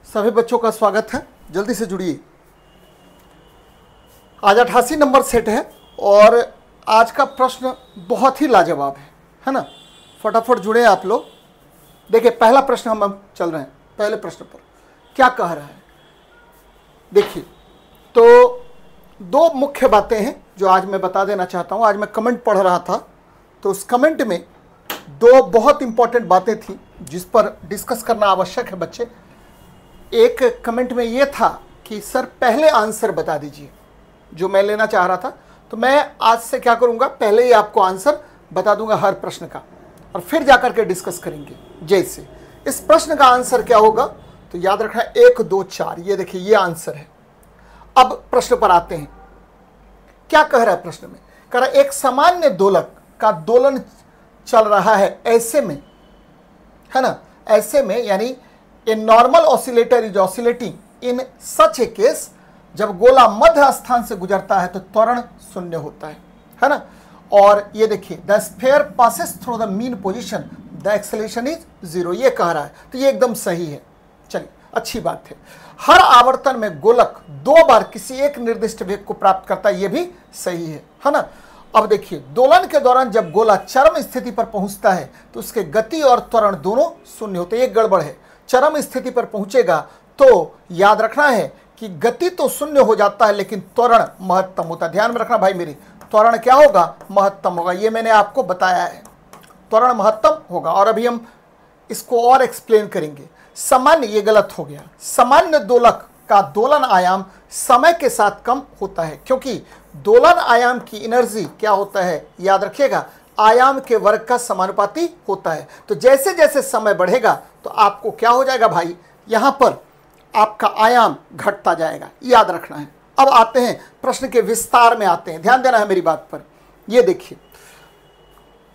सभी बच्चों का स्वागत है। जल्दी से जुड़िए। आज 88 नंबर सेट है और आज का प्रश्न बहुत ही लाजवाब है ना। फटाफट जुड़े आप लोग। देखिए पहला प्रश्न हम चल रहे हैं। पहले प्रश्न पर क्या कह रहा है देखिए। तो दो मुख्य बातें हैं जो आज मैं बता देना चाहता हूं। आज मैं कमेंट पढ़ रहा था तो उस कमेंट में दो बहुत इंपॉर्टेंट बातें थी जिस पर डिस्कस करना आवश्यक है बच्चे। एक कमेंट में ये था कि सर पहले आंसर बता दीजिए जो मैं लेना चाह रहा था। तो मैं आज से क्या करूंगा, पहले ही आपको आंसर बता दूंगा हर प्रश्न का और फिर जाकर के डिस्कस करेंगे। जैसे इस प्रश्न का आंसर क्या होगा तो याद रखना 1 2 4। ये देखिए ये आंसर है। अब प्रश्न पर आते हैं। क्या कह रहा है प्रश्न में? कह रहा है एक सामान्य दोलक का दोलन चल रहा है ऐसे में, है ना, ऐसे में यानी a normal oscillator is oscillating in such A case. जब गोला मध्य स्थान से गुजरता है तो त्वरण शून्य होता है ना। और ये देखिए the sphere passes through the mean position the acceleration is 0। ये कह रहा है तो ये एकदम सही है। चलिए अच्छी बात है। हर आवर्तन में गोलक 2 बार किसी एक निर्दिष्ट वेग को प्राप्त करता है, ये भी सही है ना। अब देखिए दोलन के दौरान जब गोला चरम स्थिति पर पहुंचता है तो उसके गति और त्वरण दोनों शून्य होते हैं। एक गड़बड़ है। चरम स्थिति पर पहुंचेगा तो याद रखना है कि गति तो शून्य हो जाता है लेकिन त्वरण महत्तम होता है। ध्यान में रखना भाई मेरी, त्वरण क्या होगा? महत्तम होगा। ये मैंने आपको बताया है, त्वरण महत्तम होगा। और अभी हम इसको और एक्सप्लेन करेंगे। सामान्य, ये गलत हो गया। सामान्य दोलक का दोलन आयाम समय के साथ कम होता है क्योंकि दोलन आयाम की एनर्जी क्या होता है, याद रखिएगा, आयाम के वर्ग का समानुपाती होता है। तो जैसे जैसे समय बढ़ेगा तो आपको क्या हो जाएगा भाई, यहां पर आपका आयाम घटता जाएगा, याद रखना है। अब आते हैं प्रश्न के विस्तार में आते हैं। ध्यान देना है मेरी बात पर। ये देखिए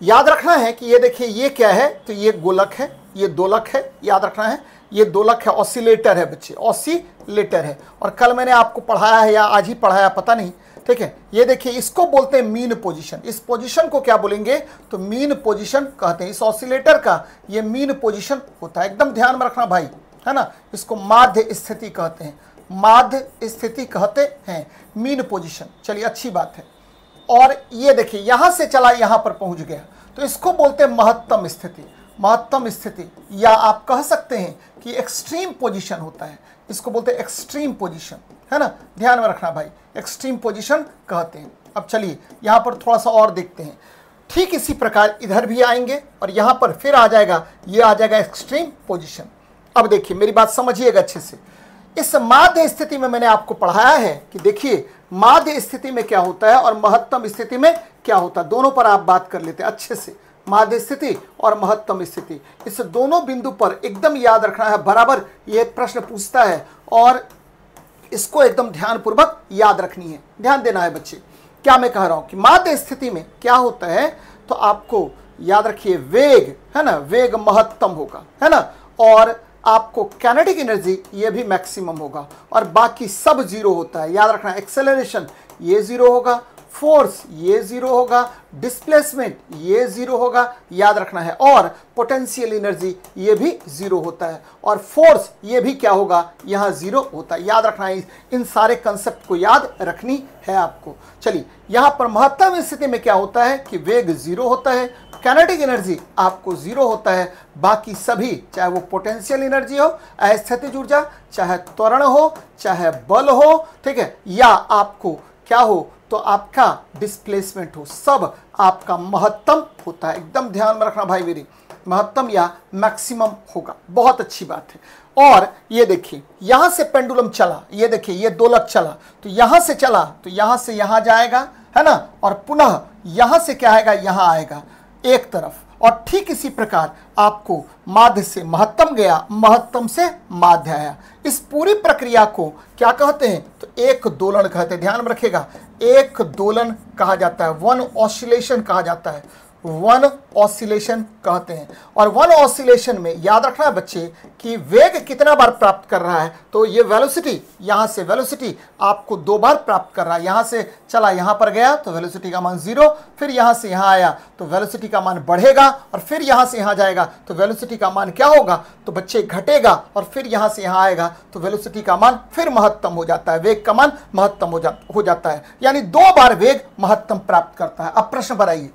याद रखना है कि ये देखिए ये क्या है, तो ये गोलक है, ये दोलक है। याद रखना है ये दोलक है, ऑसिलेटर है बच्चे, ऑसिलेटर है। और कल मैंने आपको पढ़ाया है या आज ही पढ़ाया पता नहीं, ठीक है। ये देखिए इसको बोलते हैं मीन पोजीशन। इस पोजीशन को क्या बोलेंगे तो मीन पोजीशन कहते हैं। इस ऑसिलेटर का ये मीन पोजीशन होता है। एकदम ध्यान में रखना भाई, है ना। इसको माध्य स्थिति कहते हैं, माध्य स्थिति कहते हैं, मीन पोजीशन। चलिए अच्छी बात है। और ये देखिए यहां से चला यहां पर पहुंच गया तो इसको बोलते हैं महत्तम स्थिति। महत्तम स्थिति या आप कह सकते हैं कि एक्सट्रीम पोजीशन होता है। इसको बोलते हैं एक्सट्रीम पोजीशन, है ना। ध्यान में रखना भाई, एक्सट्रीम पोजीशन कहते हैं। अब चलिए यहां पर थोड़ा सा और देखते हैं। ठीक इसी प्रकार इधर भी आएंगे और यहां पर फिर आ जाएगा, ये आ जाएगा एक्सट्रीम पोजीशन। अब देखिए मेरी बात समझिएगा अच्छे से। इस माध्य स्थिति में मैंने आपको पढ़ाया है कि देखिए माध्य स्थिति में क्या होता है और महत्तम स्थिति में क्या होता है। दोनों पर आप बात कर लेते हैं अच्छे से, माध्य स्थिति और महत्तम स्थिति। इस दोनों बिंदु पर एकदम याद रखना है, बराबर ये प्रश्न पूछता है और इसको एकदम ध्यानपूर्वक याद रखनी है। ध्यान देना है बच्चे। क्या मैं कह रहा हूं कि माध्य स्थिति में क्या होता है तो आपको याद रखिए वेग, है ना, वेग महत्तम होगा, है ना। और आपको काइनेटिक एनर्जी ये भी मैक्सिमम होगा और बाकी सब 0 होता है। याद रखना एक्सेलरेशन ये 0 होगा, फोर्स ये 0 होगा, डिस्प्लेसमेंट ये 0 होगा, याद रखना है। और पोटेंशियल एनर्जी ये भी 0 होता है और फोर्स ये भी क्या होगा, यहाँ 0 होता है। याद रखना है, इन सारे कंसेप्ट को याद रखनी है आपको। चलिए यहाँ पर महत्तम स्थिति में क्या होता है कि वेग 0 होता है, काइनेटिक एनर्जी आपको 0 होता है, बाकी सभी चाहे वो पोटेंशियल एनर्जी हो, अस्थितिज ऊर्जा, चाहे त्वरण हो, चाहे बल हो, ठीक है, या आपको क्या हो तो आपका डिस्प्लेसमेंट हो, सब आपका महत्तम होता है। एकदम ध्यान में रखना भाई मेरी, महत्तम या मैक्सिमम होगा। बहुत अच्छी बात है। और ये देखिए यहां से पेंडुलम चला, ये देखिए ये दोलक चला तो यहां से चला तो यहां से यहां जाएगा, है ना। और पुनः यहां से क्या आएगा, यहां आएगा एक तरफ। और ठीक इसी प्रकार आपको माध्य से महत्तम गया, महत्तम से माध्य आया। इस पूरी प्रक्रिया को क्या कहते हैं तो एक दोलन कहते हैं। ध्यान में रखिएगा, एक दोलन कहा जाता है, वन ऑसिलेशन कहा जाता है। वन ऑसिलेशन कहते हैं। और वन ऑसिलेशन में याद रखना है बच्चे कि वेग कितना बार प्राप्त कर रहा है, तो ये वेलोसिटी, यहां से वेलोसिटी आपको 2 बार प्राप्त कर रहा है। यहां से चला यहां पर गया तो वेलोसिटी का मान 0, फिर यहां से यहां आया तो वेलोसिटी का मान बढ़ेगा, और फिर यहां से यहां जाएगा तो वेलोसिटी का मान क्या होगा, तो बच्चे घटेगा, और फिर यहां से यहां आएगा तो वेलोसिटी का मान फिर महत्तम हो जाता है, वेग का मान महत्तम हो जाता है, यानी 2 बार वेग महत्तम प्राप्त करता है। अब प्रश्न पर आइए,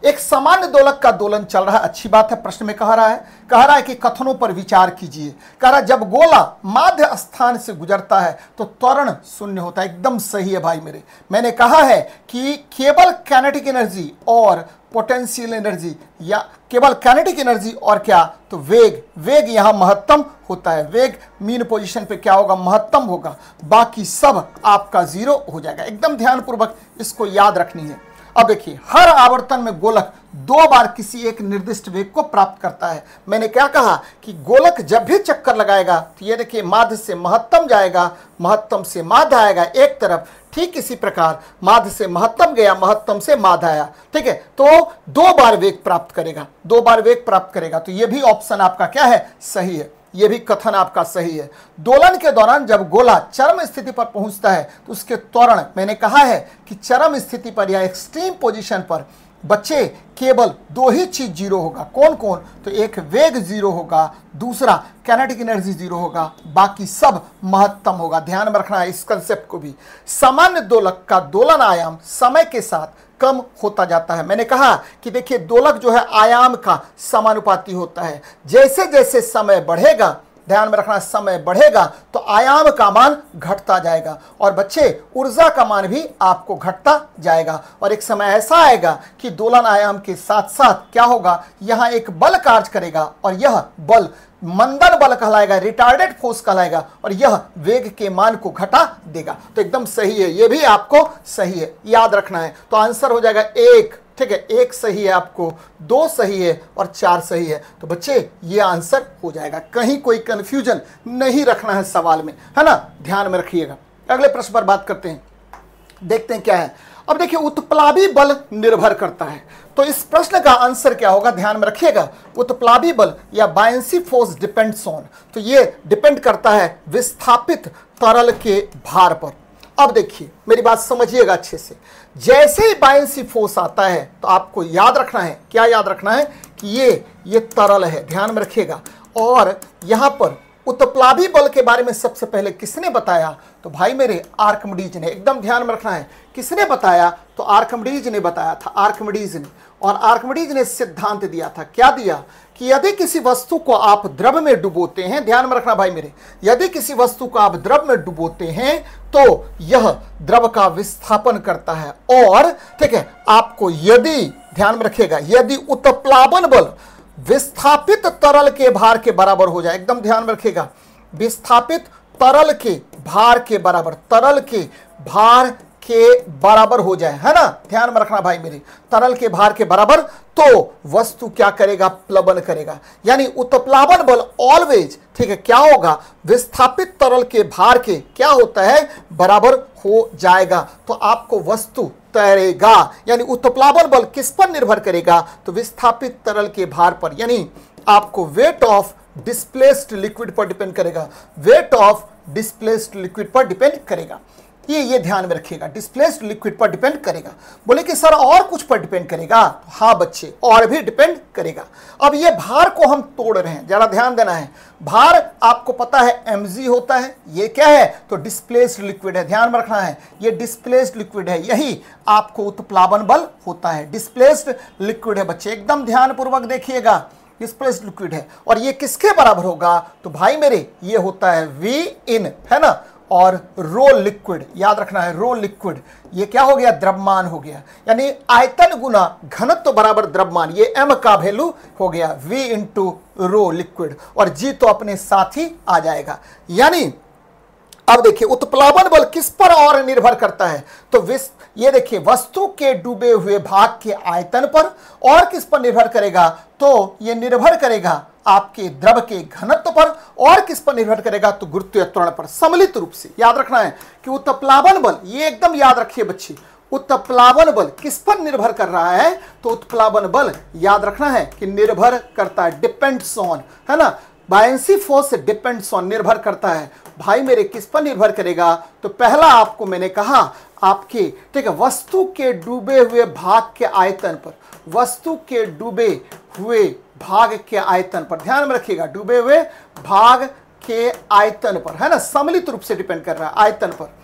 एक सामान्य दोलक का दोलन चल रहा है, अच्छी बात है। प्रश्न में कह रहा है कि कथनों पर विचार कीजिए। कह रहा है जब गोला माध्य स्थान से गुजरता है तो त्वरण शून्य होता है। एकदम सही है भाई मेरे। मैंने कहा है कि केवल काइनेटिक एनर्जी और पोटेंशियल एनर्जी, या केवल काइनेटिक एनर्जी और क्या, तो वेग यहां महत्तम होता है। वेग मीन पोजीशन पे क्या होगा, महत्तम होगा, बाकी सब आपका 0 हो जाएगा। एकदम ध्यानपूर्वक इसको याद रखनी है। अब देखिए, हर आवर्तन में गोलक 2 बार किसी एक निर्दिष्ट वेग को प्राप्त करता है। मैंने क्या कहा कि गोलक जब भी चक्कर लगाएगा तो ये देखिए माध्य से महत्तम जाएगा, महत्तम से माध्य आएगा एक तरफ, ठीक इसी प्रकार माध्य से महत्तम गया, महत्तम से माध्य आया, ठीक है, तो 2 बार वेग प्राप्त करेगा, 2 बार वेग प्राप्त करेगा। तो ये भी ऑप्शन आपका क्या है, सही है, ये भी कथन आपका सही है। दोलन के दौरान जब गोला चरम स्थिति पर पहुंचता है तो उसके त्वरण, मैंने कहा है कि चरम स्थिति पर या एक्सट्रीम पोजीशन पर बच्चे केवल 2 ही चीज 0 होगा। कौन कौन, तो एक वेग 0 होगा, दूसरा काइनेटिक एनर्जी 0 होगा, बाकी सब महत्तम होगा। ध्यान में रखना है इस कंसेप्ट को भी। सामान्य दोलक का दोलन आयाम समय के साथ कम होता जाता है। मैंने कहा कि देखिए दोलक जो है आयाम का समानुपाती होता है। जैसे जैसे समय बढ़ेगा, ध्यान में रखना, समय बढ़ेगा तो आयाम का मान घटता जाएगा, और बच्चे ऊर्जा का मान भी आपको घटता जाएगा। और एक समय ऐसा आएगा कि दोलन आयाम के साथ साथ क्या होगा, यहां एक बल कार्य करेगा, और यह बल मंदन बल कहलाएगा, रिटार्डेड फोर्स कहलाएगा, और यह वेग के मान को घटा देगा। तो एकदम सही है, यह भी आपको सही है, याद रखना है। तो आंसर हो जाएगा 1, ठीक है, 1 सही है आपको, 2 सही है और 4 सही है। तो बच्चे ये आंसर हो जाएगा, कहीं कोई कंफ्यूजन नहीं रखना है सवाल में, है ना, ध्यान में रखिएगा। अगले प्रश्न पर बात करते हैं, देखते हैं क्या है। अब देखिए, उत्प्लावी बल निर्भर करता है, तो इस प्रश्न का आंसर क्या होगा, ध्यान में रखिएगा। उत्प्लावी बल या बायंसी फोर्स डिपेंड्स ऑन, तो ये डिपेंड करता है विस्थापित तरल के भार पर। अब देखिए मेरी बात समझिएगा अच्छे से, जैसे ही बायंसी फोर्स आता है तो आपको याद रखना है, क्या याद रखना है कि ये तरल है, ध्यान में रखिएगा। और यहां पर उत्प्लावी बल के बारे में सबसे पहले किसने बताया, तो भाई मेरे आर्किमिडीज ने। एकदम ध्यान में रखना है, किसने बताया, तो आर्किमिडीज ने बताया था, आर्किमिडीज ने। और आर्किमिडीज ने सिद्धांत दिया था, क्या दिया, कि यदि किसी वस्तु को आप द्रव में डुबोते हैं, ध्यान में रखना भाई मेरे, यदि किसी वस्तु को आप द्रव में डुबोते हैं तो यह द्रव का विस्थापन करता है। और ठीक है, आपको यदि, ध्यान में रखिएगा, यदि उत्प्लावन बल विस्थापित तरल के भार के बराबर हो जाए, एकदम ध्यान में रखिएगा, विस्थापित तरल के भार के बराबर, तरल के भार के बराबर हो जाए, है ना, ध्यान में रखना भाई मेरे, तरल के भार के बराबर, तो वस्तु क्या करेगा, प्लवन करेगा। यानी उत्प्लावन बल ऑलवेज, ठीक है, क्या होगा, विस्थापित तरल के भार के क्या होता है, बराबर हो जाएगा, तो आपको वस्तु तैरेगा। यानी उत्प्लावन बल किस पर निर्भर करेगा, तो विस्थापित तरल के भार पर, यानी आपको वेट ऑफ डिस्प्लेस्ड लिक्विड पर डिपेंड करेगा, वेट ऑफ डिस्प्लेस्ड लिक्विड पर डिपेंड करेगा। ये ध्यान में रखिएगा, डिस्प्लेस्ड लिक्विड पर डिपेंड करेगा। बोले कि सर और कुछ पर डिपेंड करेगा, हाँ बच्चे, और भी डिपेंड करेगा। अब ये भार को हम तोड़ रहे हैं, जरा ध्यान देना है। भार आपको पता है mg होता है, ये क्या है, तो डिस्प्लेस्ड लिक्विड है, ध्यान में रखना है, ये डिस्प्लेस्ड लिक्विड है, यही आपको उत्प्लावन बल होता है, डिस्प्लेस्ड लिक्विड है बच्चे, एकदम ध्यानपूर्वक देखिएगा, डिस्प्लेस्ड लिक्विड है। और ये किसके बराबर होगा, तो भाई मेरे ये होता है V in, है ना, और रो लिक्विड, याद रखना है, रो लिक्विड, ये क्या हो गया, द्रव्यमान हो गया। यानी आयतन गुना घनत्व बराबर द्रव्यमान, ये m का वैल्यू हो गया V इंटू रो लिक्विड, और G तो अपने साथ ही आ जाएगा। यानी अब देखिए उत्प्लावन बल किस पर और निर्भर करता है, तो ये देखिए वस्तु के डूबे हुए भाग के आयतन पर, और किस पर निर्भर करेगा, तो ये निर्भर करेगा आपके द्रव के घनत्व पर, और किस पर निर्भर करेगा, तो गुरुत्वीय त्वरण पर। सम्मिलित रूप से याद रखना है कि उत्प्लावन बल, ये एकदम याद रखिए बच्चे, उत्प्लावन बल किस पर निर्भर कर रहा है? तो उत्प्लावन बल याद रखना है कि निर्भर करता है, डिपेंड्स ऑन, है ना। बायंसी फोर्स डिपेंड्स ऑन, निर्भर करता है भाई मेरे, किस पर निर्भर करेगा? तो पहला आपको मैंने कहा आपके, ठीक है, वस्तु के डूबे हुए भाग के आयतन पर, वस्तु के डूबे हुए भाग के आयतन पर, ध्यान में रखिएगा, डूबे हुए भाग के आयतन पर, है ना, सम्मिलित रूप से डिपेंड कर रहा है आयतन पर,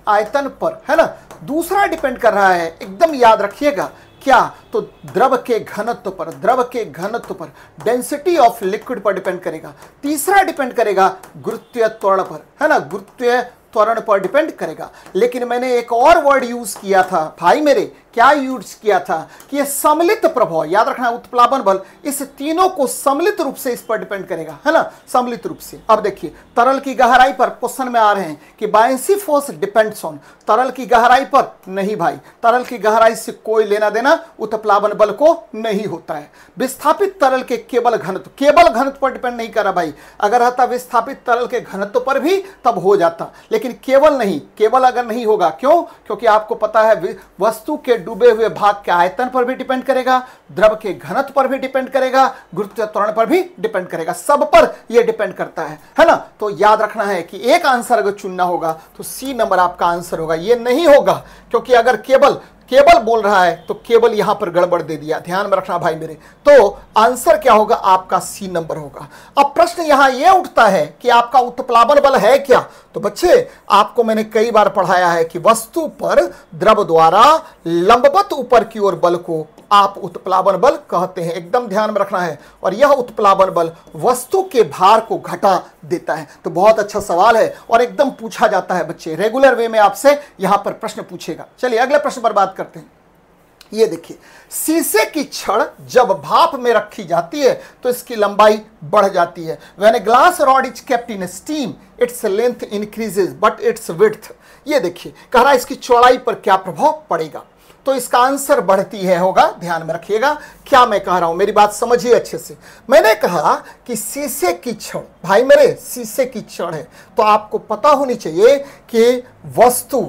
आयतन पर, है ना। दूसरा डिपेंड कर रहा है, एकदम याद रखिएगा, क्या? तो द्रव के घनत्व पर, द्रव के घनत्व पर, डेंसिटी ऑफ लिक्विड पर डिपेंड करेगा। तीसरा डिपेंड करेगा गुरुत्वीय त्वरण पर, है ना, गुरुत्वीय त्वरण पर डिपेंड करेगा। लेकिन मैंने एक और वर्ड यूज किया था भाई मेरे, क्या यूज किया था कि ये सम्मिलित प्रभाव, याद रखना, उत्प्लावन बल इस तीनों को सम्मिलित रूप से इस पर डिपेंड करेगा, है ना, सम्मिलित रूप से। अब देखिए तरल की गहराई पर क्वेश्चन में आ रहे हैं कि बायंसी फोर्स डिपेंड्स ऑन, तरल की गहराई पर नहीं भाई, तरल की गहराई से कोई लेना देना उत्प्लावन बल को नहीं होता है। विस्थापित तरल के केवल घनत्व, केवल घनत्व पर डिपेंड नहीं कर रहा भाई, अगर रहता विस्थापित तरल के घनत्व पर भी तब हो जाता, लेकिन केवल नहीं, केवल अगर नहीं होगा, क्यों? क्योंकि आपको पता है वस्तु के डूबे हुए भाग के आयतन पर भी डिपेंड करेगा, द्रव के घनत्व पर भी डिपेंड करेगा, गुरुत्वीय त्वरण पर भी डिपेंड करेगा, सब पर यह डिपेंड करता है ना। तो याद रखना है कि एक आंसर अगर चुनना होगा तो सी नंबर आपका आंसर होगा, ये नहीं होगा, क्योंकि अगर केवल बोल रहा है तो केवल यहां पर गड़बड़ दे दिया, ध्यान में रखना भाई मेरे। तो आंसर क्या होगा? आपका सी नंबर होगा। अब प्रश्न यहां यह उठता है कि आपका उत्प्लावन बल है क्या? तो बच्चे आपको मैंने कई बार पढ़ाया है कि वस्तु पर द्रव द्वारा लंबवत ऊपर की ओर बल को आप उत्प्लावन बल कहते हैं, एकदम ध्यान में रखना है। और यह उत्प्लावन बल वस्तु के भार को घटा देता है। तो बहुत अच्छा सवाल है और एकदम पूछा जाता है बच्चे, रेगुलर वे में आपसे यहां पर प्रश्न पूछेगा। चलिए अगले प्रश्न पर बात करते हैं। ये देखिए, शीशे की छड़ जब भाप में रखी जाती है तो इसकी लंबाई बढ़ जाती है। When a glass rod is kept in steam its length increases but it's width. ये देखिए कह रहा है इसकी चौड़ाई पर क्या प्रभाव पड़ेगा? तो इसका आंसर बढ़ती है होगा, ध्यान में रखिएगा क्या मैं कह रहा हूं, मेरी बात समझिए अच्छे से। मैंने कहा कि शीशे की छड़, भाई मेरे शीशे की छड़ है तो आपको पता होनी चाहिए कि वस्तु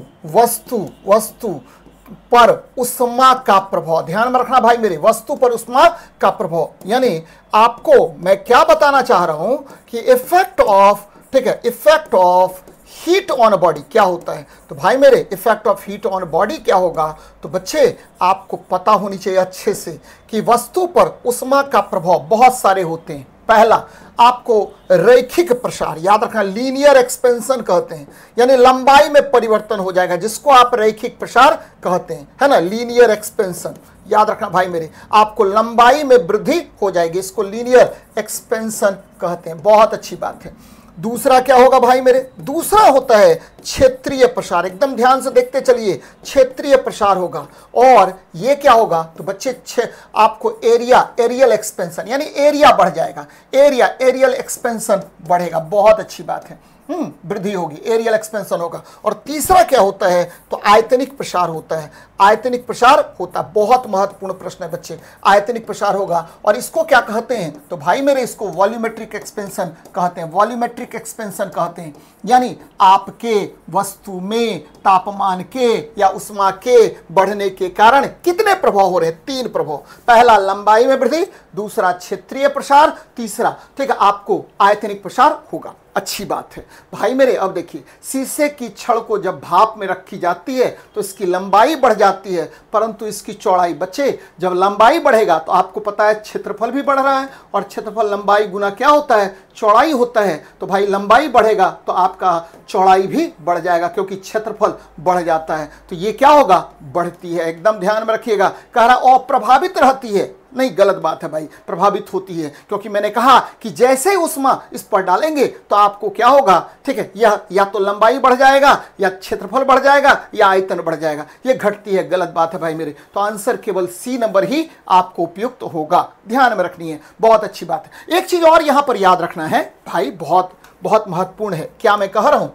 पर उष्मा का प्रभाव, ध्यान में रखना भाई मेरे, वस्तु पर उष्मा का प्रभाव, यानी आपको मैं क्या बताना चाह रहा हूं कि इफेक्ट ऑफ, ठीक है, effect of heat on body क्या होता है? तो भाई मेरे effect of heat on body क्या होगा? तो बच्चे आपको पता होनी चाहिए अच्छे से कि वस्तु पर उष्मा का प्रभाव बहुत सारे होते हैं। पहला आपको रैखिक प्रसार, याद रखना, लीनियर एक्सपेंशन कहते हैं, यानी लंबाई में परिवर्तन हो जाएगा, जिसको आप रैखिक प्रसार कहते हैं, है ना, लीनियर एक्सपेंशन। याद रखना भाई मेरे, आपको लंबाई में वृद्धि हो जाएगी, इसको लीनियर एक्सपेंशन कहते हैं, बहुत अच्छी बात है। दूसरा क्या होगा भाई मेरे? दूसरा होता है क्षेत्रीय प्रसार, एकदम ध्यान से देखते चलिए, क्षेत्रीय प्रसार होगा। और ये क्या होगा? तो बच्चे आपको एरियल एक्सपेंशन, यानी एरिया बढ़ जाएगा, एरियल एक्सपेंशन बढ़ेगा, बहुत अच्छी बात है, वृद्धि होगी, एरियल एक्सपेंशन होगा। और तीसरा क्या होता है? तो आयतनिक प्रसार होता है, आयतनिक प्रसार होता है, बहुत महत्वपूर्ण प्रश्न है बच्चे, आयतनिक प्रसार होगा। और इसको क्या कहते हैं? तो भाई मेरे इसको वॉल्यूमेट्रिक एक्सपेंशन कहते हैं, वॉल्यूमेट्रिक एक्सपेंशन कहते हैं, यानी आपके वस्तु में तापमान के या उष्मा के बढ़ने के कारण कितने प्रभाव हो रहे हैं? 3 प्रभाव। पहला लंबाई में वृद्धि, दूसरा क्षेत्रीय प्रसार, तीसरा, ठीक है, आपको आयतनिक प्रसार होगा। अच्छी बात है भाई मेरे। अब देखिए, शीशे की छड़ को जब भाप में रखी जाती है तो इसकी लंबाई बढ़ जाती है, परंतु इसकी चौड़ाई, बच्चे जब लंबाई बढ़ेगा तो आपको पता है क्षेत्रफल भी बढ़ रहा है, और क्षेत्रफल लंबाई गुना क्या होता है? चौड़ाई होता है। तो भाई लंबाई बढ़ेगा तो आपका चौड़ाई भी बढ़ जाएगा, क्योंकि क्षेत्रफल बढ़ जाता है। तो ये क्या होगा? बढ़ती है, एकदम ध्यान में रखिएगा। कह रहा अप्रभावित रहती है, नहीं, गलत बात है भाई, प्रभावित होती है, क्योंकि मैंने कहा कि जैसे ही उष्मा इस पर डालेंगे तो आपको क्या होगा, ठीक है, यह या तो लंबाई बढ़ जाएगा, या क्षेत्रफल बढ़ जाएगा, या आयतन बढ़ जाएगा, ये घटती है, गलत बात है भाई मेरे। तो आंसर केवल सी नंबर ही आपको उपयुक्त होगा, ध्यान में रखनी है, बहुत अच्छी बात है। एक चीज और यहां पर याद रखना है भाई, बहुत बहुत महत्वपूर्ण है, क्या मैं कह रहा हूं?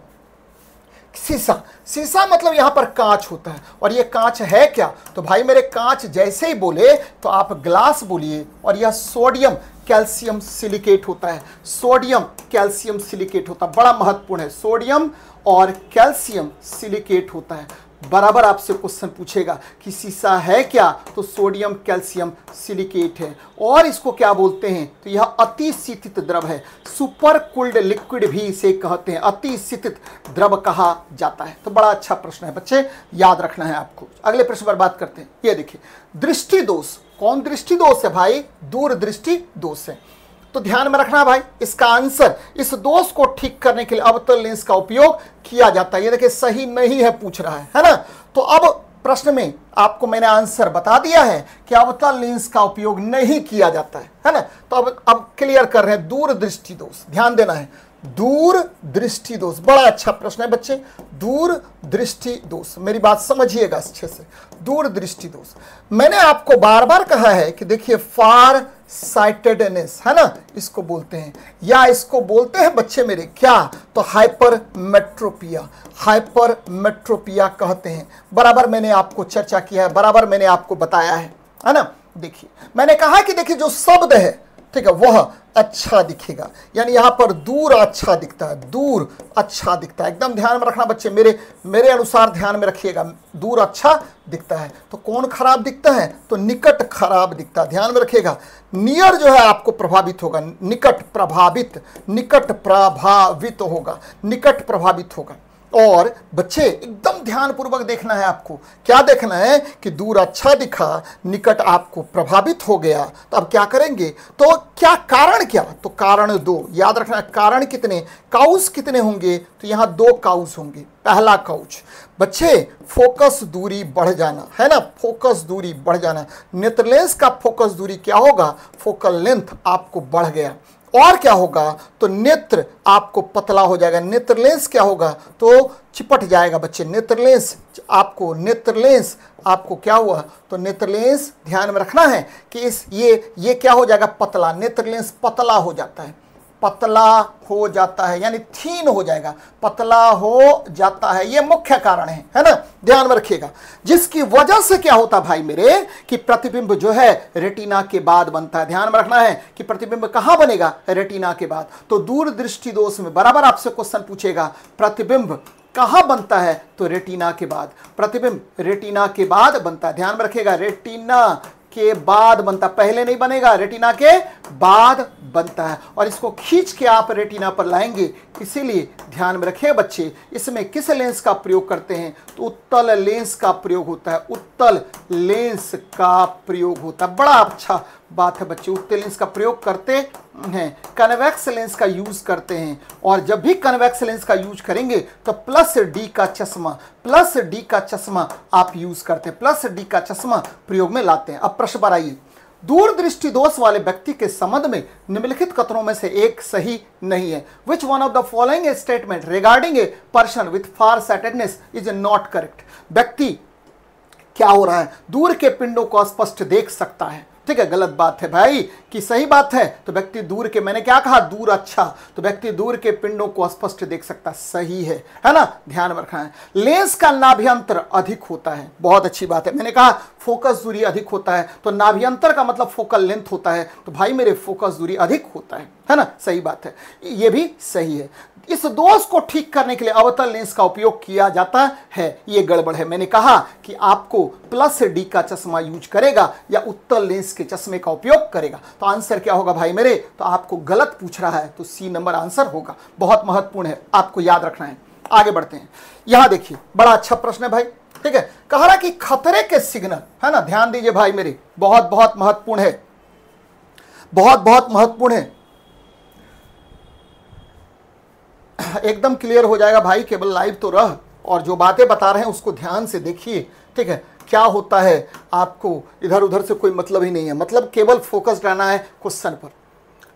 शीशा मतलब यहां पर कांच होता है, और ये कांच है क्या? तो भाई मेरे कांच जैसे ही बोले तो आप ग्लास बोलिए, और यह सोडियम कैल्शियम सिलिकेट होता है, सोडियम कैल्शियम सिलिकेट होता है, बड़ा महत्वपूर्ण है, सोडियम और कैल्शियम सिलिकेट होता है। बराबर आपसे क्वेश्चन पूछेगा कि शीशा है क्या, तो सोडियम कैल्शियम सिलिकेट है। और इसको क्या बोलते हैं, तो यह अति शीतित द्रव है, सुपर कूल्ड लिक्विड भी इसे कहते हैं, अति शीतित द्रव कहा जाता है। तो बड़ा अच्छा प्रश्न है बच्चे, याद रखना है आपको। अगले प्रश्न पर बात करते हैं। ये देखिए, दृष्टि दोष। कौन दृष्टि दोष है भाई, दूरदृष्टि दोष है। तो ध्यान में रखना भाई, इसका आंसर, इस दोष को ठीक करने के लिए अवतल लेंस का उपयोग किया जाता है। ये देखिए सही नहीं है पूछ रहा है ना। तो अब प्रश्न में आपको मैंने आंसर बता दिया है कि अवतल लेंस का उपयोग नहीं किया जाता है ना। तो अब क्लियर कर रहे हैं, दूरदृष्टि दोष, ध्यान देना है, दूरदृष्टि दोष। बड़ा अच्छा प्रश्न है बच्चे, दूरदृष्टि दोष, मेरी बात समझिएगा अच्छे से। दूरदृष्टि दोष मैंने आपको बार बार कहा है कि देखिए फार साइटेडनेस है ना, इसको बोलते हैं, या इसको बोलते हैं बच्चे मेरे क्या, तो हाइपरमेट्रोपिया, हाइपरमेट्रोपिया कहते हैं। बराबर मैंने आपको चर्चा किया है, बराबर मैंने आपको बताया है ना। देखिए मैंने कहा कि देखिए जो शब्द है, ठीक है, वह अच्छा दिखेगा, यानी यहां पर दूर अच्छा दिखता है, दूर अच्छा दिखता है। एकदम ध्यान में रखना बच्चे, मेरे अनुसार ध्यान में रखिएगा, दूर अच्छा दिखता है। तो कौन खराब दिखता है, तो निकट खराब दिखता है, ध्यान में रखिएगा। नियर जो है आपको प्रभावित होगा, निकट प्रभावित, निकट प्रभावित होगा, निकट प्रभावित होगा। और बच्चे एकदम ध्यान पूर्वक देखना है आपको, क्या देखना है कि दूर अच्छा दिखा, निकट आपको प्रभावित हो गया, तो अब क्या करेंगे, तो क्या कारण, क्या, तो कारण दो, याद रखना। कारण कितने, काउस कितने होंगे, तो यहां 2 काउस होंगे। पहला काउच बच्चे, फोकस दूरी बढ़ जाना है ना, फोकस दूरी बढ़ जाना। नेत्र लेंस का फोकस दूरी क्या होगा, फोकल लेंथ आपको बढ़ गया। और क्या होगा, तो नेत्र आपको पतला हो जाएगा। नेत्र लेंस क्या होगा, तो चिपट जाएगा बच्चे। नेत्र लेंस आपको क्या हुआ, तो नेत्र लेंस ध्यान में रखना है कि ये क्या हो जाएगा, पतला। नेत्र लेंस पतला हो जाता है, पतला हो जाता है, यानी थीन हो जाएगा, पतला हो जाता है। ये मुख्य कारण है ना, ध्यान में रखिएगा। जिसकी वजह से क्या होता भाई मेरे, कि प्रतिबिंब जो है रेटिना के बाद बनता है। ध्यान में रखना है कि प्रतिबिंब कहां बनेगा, रेटिना के बाद। तो दूरदृष्टि दोष में बराबर आपसे क्वेश्चन पूछेगा, प्रतिबिंब कहां बनता है, तो रेटिना के बाद। प्रतिबिंब रेटिना के बाद बनता है, ध्यान में रखिएगा, रेटिना के बाद बनता, पहले नहीं बनेगा, रेटिना के बाद बनता है। और इसको खींच के आप रेटिना पर लाएंगे, इसीलिए ध्यान में रखिए बच्चे, इसमें किस लेंस का प्रयोग करते हैं, तो उत्तल लेंस का प्रयोग होता है, उत्तल लेंस का प्रयोग होता है। बड़ा अच्छा बात है बच्चे, उत्तल लेंस का प्रयोग करते हैं, कन्वेक्स लेंस का यूज करते हैं। और जब भी कन्वेक्स लेंस का यूज करेंगे तो +D का चश्मा, +D का चश्मा आप यूज करते हैं, +D का चश्मा प्रयोग में लाते हैं। अब प्रश्न पर आइए, दूरदृष्टि दोष वाले व्यक्ति के संबंध में निम्नलिखित कथनों में से एक सही नहीं है। Which one of the following statement regarding a person with far sightedness is not correct. व्यक्ति क्या हो रहा है, दूर के पिंडों को स्पष्ट देख सकता है, ठीक है, गलत बात है भाई, कि सही बात है। तो व्यक्ति दूर के, मैंने क्या कहा, दूर अच्छा, तो व्यक्ति दूर के पिंडों को स्पष्ट देख सकता, सही है ना, ध्यान में रखना है। लेंस का नाभ्यंतर अधिक होता है, बहुत अच्छी बात है। मैंने कहा फोकस दूरी अधिक होता है, तो नाभ्यंतर का मतलब फोकल लेंथ होता है, तो भाई मेरे फोकस दूरी अधिक होता है ना, सही बात है, ये भी सही है। इस दोष को ठीक करने के लिए अवतल लेंस का उपयोग किया जाता है, ये गड़बड़ है। मैंने कहा कि आपको +D का चश्मा यूज करेगा या उत्तल लेंस के चश्मे का उपयोग करेगा। तो आंसर क्या होगा भाई मेरे, तो आपको गलत पूछ रहा है, तो C नंबर आंसर होगा। बहुत महत्वपूर्ण है, आपको याद रखना है। आगे बढ़ते हैं, यहां देखिए बड़ा अच्छा प्रश्न है भाई, ठीक है, कह रहा कि खतरे के सिग्नल, है ना, ध्यान दीजिए भाई मेरे, बहुत बहुत महत्वपूर्ण है, बहुत बहुत महत्वपूर्ण है, एकदम क्लियर हो जाएगा भाई, केवल लाइव तो रह, और जो बातें बता रहे हैं उसको ध्यान से देखिए, ठीक है। क्या होता है, आपको इधर उधर से कोई मतलब ही नहीं है, मतलब केवल फोकस रहना है क्वेश्चन पर।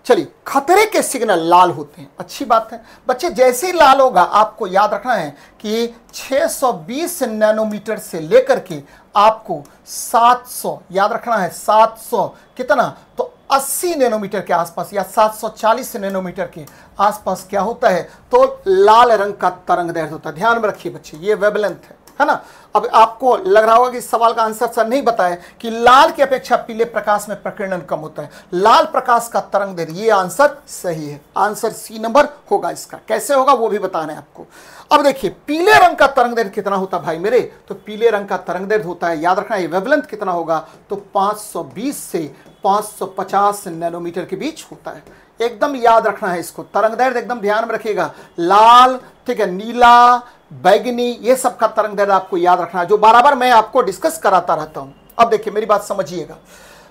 चलिए, खतरे के सिग्नल लाल होते हैं, अच्छी बात है बच्चे। जैसे ही लाल होगा आपको याद रखना है कि 620 नैनोमीटर से लेकर के आपको 700, याद रखना है 700 कितना, तो 80 नैनोमीटर के आसपास या 740 नैनोमीटर के आसपास क्या होता है, तो लाल रंग का तरंग दैर्ध्य होता है। ध्यान में रखिए बच्चे, ये वेवलेंथ है, है ना। अब आपको लग रहा होगा कि इस सवाल का आंसर सर नहीं बताया कि लाल की अपेक्षा पीले प्रकाश में प्रकीर्णन कम होता है। लाल प्रकाश का तरंग दैर्ध्य, ये आंसर सही है, आंसर सी नंबर होगा इसका। कैसे होगा वो भी बताना है आपको। अब देखिए पीले रंग का तरंग दैर्ध्य कितना होता है भाई मेरे, तो पीले रंग का तरंग दैर्ध्य होता है, याद रखना, ये वेवलेंथ कितना होगा, तो 520 से 550 नैनोमीटर के बीच होता है। एकदम याद रखना है इसको, तरंग दैर्ध्य एकदम ध्यान में रखिएगा। लाल, ठीक है, नीला, बैगनी, ये सब का तरंग दैर्ध्य आपको याद रखना है, जो बार मैं आपको डिस्कस कराता रहता हूं। अब देखिए मेरी बात समझिएगा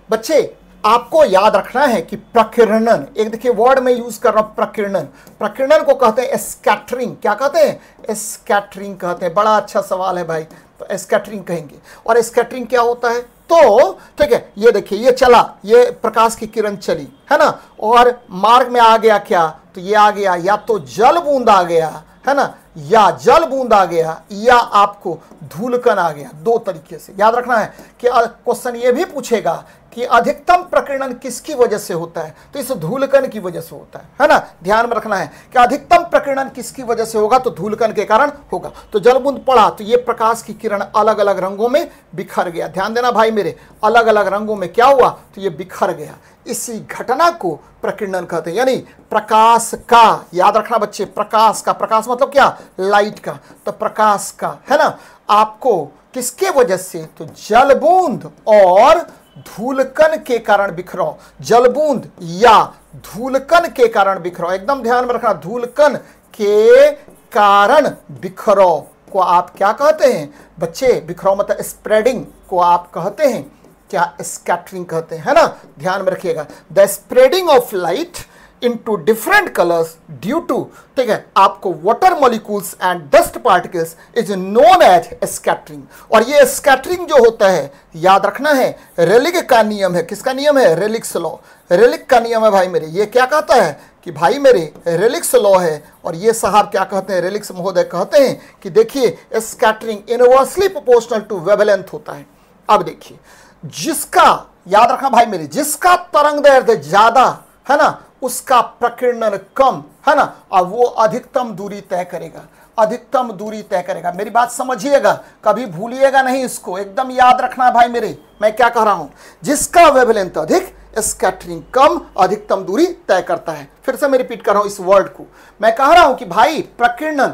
बच्चे, आपको याद रखना है कि प्रकीर्णन, एक देखिए वर्ड में यूज कर रहा हूं प्रकीर्णन, प्रकीर्णन को कहते हैं स्कैटरिंग। क्या कहते हैं? स्कैटरिंग कहते हैं। बड़ा अच्छा सवाल है भाई, तो स्कैटरिंग कहेंगे। और स्कैटरिंग क्या होता है, तो ठीक है, ये देखिए ये चला, ये प्रकाश की किरण चली, है ना, और मार्ग में आ गया क्या, तो ये आ गया या तो जल बूंद आ गया, है ना, या जल बूंद आ गया, या आपको धूलकण आ गया। दो तरीके से याद रखना है कि क्वेश्चन ये भी पूछेगा कि अधिकतम प्रकीर्णन किसकी वजह से होता है, तो इस धूलकण की वजह से होता है ना। ध्यान में रखना है कि अधिकतम प्रकीर्णन किसकी वजह से होगा, तो धूलकण के कारण होगा। तो जल बूंद पड़ा तो ये प्रकाश की किरण अलग अलग रंगों में बिखर गया। ध्यान देना भाई मेरे, अलग अलग रंगों में क्या हुआ, तो ये बिखर गया। इसी घटना को प्रकीर्णन कहते हैं, यानी प्रकाश का, याद रखना बच्चे, प्रकाश का, प्रकाश मतलब क्या, लाइट का, तो प्रकाश का, है ना, आपको किसके वजह से, तो जल बूंद और धूलकण के कारण बिखराव, जल बूंद या धूलकण के कारण बिखराव। एकदम ध्यान में रखना, धूलकण के कारण बिखराव को आप क्या कहते हैं बच्चे, बिखराव मतलब स्प्रेडिंग को आप कहते हैं क्या, स्कैटरिंग कहते हैं, है ना। ध्यान में रखिएगा, the spreading of light into different colors due to, ठीक है, आपको water molecules and dust particles is known as scattering। और ये scattering जो होता है, याद रखना है, रेलिक का नियम है। किसका नियम है? Relics law. रेलिक का नियम है भाई मेरे। ये क्या कहता है कि भाई मेरे रेलिक्स लॉ है, और ये साहब क्या कहते हैं, रेलिक्स महोदय कहते हैं कि देखिए scattering inversely proportional to wavelength होता है। अब देखिए जिसका, याद रखना भाई मेरे, जिसका तरंग दैर्ध्य ज्यादा है ना, उसका प्रकीर्णन कम, है ना, और वो अधिकतम दूरी तय करेगा, अधिकतम दूरी तय करेगा। मेरी बात समझिएगा, कभी भूलिएगा नहीं इसको, एकदम याद रखना भाई मेरे, मैं क्या कह रहा हूं, जिसका वेवलेंथ अधिक, स्कैटरिंग कम, अधिकतम दूरी तय करता है। फिर से मैं रिपीट कर रहा हूं इस वर्ड को, मैं कह रहा हूं कि भाई प्रकीर्णन,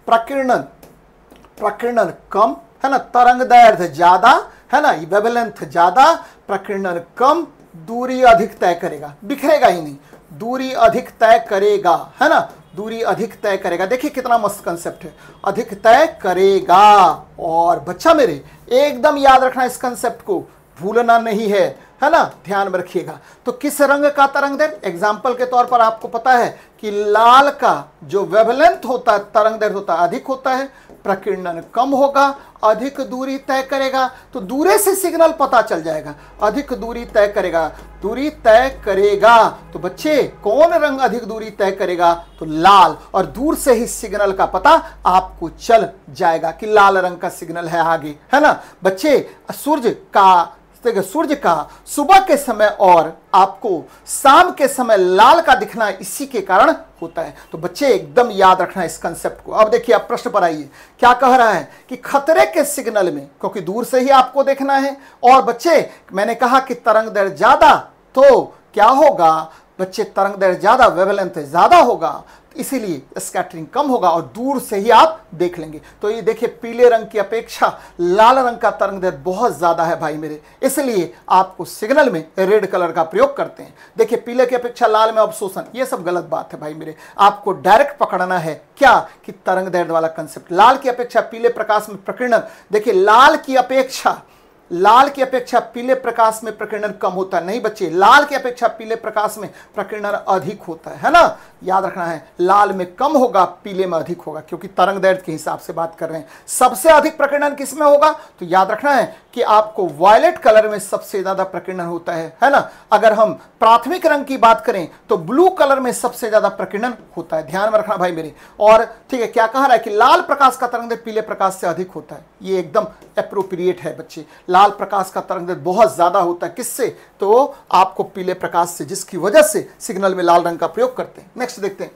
प्रकीर्णन, प्रकीर्णन कम, है ना, तरंग दैर्ध्य ज्यादा, है ना, वेवलेंथ ज्यादा, प्रकीर्णन कम, दूरी अधिक तय करेगा, बिखरेगा ही नहीं, दूरी अधिक तय करेगा, है ना, दूरी अधिक तय करेगा। देखिए कितना मस्त कंसेप्ट है, अधिक तय करेगा। और बच्चा मेरे एकदम याद रखना, इस कंसेप्ट को भूलना नहीं है ना, ध्यान में रखिएगा। तो किस रंग का तरंग दैर्ध्य, एग्जाम्पल के तौर पर आपको पता है कि लाल का जो वेवलेंथ होता है, तरंग दैर्ध्य होता है, अधिक होता है, प्रकीर्णन कम होगा, अधिक दूरी तय करेगा। तो दूरे से सिग्नल पता चल जाएगा, अधिक दूरी तय करेगा, दूरी तय करेगा। तो बच्चे कौन रंग अधिक दूरी तय करेगा, तो लाल, और दूर से ही सिग्नल का पता आपको चल जाएगा कि लाल रंग का सिग्नल है आगे, है ना। बच्चे सूर्य का सुबह के समय और आपको शाम के समय लाल का दिखना इसी के कारण होता है। तो बच्चे एकदम याद रखना इस कंसेप्ट को। अब देखिए आप प्रश्न पर आइए, क्या कह रहा है कि खतरे के सिग्नल में, क्योंकि दूर से ही आपको देखना है, और बच्चे मैंने कहा कि तरंग दैर्ध्य ज्यादा, तो क्या होगा बच्चे, तरंग दैर्ध्य ज्यादा, वेवलेंथ ज्यादा होगा, इसीलिए स्कैटरिंग कम होगा और दूर से ही आप देख लेंगे। तो ये देखिए पीले रंग की अपेक्षा लाल रंग का तरंग दैर्ध्य बहुत ज्यादा है भाई मेरे, इसलिए आपको सिग्नल में रेड कलर का प्रयोग करते हैं। देखिए पीले की अपेक्षा लाल में अवशोषण, ये सब गलत बात है भाई मेरे, आपको डायरेक्ट पकड़ना है क्या कि तरंग दैर्ध्य वाला कंसेप्ट। लाल की अपेक्षा पीले प्रकाश में प्रकीर्णन, देखिए लाल की अपेक्षा पीले प्रकाश में प्रकीर्णन कम होता है, नहीं बच्चे, लाल की अपेक्षा पीले प्रकाश में प्रकीर्णन अधिक होता है ना। याद रखना है, लाल में कम होगा, पीले में अधिक होगा, क्योंकि तरंग दैर्ध्य के हिसाब से बात कर रहे हैं। सबसे अधिक प्रकीर्णन किस में होगा, तो याद रखना है कि आपको वायलेट कलर में सबसे ज्यादा प्रकीर्णन होता है ना। अगर हम प्राथमिक रंग की बात करें तो ब्लू कलर में सबसे ज्यादा प्रकीर्णन होता है, ध्यान में रखना भाई मेरे। और ठीक है, क्या कह रहा है कि लाल प्रकाश का तरंग दैर्ध्य पीले प्रकाश से अधिक होता है, ये एकदम एप्रोप्रिएट है बच्चे। लाल प्रकाश का तरंग दैर्ध्य बहुत ज्यादा होता है, किससे, तो आपको पीले प्रकाश से, जिसकी वजह से सिग्नल में लाल रंग का प्रयोग करते हैं। नेक्स्ट देखते हैं,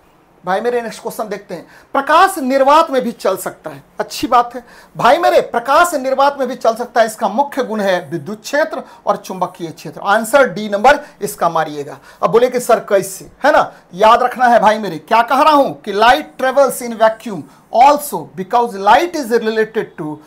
भाई मेरे नेक्स्ट क्वेश्चन देखते हैं। प्रकाश निर्वात में भी चल सकता है, अच्छी बात है भाई मेरे, प्रकाश निर्वात में भी चल सकता है। इसका मुख्य गुण है विद्युत क्षेत्र और चुंबकीय क्षेत्र। आंसर डी नंबर इसका मारिएगा। अब बोले कि सर कैसे, है ना, याद रखना है भाई मेरे, क्या कह रहा हूं कि light travels in vacuum also because light is related to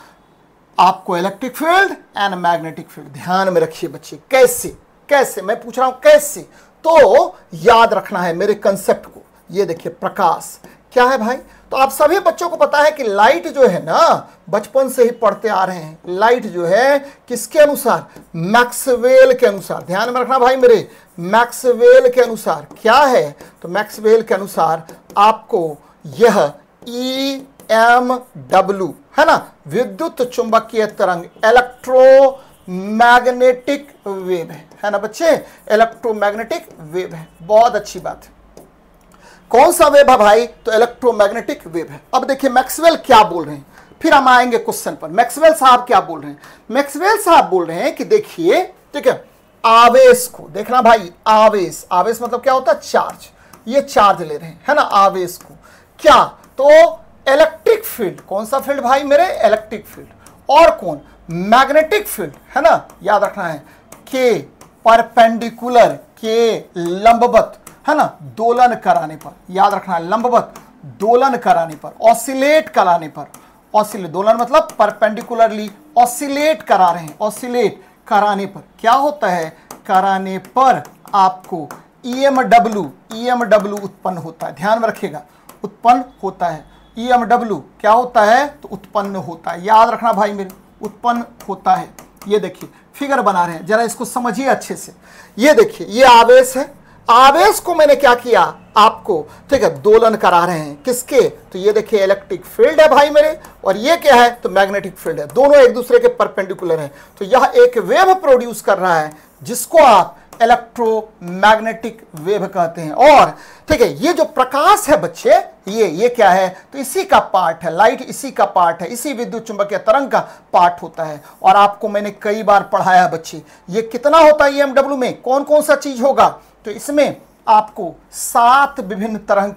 आपको electric field and magnetic field. ध्यान में रखिए बच्चे, कैसे कैसे मैं पूछ रहा हूं, कैसे, तो याद रखना है मेरे कंसेप्ट को। ये देखिए प्रकाश क्या है भाई, तो आप सभी बच्चों को पता है कि लाइट जो है ना, बचपन से ही पढ़ते आ रहे हैं, लाइट जो है किसके अनुसार, मैक्सवेल के अनुसार। ध्यान में रखना भाई मेरे, मैक्सवेल के अनुसार क्या है, तो मैक्सवेल के अनुसार आपको यह EMW है ना, विद्युत चुंबकीय तरंग, इलेक्ट्रोमैग्नेटिक वेव है ना बच्चे, इलेक्ट्रोमैग्नेटिक वेव है। बहुत अच्छी बात है। कौन सा वेव है भाई, तो इलेक्ट्रोमैग्नेटिक वेव है। अब देखिए मैक्सवेल क्या बोल रहे हैं, फिर हम आएंगे क्वेश्चन पर। मैक्सवेल साहब क्या बोल रहे हैं, मैक्सवेल साहब बोल रहे हैं कि देखिए, ठीक है, आवेश को देखना भाई, आवेश, आवेश मतलब क्या होता है, चार्ज, ये चार्ज ले रहे हैं, है ना, आवेश को क्या, तो इलेक्ट्रिक फील्ड, कौन सा फील्ड भाई मेरे, इलेक्ट्रिक फील्ड, और कौन, मैग्नेटिक फील्ड, है ना, याद रखना है, के परपेंडिकुलर, के लंबवत, है ना, दोलन कराने पर, याद रखना है, लंबवत दोलन कराने पर, ऑसिलेट कराने पर, ऑसिलेट, दोलन मतलब परपेंडिकुलरली ऑसिलेट करा रहे हैं, ऑसिलेट कराने पर क्या होता है, कराने पर आपको EMW उत्पन्न होता है। ध्यान में रखिएगा, उत्पन्न होता है, EMW क्या होता है, तो उत्पन्न होता है, याद रखना भाई मेरे, उत्पन्न होता है। ये देखिए फिगर बना रहे हैं, जरा इसको समझिए अच्छे से। ये देखिए, ये आवेश है, आवेश को मैंने क्या किया आपको, ठीक है, दोलन करा रहे हैं, किसके, तो ये देखिए इलेक्ट्रिक फील्ड है भाई मेरे, और ये क्या है, तो मैग्नेटिक फील्ड है, दोनों एक दूसरे के परपेंडिकुलर हैं, तो यह एक वेव प्रोड्यूस कर रहा है जिसको आप इलेक्ट्रोमैग्नेटिक वेव कहते हैं। और ठीक है, ये जो प्रकाश है बच्चे, ये क्या है, तो इसी का पार्ट है, लाइट इसी का पार्ट है, इसी विद्युत चुंबकीय तरंग का पार्ट होता है। और आपको मैंने कई बार पढ़ाया बच्चे, ये कितना होता है EMW में, कौन कौन सा चीज होगा, तो इसमें आपको 7 विभिन्न तरह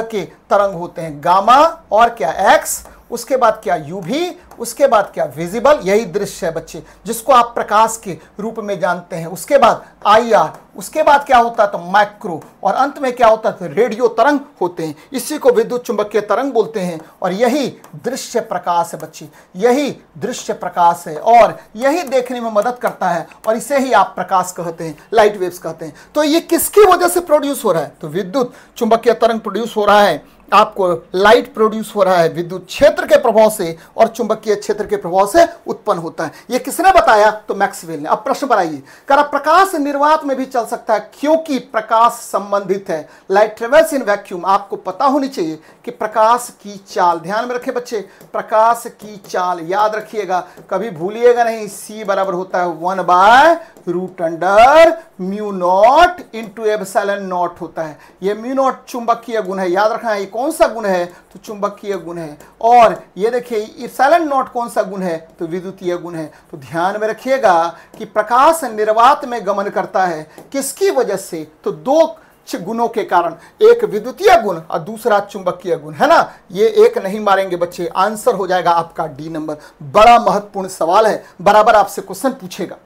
के तरंग होते हैं, गामा और क्या, एक्स, उसके बाद क्या यूवी, उसके बाद क्या विजिबल, यही दृश्य है बच्चे जिसको आप प्रकाश के रूप में जानते हैं, उसके बाद IR, उसके बाद क्या होता है, तो माइक्रो, और अंत में क्या होता है, तो रेडियो तरंग होते हैं, इसी को विद्युत चुंबकीय तरंग बोलते हैं। और यही दृश्य प्रकाश है बच्चे, यही दृश्य प्रकाश है, और यही देखने में मदद करता है, और इसे ही आप प्रकाश कहते हैं, लाइट वेव्स कहते हैं। तो ये किसकी वजह से प्रोड्यूस हो रहा है, तो विद्युत चुंबकीय तरंग प्रोड्यूस हो रहा है, आपको लाइट प्रोड्यूस हो रहा है विद्युत क्षेत्र के प्रभाव से और चुंबकीय क्षेत्र के प्रभाव से उत्पन्न होता है। ये किसने बताया, तो मैक्सवेल ने। अब प्रश्न बनाइए, करा प्रकाश निर्वात में भी चल सकता है, क्योंकि प्रकाश संबंधित है, लाइट ट्रेवल्स इन वैक्यूम। आपको पता होनी चाहिए कि प्रकाश की चाल, ध्यान में रखें बच्चे, प्रकाश की चाल याद रखिएगा, कभी भूलिएगा नहीं, C बराबर होता है 1/√μ0 इंटू एप्सिलॉन नॉट होता है। ये μ0 चुंबकीय गुण है, याद रखना है, ये कौन सा गुण है, तो चुंबकीय गुण है। और ये देखिए एप्सिलॉन नॉट कौन सा गुण है, तो विद्युतीय गुण है। तो ध्यान में रखिएगा कि प्रकाश निर्वात में गमन करता है, किसकी वजह से, तो 2 गुणों के कारण, एक विद्युतीय गुण और दूसरा चुंबकीय गुण, है ना। ये एक नहीं मारेंगे बच्चे, आंसर हो जाएगा आपका D नंबर। बड़ा महत्वपूर्ण सवाल है, बराबर आपसे क्वेश्चन पूछेगा।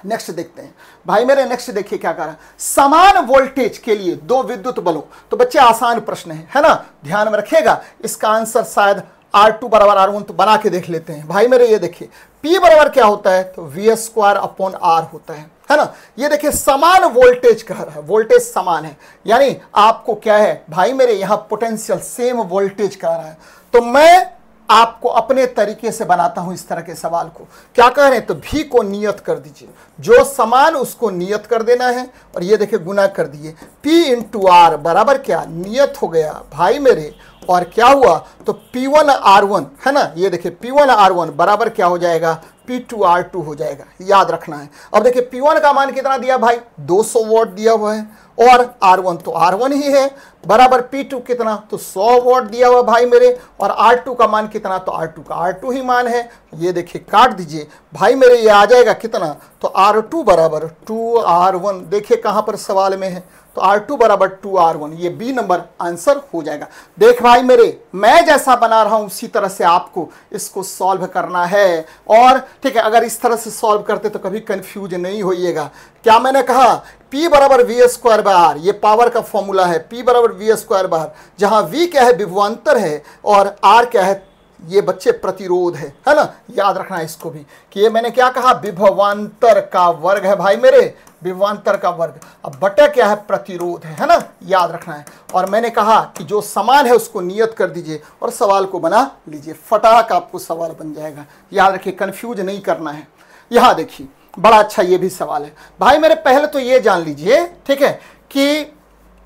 नेक्स्ट देखते हैं भाई मेरे, नेक्स्ट देखिए क्या कह रहा है, समान वोल्टेज के लिए 2 विद्युत बलों, तो बच्चे आसान प्रश्न है ना, ध्यान में रखिएगा। इसका आंसर शायद R2 बराबर R1, तो बना के देख लेते हैं भाई मेरे। ये देखिए P बराबर क्या होता है, तो V²/R होता है ना। ये देखिए समान वोल्टेज कह रहा है, वोल्टेज समान है, यानी आपको क्या है भाई मेरे, यहां पोटेंशियल सेम वोल्टेज कह रहा है। तो मैं आपको अपने तरीके से बनाता हूं इस तरह के सवाल को, क्या कह रहे हैं, तो V को नियत कर दीजिए, जो समान उसको नियत कर देना है, और ये देखिए गुना कर दिए, P × R बराबर क्या, नियत हो गया भाई मेरे, और क्या हुआ, तो P1R1 है ना। ये देखिए P1R1 बराबर क्या हो जाएगा, P2R2 हो जाएगा, याद रखना है। अब देखिए P1 का मान कितना दिया भाई, 200 वोल्ट दिया हुआ है, और R1 तो R1 ही है, बराबर P2 कितना, तो 100 वॉट दिया हुआ भाई मेरे, और R2 का मान कितना, तो R2 का R2 ही मान है। ये देखिए काट दीजिए भाई मेरे, ये आ जाएगा कितना, तो R2 बराबर 2R1। देखिए कहां पर सवाल में है, तो R2 बराबर 2R1, ये बी नंबर आंसर हो जाएगा। देख भाई मेरे, मैं जैसा बना रहा हूं उसी तरह से आपको इसको सॉल्व करना है, और ठीक है, अगर इस तरह से सॉल्व करते तो कभी कंफ्यूज नहीं होइएगा। क्या मैंने कहा, P बराबर वी स्क्वायर बाय आर, ये पावर का फॉर्मूला है, P बराबर वी स्क्वायर बाय आर, जहां V क्या है, विभवांतर है, और R क्या है, ये बच्चे प्रतिरोध है ना। याद रखना है इसको भी कि ये मैंने क्या कहा, विभवांतर का वर्ग है भाई मेरे, विभवांतर का वर्ग। अब बटा क्या है, प्रतिरोध है ना, याद रखना है। और मैंने कहा कि जो समान है उसको नियत कर दीजिए और सवाल को बना लीजिए, फटाक आपको सवाल बन जाएगा। याद रखिए, कंफ्यूज नहीं करना है। यहां देखिए बड़ा अच्छा ये भी सवाल है भाई मेरे। पहले तो ये जान लीजिए ठीक है कि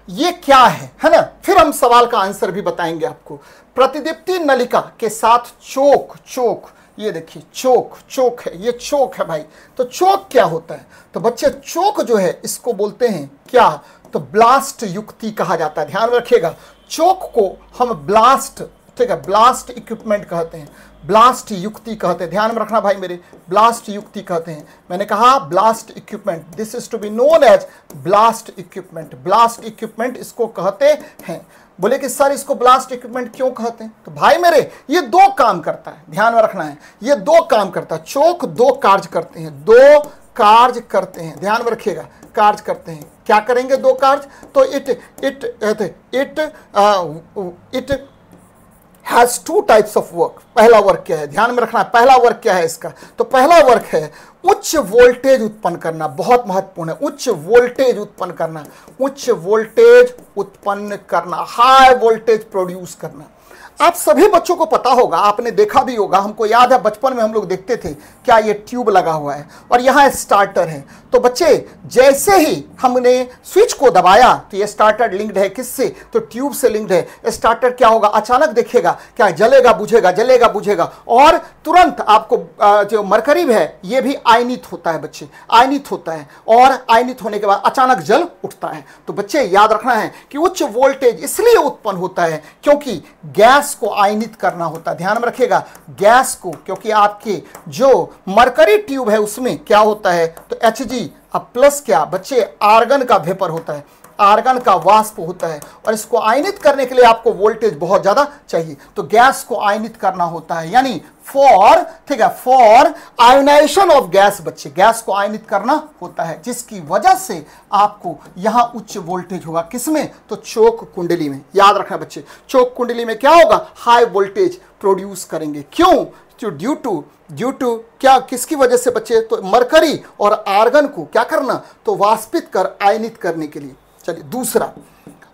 ये क्या है ना, फिर हम सवाल का आंसर भी बताएंगे आपको। प्रतिदीप्ति नलिका के साथ चोक, ये देखिए चोक है, ये चोक है भाई। तो चोक क्या होता है, तो बच्चे चोक जो है इसको बोलते हैं क्या, तो ब्लास्ट युक्ति कहा जाता है। ध्यान रखिएगा, चोक को हम ब्लास्ट, ठीक है, ब्लास्ट इक्विपमेंट कहते हैं, ब्लास्ट युक्ति कहते हैं। ध्यान में रखना भाई मेरे, ब्लास्ट युक्ति कहते हैं। मैंने कहा blast equipment, this is to be known as blast equipment. Blast equipment इसको कहते हैं। बोले कि सर इसको ब्लास्ट इक्विपमेंट क्यों कहते हैं, तो भाई मेरे ये दो काम करता है, ध्यान में रखना है, ये दो काम करता है। चोक दो कार्य करते हैं, दो कार्य करते हैं, ध्यान में रखिएगा, कार्य करते हैं। क्या करेंगे दो कार्य, तो it has two types of work. पहला वर्क क्या है, ध्यान में रखना, पहला वर्क क्या है इसका, तो पहला वर्क है उच्च वोल्टेज उत्पन्न करना, बहुत महत्वपूर्ण है, उच्च वोल्टेज उत्पन्न करना, उच्च वोल्टेज उत्पन्न करना, हाई वोल्टेज प्रोड्यूस करना। आप सभी बच्चों को पता होगा, आपने देखा भी होगा, हमको याद है बचपन में हम लोग देखते थे, क्या ये ट्यूब लगा हुआ है और यहाँ स्टार्टर है। तो बच्चे जैसे ही हमने स्विच को दबाया तो ये स्टार्टर लिंक्ड है किससे, तो ट्यूब से लिंक्ड है। स्टार्टर क्या होगा, अचानक देखिएगा क्या जलेगा बुझेगा, जलेगा बुझेगा, और तुरंत आपको जो मरकरी है ये भी आयनित होता है बच्चे, आयनित होता है, और आयनित होने के बाद अचानक जल उठता है। तो बच्चे याद रखना है कि उच्च वोल्टेज इसलिए उत्पन्न होता है क्योंकि गैस को आयनित करना होता है। ध्यान में रखिएगा, गैस को, क्योंकि आपके जो मरकरी ट्यूब है उसमें क्या होता है, तो Hg अब प्लस क्या बच्चे, आर्गन का वेपर होता है, आर्गन का वाष्प होता है, और इसको आयनित करने के लिए आपको वोल्टेज बहुत ज्यादा चाहिए। तो गैस को आयनित करना होता है, यानी फॉर, ठीक है, फॉर आयोनाइजेशन ऑफ गैस बच्चे, गैस को आयनित करना होता है, जिसकी वजह से आपको यहां उच्च वोल्टेज होगा। किसमें, तो चोक कुंडली में। याद रखना बच्चे, चोक कुंडली में क्या होगा, हाई वोल्टेज प्रोड्यूस करेंगे। क्यों, तो ड्यू टू क्या, किसकी वजह से बच्चे, तो मरकरी और आर्गन को क्या करना, तो वाष्पित कर आयनित करने के लिए। चलिए दूसरा,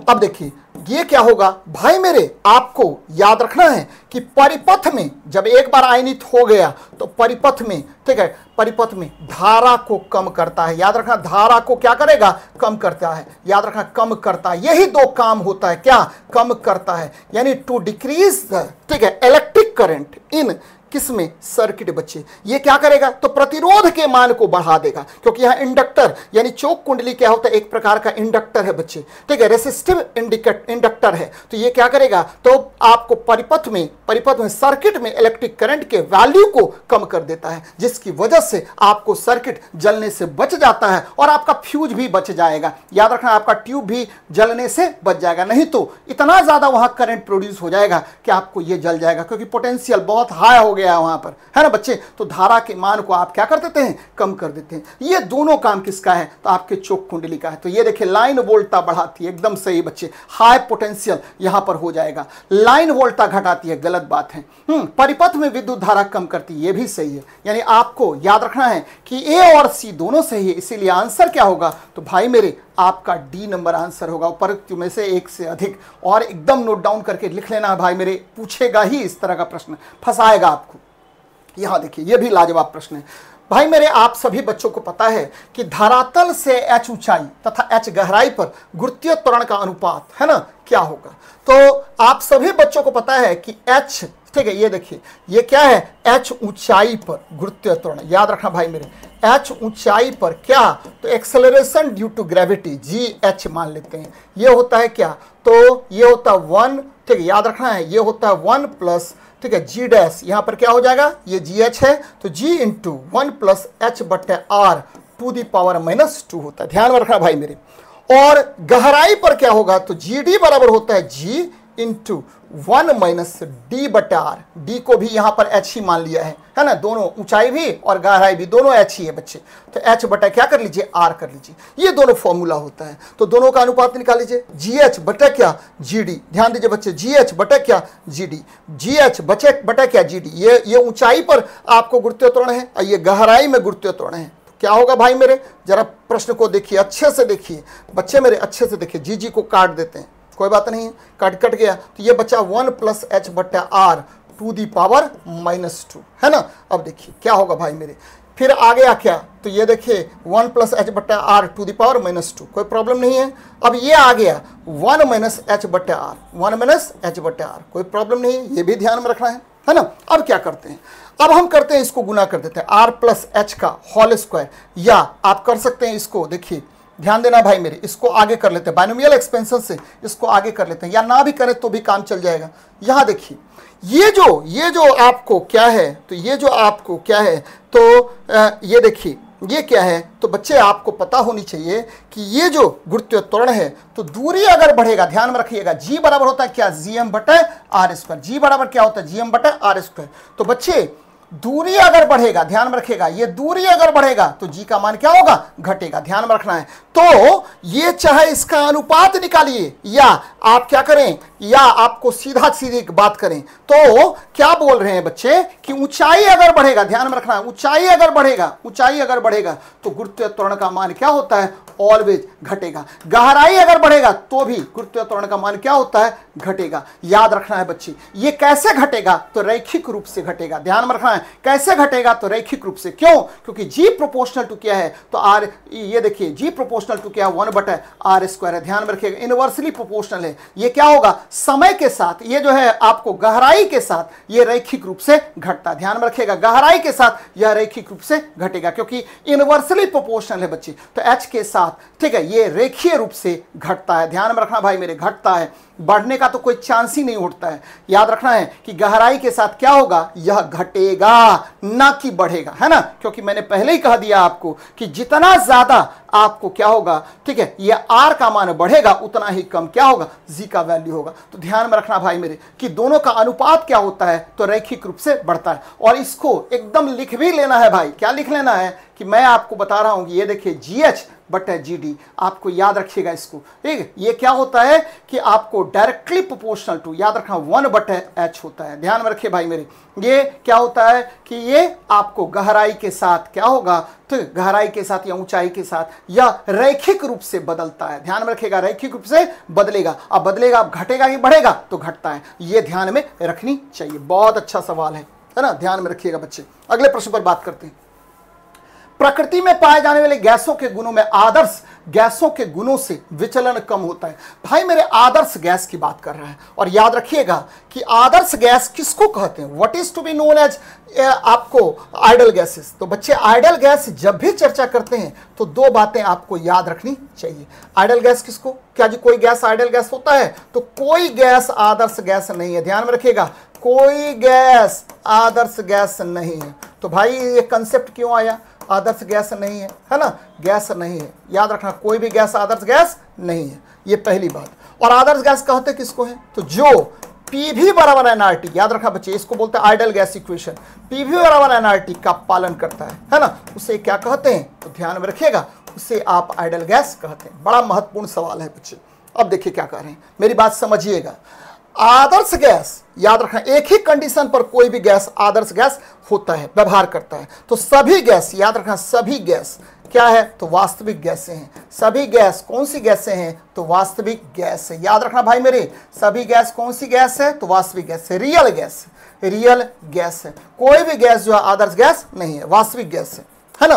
अब देखिए ये क्या होगा भाई मेरे, आपको याद रखना है कि परिपथ में जब एक बार आयनित हो गया तो परिपथ में, ठीक है, परिपथ में धारा को कम करता है। याद रखना, धारा को क्या करेगा, कम करता है। याद रखना, कम करता है, यही दो काम होता है, क्या, कम करता है, यानी टू डिक्रीज द, ठीक है, इलेक्ट्रिक करंट इन किसमें, सर्किट बच्चे। ये क्या करेगा, तो प्रतिरोध के मान को बढ़ा देगा, क्योंकि यहां इंडक्टर, यानी चोक कुंडली क्या होता है, एक प्रकार का इंडक्टर है बच्चे, ठीक है, रेसिस्टिव इंडक्टर है। तो ये क्या करेगा, तो आपको परिपथ में सर्किट में इलेक्ट्रिक करंट के वैल्यू को कम कर देता है, जिसकी वजह से आपको सर्किट जलने से बच जाता है और आपका फ्यूज भी बच जाएगा। याद रखना, आपका ट्यूब भी जलने से बच जाएगा, नहीं तो इतना ज्यादा वहां करंट प्रोड्यूस हो जाएगा कि आपको ये जल जाएगा, क्योंकि पोटेंशियल बहुत हाई हो गया वहां पर, है ना बच्चे। तो धारा के मान को आप क्या कर देते हैं, कम कर देते हैं। ये दोनों काम किसका है, तो आपके चोक कुंडली का है। तो ये देखिए लाइन वोल्टता बढ़ाती है, एकदम सही बच्चे, हाई पोटेंशियल यहां पर हो जाएगा। लाइन वोल्टता घटाती है, गलत बात है। परिपथ में विद्युत धारा कम करती है, ये भी सही है। यानी आपको याद रखना है कि ए और सी दोनों सही है, इसीलिए आंसर क्या होगा, तो भाई मेरे आपका डी नंबर आंसर होगा, उपर्युक्त में से एक से अधिक। और एकदम नोट डाउन करके लिख लेना भाई मेरे, पूछेगा ही इस तरह का प्रश्न, फंसाएगा आपको। यहां देखिए ये भी लाजवाब प्रश्न है भाई मेरे। आप सभी बच्चों को पता है कि धरातल से h ऊंचाई तथा h गहराई पर गुरुत्वीय त्वरण का अनुपात, है ना, क्या होगा। तो आप सभी बच्चों को पता है कि h, ठीक है, ये देखिए ये क्या है, h ऊंचाई पर गुरुत्वीय त्वरण। याद रखना भाई मेरे, h ऊंचाई पर क्या, तो acceleration due to gravity, GH मान लेते हैं। ये होता है क्या, तो ये होता है 1, ठीक है, याद रखना है, ये होता है 1 प्लस, ठीक है, जी डैश, यहां पर क्या हो जाएगा, ये जी एच है, तो जी इंटू 1 प्लस एच बटे आर टू दी पावर -2 होता है। ध्यान में रखना भाई मेरे। और गहराई पर क्या होगा, तो जी डी बराबर होता है जी इंटू 1 माइनस डी बटे आर, डी को भी यहां पर एच ही मान लिया है ना, दोनों ऊंचाई भी और गहराई भी दोनों एच ही है बच्चे, तो एच बटा क्या कर लीजिए, आर कर लीजिए, ये दोनों फॉर्मूला होता है। तो दोनों का अनुपात निकाल लीजिए, जी एच बटा क्या जी डी, ध्यान दीजिए बच्चे, जी एच बटा क्या जी डी, जी एच बटा क्या जी डी, ये ऊंचाई पर आपको गुरुत्वीय त्वरण है और ये गहराई में गुरुत्वीय त्वरण है। क्या होगा भाई मेरे, जरा प्रश्न को देखिए, अच्छे से देखिए बच्चे मेरे, अच्छे से देखिए, जी को काट देते हैं, कोई बात नहीं है, कट गया, तो ये बचा 1 प्लस एच बटा आर टू दी पावर -2, है ना। अब देखिए क्या होगा भाई मेरे, फिर आ गया क्या, तो ये देखिए 1 प्लस एच बटा आर टू दी पावर -2, कोई प्रॉब्लम नहीं है। अब ये आ गया 1 माइनस एच बटा आर, 1 माइनस एच बटा आर, कोई प्रॉब्लम नहीं है, ये भी ध्यान में रखना है ना। अब क्या करते हैं, अब हम करते हैं इसको गुना कर देते हैं, आर प्लस एच का होल स्क्वायर, या आप कर सकते हैं इसको, देखिए ध्यान देना भाई मेरे, इसको आगे कर लेते हैं, बाइनोमियल एक्सपेंशन से इसको आगे कर लेते हैं, या ना भी करें तो भी काम चल जाएगा। यहां देखिए ये जो आपको क्या है, तो ये जो आपको क्या है, तो ये देखिए ये क्या है, तो बच्चे आपको पता होनी चाहिए कि ये जो गुरुत्वीय त्वरण है, तो दूरी अगर बढ़ेगा, ध्यान में रखिएगा, जी बराबर होता है क्या, जी एम बटे आर स्क्वायर, जी बराबर क्या होता है, जी एम बटे आर स्क्वायर। तो बच्चे दूरी अगर बढ़ेगा, ध्यान में रखिएगा, ये दूरी अगर बढ़ेगा तो जी का मान क्या होगा, घटेगा, ध्यान में रखना है। तो ये चाहे इसका अनुपात निकालिए, या आप क्या करें, या आपको सीधी बात करें, तो क्या बोल रहे हैं बच्चे कि ऊंचाई अगर बढ़ेगा, ध्यान में रखना है, ऊंचाई अगर बढ़ेगा तो गुरुत्वीय त्वरण का मान क्या होता है, ऑलवेज घटेगा। गहराई अगर बढ़ेगा तो भी गुरुत्वीय त्वरण का मान क्या होता है, घटेगा। याद रखना है बच्चे, ये कैसे घटेगा, तो रैखिक रूप से घटेगा, ध्यान में रखना है, कैसे घटेगा, तो रैखिक रूप से। क्यों, क्योंकि जी प्रोपोर्शनल टू क्या है, तो आर, ये देखिए जी प्रोपोर्शनल टू क्या है, 1 बटा आर स्क्वायर है, ध्यान में रखिएगा, इनवर्सली प्रोपोर्शनल है। ये क्या होगा, समय के साथ, ये जो है आपको गहराई के साथ ये रैखिक रूप से घटता है, ध्यान में रखिएगा, गहराई के साथ यह रैखिक रूप से घटेगा, क्योंकि इनवर्सली प्रोपोर्शनल है बच्चे, तो एच के साथ, ठीक है, ये रेखीय रूप से घटता है, ध्यान में रखना भाई मेरे, घटता है, बढ़ने का तो कोई चांस ही नहीं उठता है। याद रखना है कि गहराई के साथ क्या होगा, यह घटेगा ना कि बढ़ेगा, है ना, क्योंकि मैंने पहले ही कह दिया आपको कि जितना ज्यादा आपको क्या होगा, ठीक है, यह आर का मान बढ़ेगा उतना ही कम क्या होगा, जी का वैल्यू होगा। तो ध्यान में रखना भाई मेरे कि दोनों का अनुपात क्या होता है, तो रैखिक रूप से बढ़ता है। और इसको एकदम लिख भी लेना है भाई, क्या लिख लेना है कि मैं आपको बता रहा हूं कि ये देखिए जी एच बटे जी डी, आपको याद रखिएगा इसको, ठीक है, ये क्या होता है कि आपको डायरेक्टली प्रोपोर्शनल टू, याद रखना 1 बटे एच होता है, ध्यान में रखिए भाई मेरे। ये क्या होता है कि ये आपको गहराई के साथ क्या होगा, तो गहराई के साथ या ऊंचाई के साथ यह रैखिक रूप से बदलता है, ध्यान में रखिएगा, रैखिक रूप से बदलेगा। अब बदलेगा, अब घटेगा कि बढ़ेगा, तो घटता है, ये ध्यान में रखनी चाहिए। बहुत अच्छा सवाल है ना, ध्यान में रखिएगा बच्चे। अगले प्रश्न पर बात करते हैं। प्रकृति में पाए जाने वाले गैसों के गुणों में आदर्श गैसों के गुणों से विचलन कम होता है। भाई मेरे आदर्श गैस की बात कर रहा है, और याद रखिएगा कि आदर्श गैस किसको कहते हैं, what is to be known as आपको आइडल गैसेस। तो बच्चे आइडल गैस जब भी चर्चा करते हैं तो दो बातें आपको याद रखनी चाहिए। आइडल गैस किसको, क्या जी कोई गैस आइडल गैस होता है, तो कोई गैस आदर्श गैस नहीं है, ध्यान में रखिएगा, कोई गैस आदर्श गैस नहीं है। तो भाई ये कंसेप्ट क्यों आया, आदर्श गैस नहीं है, है ना, गैस नहीं है, याद रखना कोई भी गैस आदर्श गैस नहीं है, ये पहली बात। और आदर्श गैस कहते किसको है, तो जो पीवी बराबर एनआरटी, याद रखना बच्चे, इसको बोलते हैं आइडल गैस इक्वेशन, पीवी बराबर एनआरटी का पालन करता है ना, उसे क्या कहते हैं, तो ध्यान में रखिएगा, उसे आप आइडल गैस कहते हैं। बड़ा महत्वपूर्ण सवाल है बच्चे। अब देखिए क्या कह रहे हैं, मेरी बात समझिएगा। आदर्श गैस, याद रखना, एक ही कंडीशन पर कोई भी गैस आदर्श गैस होता है, व्यवहार करता है। तो सभी गैस, याद रखना, सभी गैस क्या है, तो वास्तविक गैसें हैं। सभी गैस कौन सी गैसें हैं, तो वास्तविक गैस है। याद रखना भाई मेरे, सभी गैस कौन सी गैस है, तो वास्तविक गैस है, रियल गैस, रियल गैस है। कोई भी गैस जो है आदर्श गैस नहीं है, वास्तविक गैस है ना।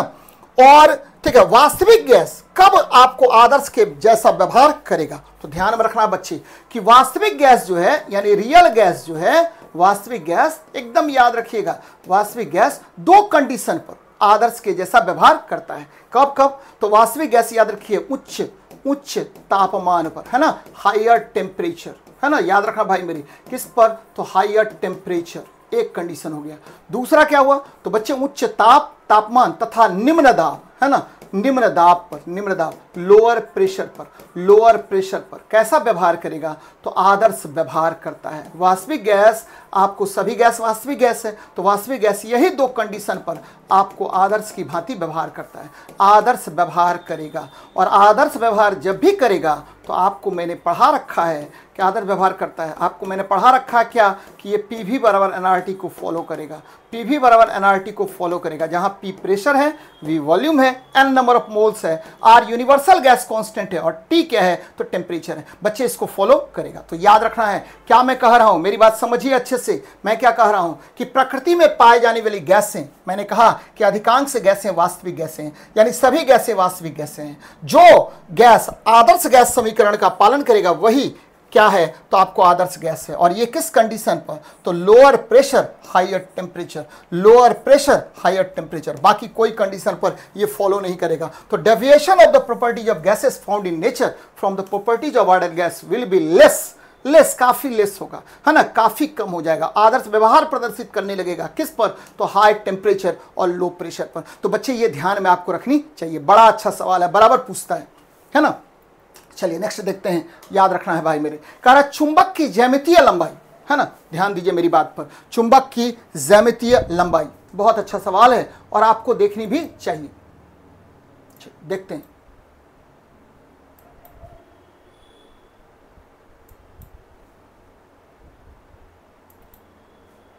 और ठीक है, वास्तविक गैस कब आपको आदर्श के जैसा व्यवहार करेगा, तो ध्यान में रखना बच्चे कि वास्तविक गैस जो है, यानी रियल गैस जो है, वास्तविक गैस एकदम याद रखिएगा, वास्तविक गैस दो कंडीशन पर आदर्श के जैसा व्यवहार करता है। कब कब, तो वास्तविक गैस याद रखिए उच्च उच्च तापमान पर, है ना, हायर टेम्परेचर, है ना, याद रखना भाई मेरी, किस पर, तो हायर टेम्परेचर, एक कंडीशन हो गया। दूसरा क्या हुआ, तो बच्चे उच्च तापमान तथा निम्न दाब, है ना, निम्न दाब पर, निम्न दाब, लोअर प्रेशर पर, लोअर प्रेशर पर कैसा व्यवहार करेगा, तो आदर्श व्यवहार करता है। वास्तविक गैस, आपको सभी गैस वास्तविक गैस है, तो वास्तविक गैस यही दो कंडीशन पर आपको आदर्श की भांति व्यवहार करता है, आदर्श व्यवहार करेगा। और आदर्श व्यवहार जब भी करेगा तो आपको मैंने पढ़ा रखा है कि आदर्श व्यवहार करता है, आपको मैंने पढ़ा रखा है क्या, कि ये PV बराबर nRT को फॉलो करेगा, PV बराबर nRT को फॉलो करेगा, जहां P प्रेशर है, V वॉल्यूम है, N नंबर ऑफ मोल्स है, R यूनिवर्सल गैस कांस्टेंट है और T क्या है, तो टेम्परेचर है। बच्चे इसको फॉलो करेगा। तो याद रखना है, क्या मैं कह रहा हूं, मेरी बात समझिए अच्छे से, मैं क्या कह रहा हूं कि प्रकृति में पाए जाने वाली गैसें, मैंने कहा कि अधिकांश गैसें वास्तविक गैसें हैं, यानी सभी गैसें वास्तविक गैसें हैं। जो गैस आदर्श गैस समीकरण का पालन करेगा वही क्या है, तो आपको आदर्श गैस है। और ये किस कंडीशन पर, तो lower pressure higher temperature, lower pressure higher temperature, बाकी कोई कंडीशन पर ये फॉलो नहीं करेगा। तो deviation of the properties of gases found in nature from the properties of order gas will be less, काफी लेस होगा, है ना, काफी कम हो जाएगा। आदर्श व्यवहार प्रदर्शित करने लगेगा किस पर, तो हाई टेम्परेचर और लो प्रेशर पर। तो बच्चे ये ध्यान में आपको रखनी चाहिए, बड़ा अच्छा सवाल है, बराबर पूछता है ना। चलिए नेक्स्ट देखते हैं, याद रखना है भाई मेरे, कह रहा चुंबक की ज्यामितीय लंबाई, है ना, ध्यान दीजिए मेरी बात पर, चुंबक की ज्यामितीय लंबाई, बहुत अच्छा सवाल है और आपको देखनी भी चाहिए। देखते हैं,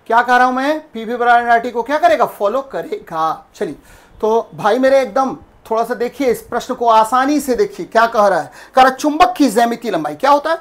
क्या कह रहा हूं मैं, PV बराबर nRT को क्या करेगा, फॉलो करेगा। चलिए तो भाई मेरे एकदम थोड़ा सा देखिए इस प्रश्न को, आसानी से देखिए क्या कह रहा है, कह रहा चुंबक की ज्यामितीय लंबाई क्या होता है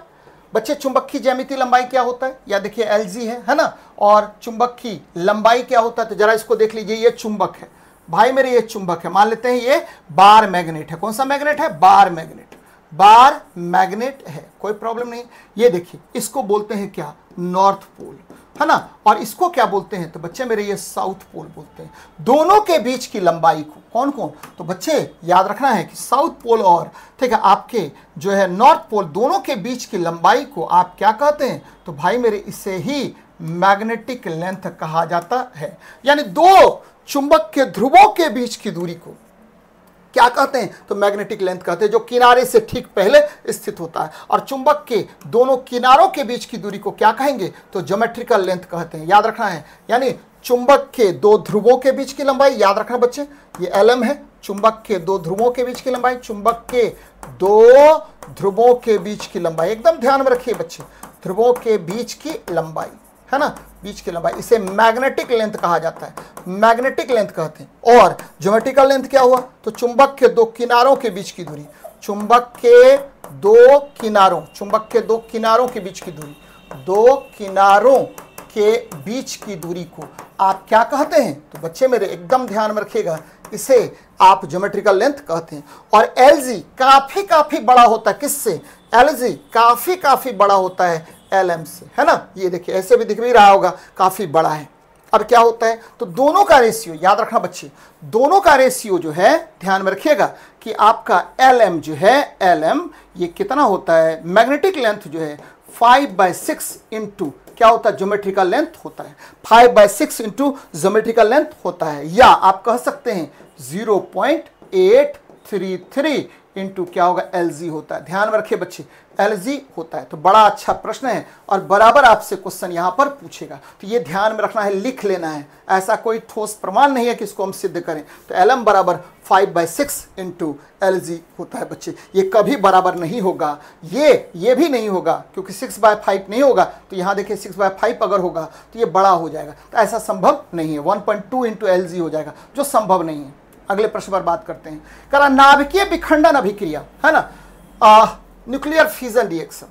बच्चे, चुंबक की ज्यामितीय लंबाई क्या होता है, या देखिए LG है ना, और चुंबक की लंबाई क्या होता है, तो जरा इसको देख लीजिए, ये चुंबक है भाई मेरे, ये चुंबक है, मान लेते हैं ये बार मैग्नेट है, कौन सा मैग्नेट है, बार मैग्नेट, बार मैग्नेट है, कोई प्रॉब्लम नहीं। ये देखिए इसको बोलते हैं क्या, नॉर्थ पोल, है ना, और इसको क्या बोलते हैं, तो बच्चे मेरे ये साउथ पोल बोलते हैं। दोनों के बीच की लंबाई को कौन कौन, तो बच्चे याद रखना है कि साउथ पोल और ठीक है आपके जो है नॉर्थ पोल, दोनों के बीच की लंबाई को आप क्या कहते हैं, तो भाई मेरे इसे ही मैग्नेटिक लेंथ कहा जाता है। यानी दो चुंबक के ध्रुवों के बीच की दूरी को क्या कहते हैं, तो मैग्नेटिक लेंथ कहते हैं, जो किनारे से ठीक पहले स्थित होता है। और चुंबक के दोनों किनारों के बीच की दूरी को क्या कहेंगे, तो ज्योमेट्रिकल लेंथ कहते हैं, याद रखना है। यानी चुंबक के दो ध्रुवों के बीच की लंबाई, याद रखना बच्चे, ये LM है, चुंबक के दो ध्रुवों के बीच की लंबाई, चुंबक के दो ध्रुवों के बीच की लंबाई, एकदम ध्यान में रखिए बच्चे, ध्रुवों के बीच की लंबाई, है ना, बीच की लंबाई, इसे मैग्नेटिक लेंथ कहा जाता है, मैग्नेटिक लेंथ कहते हैं। और ज्योमेट्रिकल लेंथ क्या हुआ, तो चुंबक के दो किनारों के बीच की दूरी, चुंबक के दो किनारों, चुंबक के दो किनारों के बीच की दूरी, दो किनारों के बीच की दूरी को आप क्या कहते हैं, तो बच्चे मेरे एकदम ध्यान में रखिएगा, इसे आप ज्योमेट्रिकल लेंथ कहते हैं। और LG काफी बड़ा होता है किससे, LG काफी बड़ा होता है LM से, है ना, ये देखिए ऐसे भी दिख भी रहा होगा, काफी बड़ा है। अब क्या होता है, तो दोनों का रेशियो, याद रखना बच्चे, दोनों का रेशियो जो है ध्यान में रखिएगा कि आपका LM जो है, LM ये कितना होता है, मैग्नेटिक लेंथ जो है 5/6 इंटू क्या होता है, ज्योमेट्रिकल लेंथ होता है, 5/6 इंटू ज्योमेट्रिकल लेंथ होता है, या आप कह सकते हैं 0.833 इंटू क्या होगा, LG होता है। ध्यान में रखिए बच्चे, LG होता है। तो बड़ा अच्छा प्रश्न है और बराबर आपसे क्वेश्चन यहां पर पूछेगा, तो ये ध्यान में रखना है, लिख लेना है, ऐसा कोई ठोस प्रमाण नहीं है कि इसको हम सिद्ध करें। तो LM बराबर 5/6 इंटू LG होता है बच्चे, ये कभी बराबर नहीं होगा, ये भी नहीं होगा, क्योंकि 6/5 नहीं होगा, तो यहाँ देखिए 6/5 अगर होगा तो ये बड़ा हो जाएगा, तो ऐसा संभव नहीं है, 1.2 इंटू LG हो जाएगा, जो संभव नहीं है। अगले प्रश्न पर बात करते हैं, करा नाभिकीय विखंडन अभिक्रिया, है ना, न्यूक्लियर फ्यूजन रिएक्शन,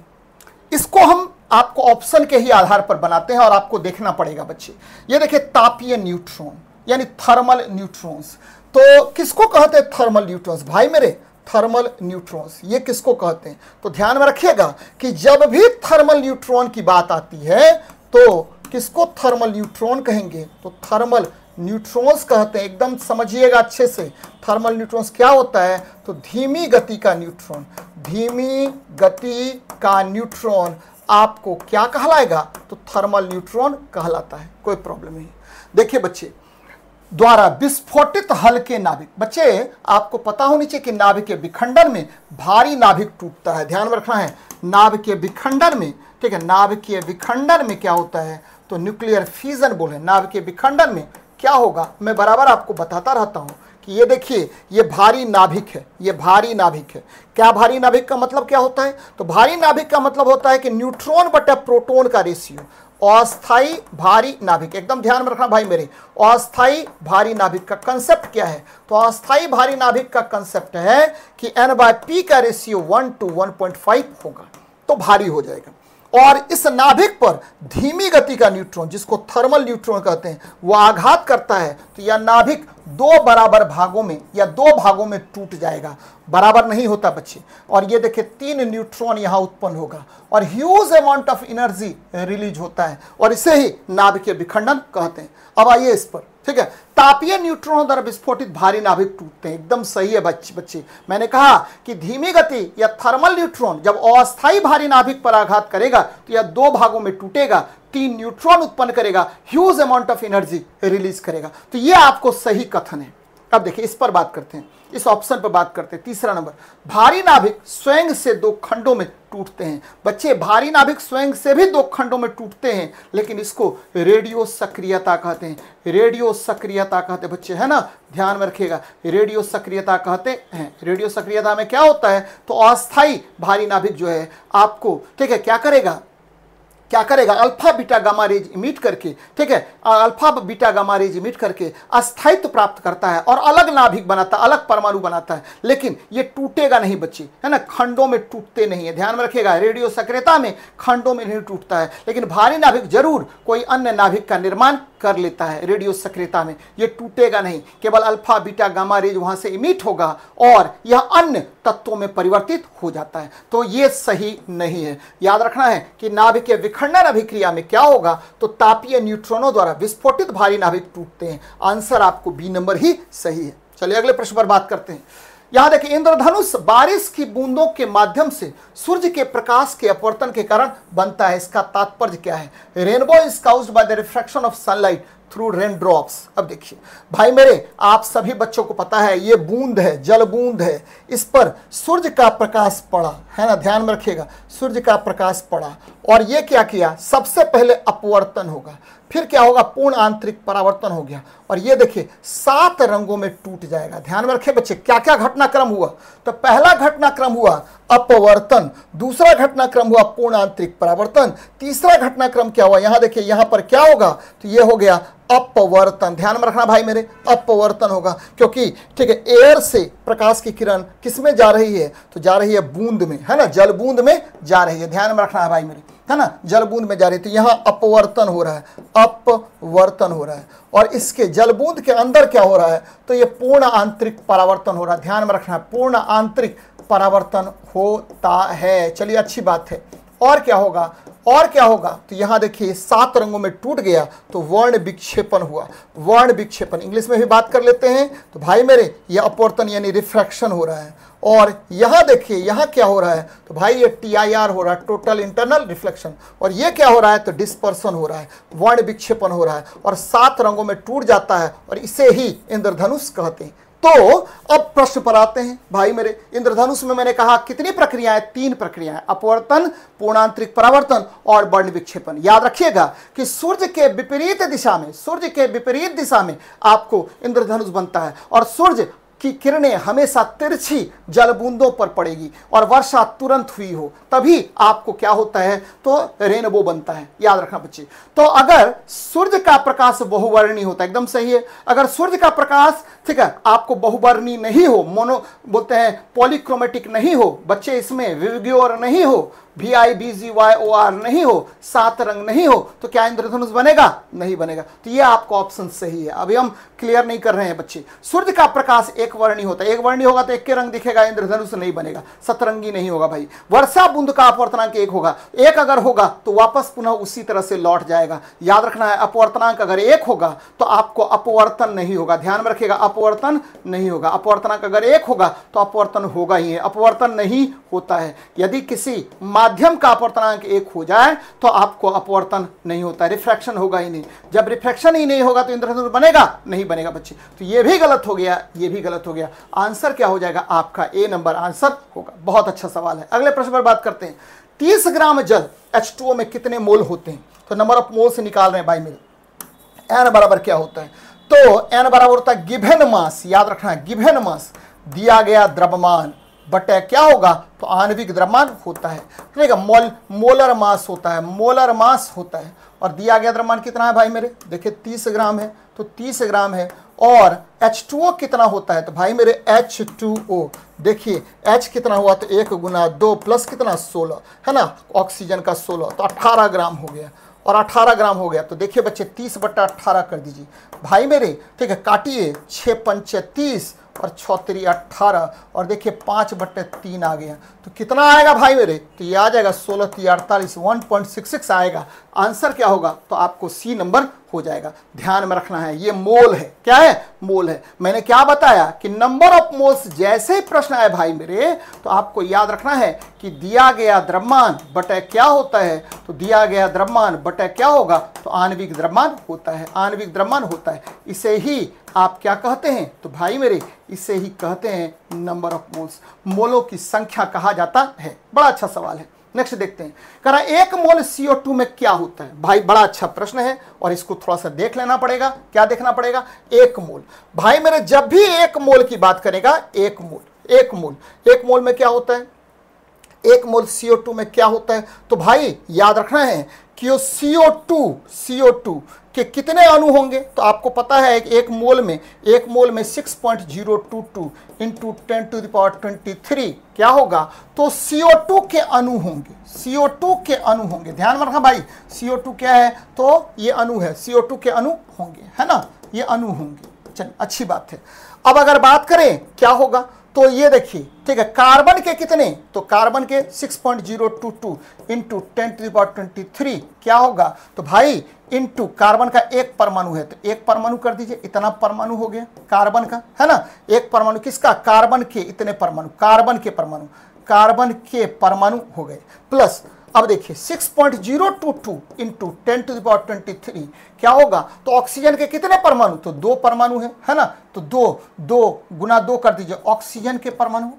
इसको हम आपको ऑप्शन के ही आधार पर बनाते हैं और आपको देखना पड़ेगा बच्चे। ये देखिए तापीय न्यूट्रॉन यानी थर्मल न्यूट्रॉन्स, तो किसको कहते हैं थर्मल न्यूट्रॉन्स, भाई मेरे थर्मल न्यूट्रॉन्स ये किसको कहते हैं, तो ध्यान में रखिएगा कि जब भी थर्मल न्यूट्रॉन की बात आती है तो किसको थर्मल न्यूट्रॉन कहेंगे, तो थर्मल न्यूट्रॉन्स कहते हैं। एकदम समझिएगा अच्छे से, थर्मल न्यूट्रॉन्स क्या होता है, तो धीमी गति का न्यूट्रॉन, धीमी गति का न्यूट्रॉन आपको क्या कहलाएगा? तो थर्मल न्यूट्रॉन कहलाता है, कोई प्रॉब्लम नहीं। देखिए बच्चे, द्वारा विस्फोटित हल्के नाभिक, बच्चे आपको पता होनी चाहिए कि नाभिक के विखंडन में भारी नाभिक टूटता है, ध्यान में रखना है। नाभिक के विखंडन में, ठीक है, नाभिक के विखंडन में क्या होता है? तो न्यूक्लियर फ्यूजन बोले। नाभिक के विखंडन में क्या होगा? मैं बराबर आपको बताता रहता हूं कि ये देखिए, ये भारी नाभिक है, ये भारी नाभिक है। क्या भारी नाभिक का मतलब क्या होता है? तो भारी नाभिक का मतलब होता है कि न्यूट्रॉन बटा प्रोटॉन का रेशियो। अस्थाई भारी नाभिक, एकदम ध्यान में रखना भाई मेरे, अस्थाई भारी नाभिक का कंसेप्ट क्या है? तो अस्थाई भारी नाभिक का कंसेप्ट है कि n/p का रेशियो 1 to 1.5 होगा, तो भारी हो जाएगा। और इस नाभिक पर धीमी गति का न्यूट्रॉन, जिसको थर्मल न्यूट्रॉन कहते हैं, वो आघात करता है तो यह नाभिक दो बराबर भागों में या दो भागों में टूट जाएगा, बराबर नहीं होता बच्चे। और ये देखिए 3 न्यूट्रॉन यहां उत्पन्न होगा और huge amount of energy release होता है, और इसे ही नाभिक विखंडन कहते हैं। अब आइए इस पर, ठीक है। तापीय न्यूट्रॉनों द्वारा विस्फोटित भारी नाभिक टूटते हैं, एकदम सही है बच्चे। मैंने कहा कि धीमी गति या थर्मल न्यूट्रॉन जब अस्थायी भारी नाभिक पर आघात करेगा तो यह दो भागों में टूटेगा, 3 न्यूट्रॉन उत्पन्न करेगा, huge amount of energy release करेगा। तो यह आपको सही कथन है। अब देखिए इस पर बात करते हैं, इस ऑप्शन पर बात करते हैं। तीसरा नंबर, भारी नाभिक स्वयं से 2 खंडों में टूटते हैं। बच्चे, भारी नाभिक स्वयं से भी 2 खंडों में टूटते हैं, लेकिन इसको रेडियो सक्रियता कहते हैं। रेडियो सक्रियता कहते हैं बच्चे, है ना, ध्यान में रखिएगा, रेडियो सक्रियता कहते हैं। रेडियो सक्रियता में क्या होता है? तो अस्थायी भारी नाभिक जो है आपको, ठीक है, क्या करेगा alpha beta gamma rays emit करके, ठीक है, alpha beta gamma rays emit करके अस्थायित्व प्राप्त करता है और अलग नाभिक बनाता है, अलग परमाणु बनाता है। लेकिन ये टूटेगा नहीं बच्चे, है ना, खंडों में टूटते नहीं है, ध्यान में रखिएगा। रेडियो सक्रियता में खंडों में नहीं टूटता है, लेकिन भारी नाभिक जरूर कोई अन्य नाभिक का निर्माण कर लेता है। रेडियो सक्रियता में ये टूटेगा नहीं, केवल अल्फा बीटा गामा रेज वहां से इमिट होगा और यह अन्य तत्वों में परिवर्तित हो जाता है। तो ये सही नहीं है। याद रखना है कि नाभिक के विखंडन अभिक्रिया में क्या होगा? तो तापीय न्यूट्रॉनों द्वारा विस्फोटित भारी नाभिक टूटते हैं। आंसर आपको बी नंबर ही सही है। चलिए अगले प्रश्न पर बात करते हैं। यहां देखिए, इंद्रधनुष बारिश की बूंदों के माध्यम से सूर्य के प्रकाश के अपवर्तन के कारण बनता है। इसका तात्पर्य क्या है? Rainbow is caused by the refraction of sunlight through rain drops. अब देखिए भाई मेरे, आप सभी बच्चों को पता है ये बूंद है, जल बूंद है, इस पर सूर्य का प्रकाश पड़ा, है ना, ध्यान में रखिएगा, सूर्य का प्रकाश पड़ा और ये क्या किया? सबसे पहले अपवर्तन होगा, फिर क्या होगा? पूर्ण आंतरिक परावर्तन हो गया और ये देखिए 7 रंगों में टूट जाएगा। ध्यान में रखें बच्चे, क्या क्या घटनाक्रम हुआ? तो पहला घटनाक्रम हुआ अपवर्तन, दूसरा घटनाक्रम हुआ पूर्ण आंतरिक परावर्तन, तीसरा घटनाक्रम क्या हुआ? यहां देखिए, यहां पर क्या होगा? तो ये हो गया अपवर्तन। ध्यान में रखना भाई मेरे, अपवर्तन होगा, क्योंकि ठीक है, एयर से प्रकाश की किरण किस में जा रही है? तो जा रही है बूंद में, है ना, जल बूंद में जा रही है। ध्यान में रखना है भाई मेरे, है ना, जल बूंद में जा रही है। तो यहां अपवर्तन हो रहा है, अपवर्तन हो रहा है। और इसके जल बूंद के अंदर क्या हो रहा है? तो ये पूर्ण आंतरिक परावर्तन हो रहा है। ध्यान में रखना है, पूर्ण आंतरिक परावर्तन होता है। चलिए अच्छी बात है। और क्या होगा? और क्या होगा? तो यहां देखिए 7 रंगों में टूट गया तो वर्ण विक्षेपण हुआ। वर्ण विक्षेपण इंग्लिश में भी बात कर लेते हैं। तो भाई मेरे, ये अपवर्तन यानी रिफ्रैक्शन हो रहा है। और यहां देखिए, यहां क्या हो रहा है? तो भाई ये TIR हो रहा है, टोटल इंटरनल रिफ्लेक्शन। और ये क्या हो रहा है? तो डिस्पर्सन हो रहा है, वर्ण विक्षेपण हो रहा है और 7 रंगों में टूट जाता है और इसे ही इंद्रधनुष कहते हैं। तो अब प्रश्न पर आते हैं भाई मेरे। इंद्रधनुष में मैंने कहा कितनी प्रक्रियाएं? 3 प्रक्रियाएं, अपवर्तन, पूर्णांतरिक परावर्तन और वर्ण विक्षेपण। याद रखिएगा कि सूर्य के विपरीत दिशा में आपको इंद्रधनुष बनता है और सूर्य की किरणें हमेशा तिरछी जल बूंदों पर पड़ेगी और वर्षा तुरंत हुई हो, तभी आपको क्या होता है? तो रेनबो बनता है। याद रखना बच्चे। तो अगर सूर्य का प्रकाश बहुवर्णी होता है, एकदम सही है, अगर सूर्य का प्रकाश, ठीक है, आपको बहुवर्णी नहीं हो, मोनो बोलते हैं पॉलीक्रोमेटिक नहीं हो बच्चे, इसमें विविग्योर नहीं हो, VIBGYOR नहीं हो, 7 रंग नहीं हो, तो क्या इंद्रधनुष बनेगा? नहीं बनेगा। तो ये आपका ऑप्शन सही है। अभी हम क्लियर नहीं कर रहे हैं बच्चे। सूर्य का प्रकाश एक वर्णी होता है, एक वर्णी होगा तो एक के रंग दिखेगा, इंद्रधनुष नहीं बनेगा, सतरंगी नहीं होगा भाई। वर्षा बूंद का अपवर्तनांक 1 होगा, 1 अगर होगा तो वापस पुनः उसी तरह से लौट जाएगा। याद रखना है, अपवर्तनांक अगर 1 होगा तो आपको अपवर्तन नहीं होगा। ध्यान में रखिएगा, अपवर्तन नहीं होगा। अपवर्तनांक अगर 1 होगा तो अपवर्तन होगा ही है, अपवर्तन नहीं होता है। यदि किसी माध्यम का अपवर्तनांक 1 हो जाए तो आपको अपवर्तन नहीं होता है, रिफ्रैक्शन होगा ही नहीं। जब रिफ्रैक्शन ही नहीं होगा तो इंद्रधनुष बनेगा? नहीं बनेगा बच्चे। तो ये भी गलत हो गया, ये भी गलत हो गया। आंसर क्या हो जाएगा? आपका ए नंबर आंसर होगा। बहुत अच्छा सवाल है। अगले प्रश्न पर बात करते हैं। 30 ग्राम जल H2O में कितने मोल होते हैं? तो नंबर ऑफ मोल से निकाल रहे हैं भाई मेरे। एन बराबर क्या होता है? तो एन बराबर होता है गिवन मास। याद रखना है, गिवन मास दिया गया द्रव्यमान बटे क्या होगा? तो आणविक द्रव्यमान होता है। ठीक है, मोलर मास होता है, मोलर मास होता है। और दिया गया द्रव्यमान कितना है भाई मेरे? देखिए 30 ग्राम है तो 30 ग्राम है। और H2O कितना होता है? तो भाई मेरे H2O देखिए H कितना हुआ? तो 1 गुना 2 प्लस कितना? 16 है ना, ऑक्सीजन का 16, तो 18 ग्राम हो गया। और 18 ग्राम हो गया। तो देखिए बच्चे 30 बट्टा 18 कर दीजिए भाई मेरे। ठीक है, काटिए, 6 पंचे 30 और 6 3 18 और देखिए 5 बट्टे 3 आ गया। तो कितना आएगा भाई मेरे? तो ये आ जाएगा 16 3 48, 1.66 आएगा। आंसर क्या होगा? तो आपको सी नंबर हो जाएगा। ध्यान में रखना है, ये मोल है। क्या है? मोल है। मैंने क्या बताया कि नंबर ऑफ मोल्स जैसे ही प्रश्न आए भाई मेरे तो आपको याद रखना है कि दिया गया द्रव्यमान बटे क्या होता है? तो दिया गया द्रव्यमान बटे क्या होगा? तो आणविक द्रव्यमान होता है, आणविक द्रव्यमान होता है। इसे ही आप क्या कहते हैं? तो भाई मेरे इसे ही कहते हैं नंबर ऑफ मोल्स, मोलों की संख्या कहा जाता है। बड़ा अच्छा सवाल है। नेक्स्ट देखते हैं। कह रहा है 1 मोल CO2 में क्या होता है? भाई बड़ा अच्छा प्रश्न है और इसको थोड़ा सा देख लेना पड़ेगा। क्या देखना पड़ेगा? 1 मोल। भाई मेरे जब भी 1 मोल की बात करेगा, 1 मोल में क्या होता है? 1 मोल CO2 में क्या होता है? तो भाई याद रखना है कि CO2 के कितने अणु होंगे? तो आपको पता है एक मोल में 6.022 इंटू 10⁻23 क्या होगा? तो CO2 के अणु होंगे, CO2 के अणु होंगे। ध्यान में रखना भाई, CO2 क्या है? तो ये अणु है, CO2 के अणु होंगे, है ना, ये अणु होंगे। चलिए अच्छी बात है। अब अगर बात करें क्या होगा तो ये देखिए, ठीक है, कार्बन के कितने? तो कार्बन के 6.022 इंटू 10⁻23 क्या होगा? तो भाई इंटू कार्बन का 1 परमाणु है तो 1 परमाणु कर दीजिए, इतना परमाणु हो गया कार्बन का, है ना। 1 परमाणु किसका? कार्बन के इतने परमाणु, कार्बन के परमाणु हो गए। प्लस अब देखिए 6.022 इंटू 10⁻23 क्या होगा? तो ऑक्सीजन के कितने परमाणु? तो 2 परमाणु है ना। तो 2 गुना 2 कर दीजिए, ऑक्सीजन के परमाणु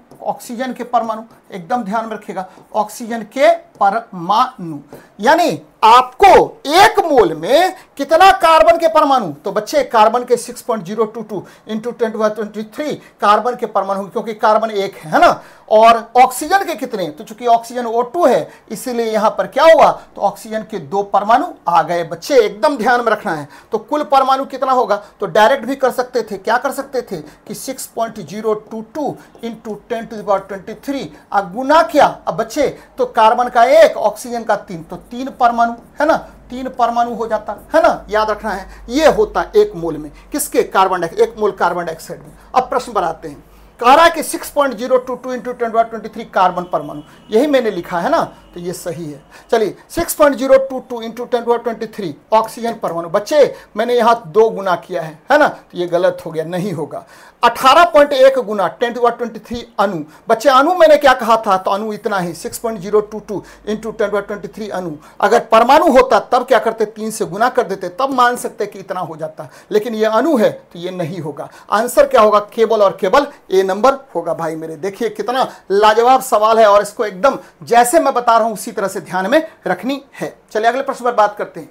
एकदम ध्यान में रखिएगा, ऑक्सीजन के परमाणु। यानी आपको 1 मोल में कितना कार्बन के परमाणु? तो बच्चे कार्बन के 6.022 इंटू 10⁻23 कार्बन के परमाणु, क्योंकि कार्बन 1 है ना। और ऑक्सीजन के कितने? तो चूंकि ऑक्सीजन O2 है इसीलिए यहां पर क्या हुआ? तो ऑक्सीजन के 2 परमाणु आ गए बच्चे, एकदम ध्यान में रखना है। तो कुल परमाणु कितना होगा? तो डायरेक्ट भी कर सकते थे, क्या कर सकते थे कि 6.022 इंटू 10⁻23 गुना किया। अब बच्चे तो कार्बन का 1 ऑक्सीजन का 3 तो 3 परमाणु, है ना, 3 परमाणु हो जाता है ना। याद रखना है ये होता 1 मोल में, किसके? Carbon dioxide, 1 mole carbon dioxide में। अब प्रश्न पर आते हैं। कह रहा है कि 6.022 इंटू 10⁻23 कार्बन परमाणु, यही मैंने लिखा है ना, तो ये सही है। चलिए 6.022 इंटू 10⁻23 ऑक्सीजन परमाणु, बच्चे मैंने यहाँ 2 गुना किया है ना, तो ये गलत हो गया, नहीं होगा। 18.1 गुना 10⁻23 अणु, बच्चे अणु मैंने क्या कहा था? तो अणु इतना ही 6.022 इंटू 10⁻23 अणु। अगर परमाणु होता तब क्या करते? 3 से गुना कर देते, तब मान सकते कि इतना हो जाता, लेकिन ये अणु है तो ये नहीं होगा। आंसर क्या होगा? केवल और केवल ए नंबर होगा भाई मेरे। देखिए कितना लाजवाब सवाल है और इसको एकदम जैसे मैं बता रहा हूं उसी तरह से ध्यान में रखनी है। चलिए अगले प्रश्न पर बात करते हैं।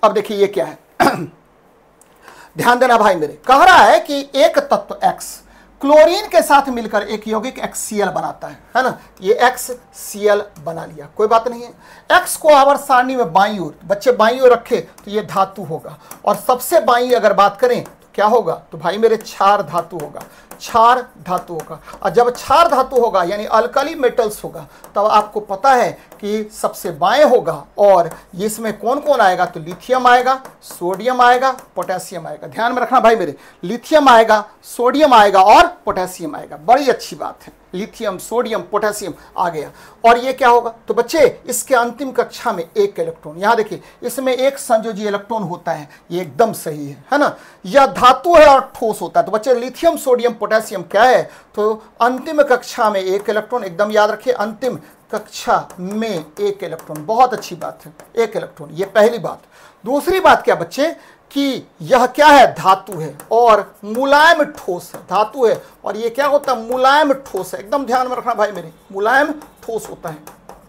अब देखिए ये क्या है ध्यान देना भाई मेरे। कह रहा है कि एक तत्व X क्लोरीन के साथ मिलकर एक यौगिक HCl बनाता है ना। ये HCl बना लिया, कोई बात नहीं है। X को आवर्त सारणी में बाईं ओर, बच्चे बाईं ओर रखे तो ये धातु होगा, और सबसे बाईं अगर बात करें तो क्या होगा? तो भाई मेरे क्षार धातु होगा। क्षार धातु होगा। और जब क्षार धातु होगा यानी अल्कली मेटल्स होगा, तब आपको पता है कि सबसे बाएं होगा। और इसमें कौन कौन आएगा, तो लिथियम आएगा, सोडियम आएगा, पोटेशियम आएगा। ध्यान में रखना भाई मेरे, लिथियम आएगा, सोडियम आएगा और पोटेशियम आएगा। बड़ी अच्छी बात है, लिथियम, सोडियम, पोटेशियम आ गया। और ये क्या होगा, तो बच्चे इसके अंतिम कक्षा में एक इलेक्ट्रॉन, यहां देखिए इसमें एक संयोजी इलेक्ट्रॉन होता है, ये एकदम सही है ना। यह धातु है और ठोस होता है। तो बच्चे लिथियम, सोडियम, पोटेशियम क्या है, तो अंतिम कक्षा में एक इलेक्ट्रॉन, एकदम याद रखिए अंतिम कक्षा में एक इलेक्ट्रॉन। बहुत अच्छी बात है, एक इलेक्ट्रॉन, ये पहली बात। दूसरी बात क्या बच्चे, कि यह क्या है, धातु है और मुलायम ठोस है। धातु है और ये क्या होता है, मुलायम ठोस है। एकदम ध्यान में रखना भाई मेरे, मुलायम ठोस होता है,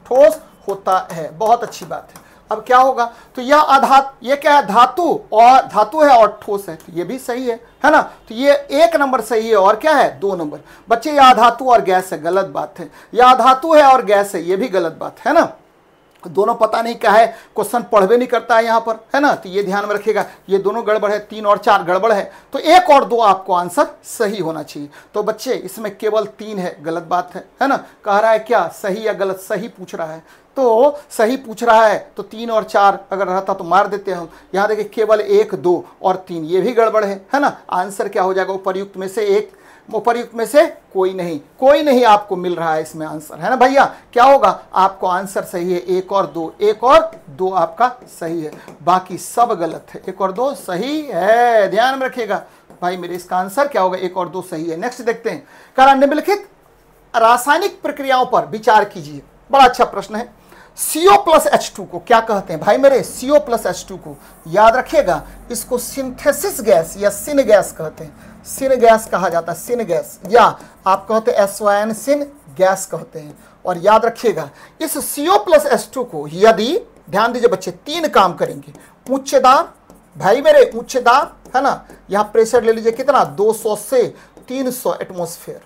ठोस होता है। बहुत अच्छी बात है। अब क्या होगा, तो यह ये क्या है, धातु, और धातु है और ठोस है, तो ये भी सही है ना। तो ये एक नंबर सही है। और क्या है, 2 नंबर। बच्चे यह धातु और गैस है, गलत बात है। यह धातु है और गैस है, ये भी गलत बात है ना। दोनों पता नहीं क्या है, क्वेश्चन पढ़वे नहीं करता है यहाँ पर, है ना। तो ये ध्यान में रखिएगा, ये दोनों गड़बड़ है, 3 और 4 गड़बड़ है। तो 1 और 2 आपको आंसर सही होना चाहिए। तो बच्चे इसमें केवल 3 है, गलत बात है ना। कह रहा है क्या, सही या गलत, सही पूछ रहा है, तो सही पूछ रहा है। तो 3 और 4 अगर रहता तो मार देते हम। यहाँ देखिए केवल 1, 2 और 3, ये भी गड़बड़ है ना। आंसर क्या हो जाएगा, उपर्युक्त में से एक, उपर्युक्त में से कोई नहीं आपको मिल रहा है इसमें आंसर, है ना भैया। क्या होगा, आपको आंसर सही है 1 और 2, 1 और 2 आपका सही है, बाकी सब गलत है। 1 और 2 सही है, ध्यान में रखिएगा भाई मेरे। इसका आंसर क्या होगा, 1 और 2 सही है। नेक्स्ट देखते हैं, कारण निम्नलिखित रासायनिक प्रक्रियाओं पर विचार कीजिए। बड़ा अच्छा प्रश्न है। CO+H2 को क्या कहते हैं भाई मेरे, CO+H2 को याद रखिएगा, इसको सिंथेसिस गैस या सिन गैस कहते हैं। सिन गैस कहा जाता है, सिन गैस, या आप कहते हैं SYN सिन गैस कहते हैं। और याद रखिएगा इस CO+H2 को यदि, ध्यान दीजिए बच्चे, 3 काम करेंगे। उच्च दाब भाई मेरे, उच्च दाब, है ना। यहां प्रेशर ले लीजिए कितना, 200 से 300 एटमॉस्फेयर,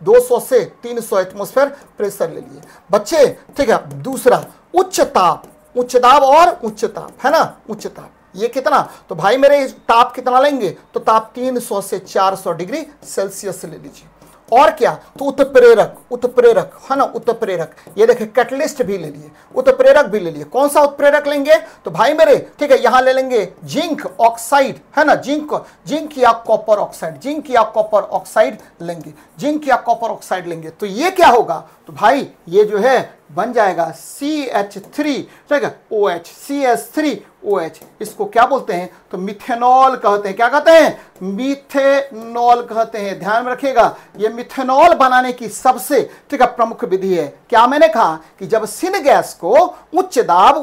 200 से 300 एटमॉस्फेयर प्रेशर ले लिए बच्चे, ठीक है। दूसरा उच्च ताप, उच्च दाब और उच्च ताप, है ना, उच्च ताप, ये कितना, तो भाई मेरे ताप कितना लेंगे, तो ताप 300 से 400 डिग्री सेल्सियस ले लीजिए। और क्या, तो उत्प्रेरक, उत्प्रेरक, है ना, उत्प्रेरक, ये देखिए कैटलिस्ट भी ले लिए, उत्प्रेरक भी ले लिए। कौन सा उत्प्रेरक लेंगे, तो भाई मेरे, ठीक है, यहां ले लेंगे जिंक ऑक्साइड, है ना, जिंक या कॉपर ऑक्साइड, जिंक या कॉपर ऑक्साइड लेंगे, जिंक या कॉपर ऑक्साइड लेंगे। तो ये क्या होगा, तो भाई ये जो है बन जाएगा CH3, ठीक है, OH, CH3OH। इसको क्या बोलते हैं, तो मिथेनॉल कहते हैं। क्या कहते हैं, मिथेनॉल कहते हैं। ध्यान में रखिएगा, ये मिथेनॉल बनाने की सबसे, ठीक है, प्रमुख विधि है। क्या मैंने कहा कि जब सिन गैस को उच्च दाब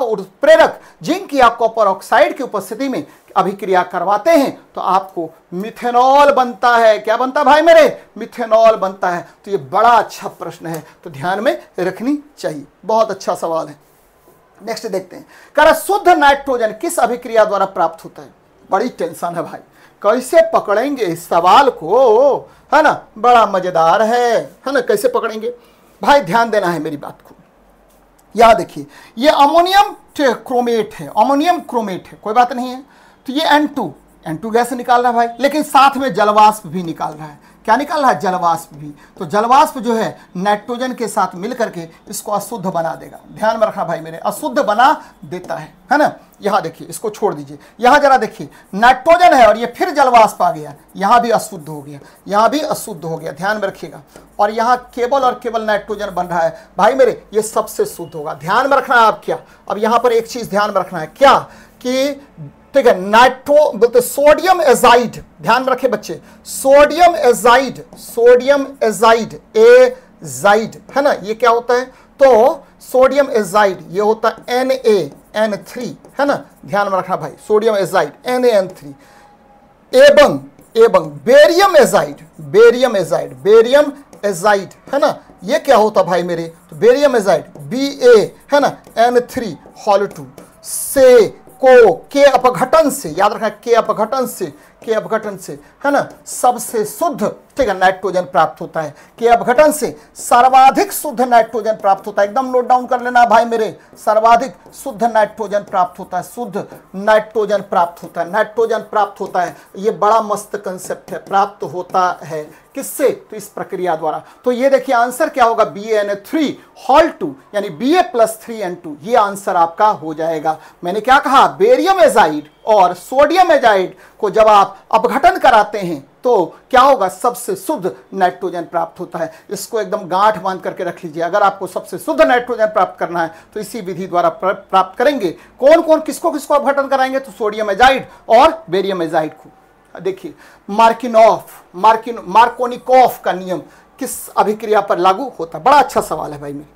उत्प्रेरक जिंक या कॉपर ऑक्साइड की उपस्थिति में अभिक्रिया करवाते हैं तो आपको मिथेनॉल बनता है। क्या बनता है भाई मेरे, मिथेनॉल बनता है। तो ये बड़ा अच्छा प्रश्न है, तो ध्यान में रखनी चाहिए। बहुत अच्छा सवाल है। नेक्स्ट देखते हैं, कह शुद्ध नाइट्रोजन किस अभिक्रिया द्वारा प्राप्त होता है। बड़ी टेंशन है भाई, कैसे पकड़ेंगे इस सवाल को, है ना, बड़ा मजेदार है ना। कैसे पकड़ेंगे भाई, ध्यान देना है मेरी बात को। यहां देखिए, ये अमोनियम क्रोमेट है, अमोनियम क्रोमेट है, कोई बात नहीं है। तो ये N2 गैस निकाल रहा है भाई, लेकिन साथ में जलवाष्प भी निकाल रहा है। क्या निकाल रहा है, जलवाष्प भी। तो जलवाष्प जो है नाइट्रोजन के साथ मिलकर के इसको अशुद्ध बना देगा। ध्यान में रखना भाई मेरे, अशुद्ध बना देता है ना। यहां देखिए, इसको छोड़ दीजिए, यहां जरा देखिए, नाइट्रोजन है और ये फिर जलवाष्प आ गया, यहां भी अशुद्ध हो गया, यहां भी अशुद्ध हो गया। ध्यान में रखिएगा, और यहां केवल और केवल नाइट्रोजन बन रहा है भाई मेरे, ये सबसे शुद्ध होगा। ध्यान में रखना है आप क्या, अब यहां पर एक चीज ध्यान में रखना है, क्या कि, ठीक है, नाइट्रो बोलते सोडियम एजाइड, ध्यान में रखे बच्चे, सोडियम एजाइड, एजाइड, है ना। ये क्या होता है, तो सोडियम एजाइड ये होता है NaN3, है ना। ध्यान में रखना भाई, सोडियम एजाइड NaN3 एवं बेरियम एजाइड, है ना। ये क्या होता भाई मेरे, तो बेरियम एजाइड Ba, है ना, N3 से के अपघटन से, याद रखना, के अपघटन से, है ना, सबसे शुद्ध ठीक है, नाइट्रोजन प्राप्त होता है, कि अपघटन से सर्वाधिक शुद्ध नाइट्रोजन प्राप्त होता है। एकदम नोट डाउन कर लेना भाई मेरे, सर्वाधिक शुद्ध नाइट्रोजन प्राप्त होता है, शुद्ध नाइट्रोजन प्राप्त होता है, नाइट्रोजन प्राप्त होता है। ये बड़ा मस्त कंसेप्ट है, प्राप्त होता है किससे? तो इस प्रक्रिया द्वारा। तो ये देखिए आंसर क्या होगा, BaNO3 होल 2 यानी Ba+3N2, ये आंसर आपका हो जाएगा। मैंने क्या कहा, बेरियम एजाइड और सोडियम एजाइड को जब आप अपघटन कराते हैं तो क्या होगा, सबसे शुद्ध नाइट्रोजन प्राप्त होता है। इसको एकदम गांठ बांध करके रख लीजिए, अगर आपको सबसे शुद्ध नाइट्रोजन प्राप्त करना है तो इसी विधि द्वारा प्राप्त करेंगे। कौन कौन किसको किसको अपघटन कराएंगे, तो सोडियम एजाइड और बेरियम एजाइड को। देखिए मार्कोनिकॉफ का नियम किस अभिक्रिया पर लागू होता है, बड़ा अच्छा सवाल है भाई मेरे,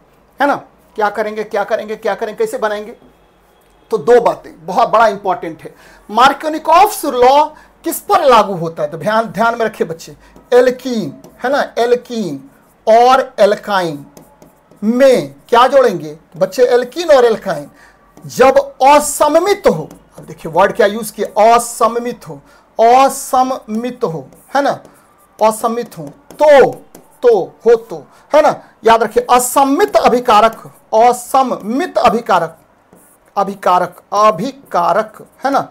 है ना। क्या करेंगे क्या करेंगे क्या करेंगे, कैसे बनाएंगे, तो दो बातें बहुत बड़ा इंपॉर्टेंट है। मार्कोनिकॉफ्स लॉ किस पर लागू होता है, तो ध्यान में रखिए बच्चे, एल्कीन है ना, एल्कीन और एल्काइन में क्या जोड़ेंगे बच्चे, एल्कीन और एल्काइन जब असममित हो, अब देखिए वर्ड क्या यूज किया, असममित हो, असममित हो, है ना, असममित हो तो है ना, याद रखिए असममित अभिकारक, असममित अभिकारक है ना,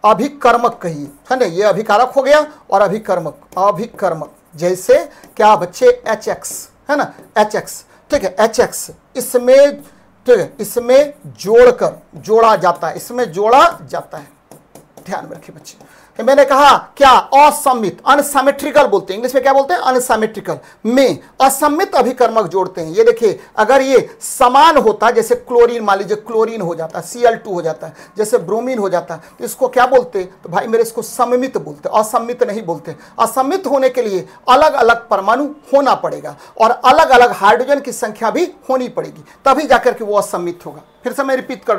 अभिकर्मक कहिए, है ना, ये अभिकारक हो गया और अभिकर्मक जैसे क्या बच्चे, HX है ना, HX, ठीक है, HX इसमें, ठीक है, इसमें जोड़ा जाता है, ध्यान में रखिए बच्चे। मैंने कहा क्या, असममित, अनसिमेट्रिकल बोलते हैं, इंग्लिश में क्या बोलते हैं, अनसिमेट्रिकल में असममित अभिकर्मक जोड़ते हैं। ये देखिए अगर ये समान होता, जैसे क्लोरीन, मान लीजिए क्लोरीन हो जाता है, Cl2 हो जाता है, जैसे ब्रोमीन हो जाता है, तो इसको क्या बोलते, तो भाई मेरे इसको सममित बोलते, असममित नहीं बोलते। असममित होने के लिए अलग अलग परमाणु होना पड़ेगा और अलग अलग हाइड्रोजन की संख्या भी होनी पड़ेगी, तभी जाकर के वो असममित होगा। फिर से मैं रिपीट कर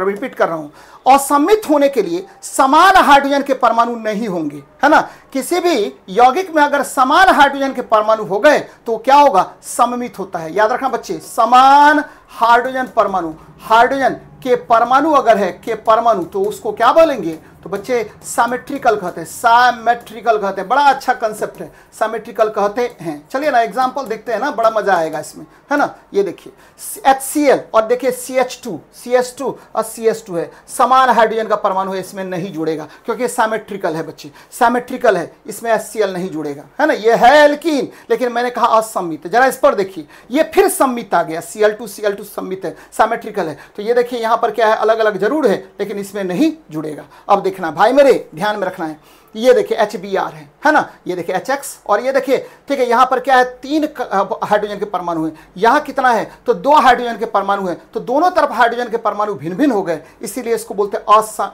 रहा हूं, असममित होने के लिए समान हाइड्रोजन के परमाणु नहीं होंगे, है ना। किसी भी यौगिक में अगर समान हाइड्रोजन के परमाणु हो गए तो क्या होगा, सममित होता है। याद रखना बच्चे, समान हाइड्रोजन परमाणु, हाइड्रोजन के परमाणु अगर है के परमाणु, तो उसको क्या बोलेंगे, तो बच्चे सामेट्रिकल कहते हैं, सामेट्रिकल कहते हैं। बड़ा अच्छा कंसेप्ट है, सामेट्रिकल कहते हैं। चलिए ना एग्जांपल देखते हैं ना, बड़ा मजा आएगा इसमें, है ना। ये देखिए HCl और देखिए CH2 और CS2 है, समान हाइड्रोजन का परमाणु है, इसमें नहीं जुड़ेगा क्योंकि सामेट्रिकल है बच्चे, सामेट्रिकल है, इसमें HCl नहीं जुड़ेगा, है ना। ये है एल्कीन, लेकिन मैंने कहा असममित। जरा इस पर देखिए, ये फिर सममित आ गया, Cl2 सममित है, सामेट्रिकल है। तो ये देखिए यहाँ पर क्या है, अलग अलग जरूर है लेकिन इसमें नहीं जुड़ेगा। अब देखना भाई मेरे, ध्यान में रखना है, ये देखिए HBr है ना, ये देखिए HX और ये देखिए, ठीक है, यहाँ पर क्या है, 3 हाइड्रोजन के परमाणु हैं, यहाँ कितना है, तो 2 हाइड्रोजन के परमाणु हैं, तो दोनों तरफ हाइड्रोजन के परमाणु भिन्न भिन्न हो गए, इसीलिए इसको बोलते हैं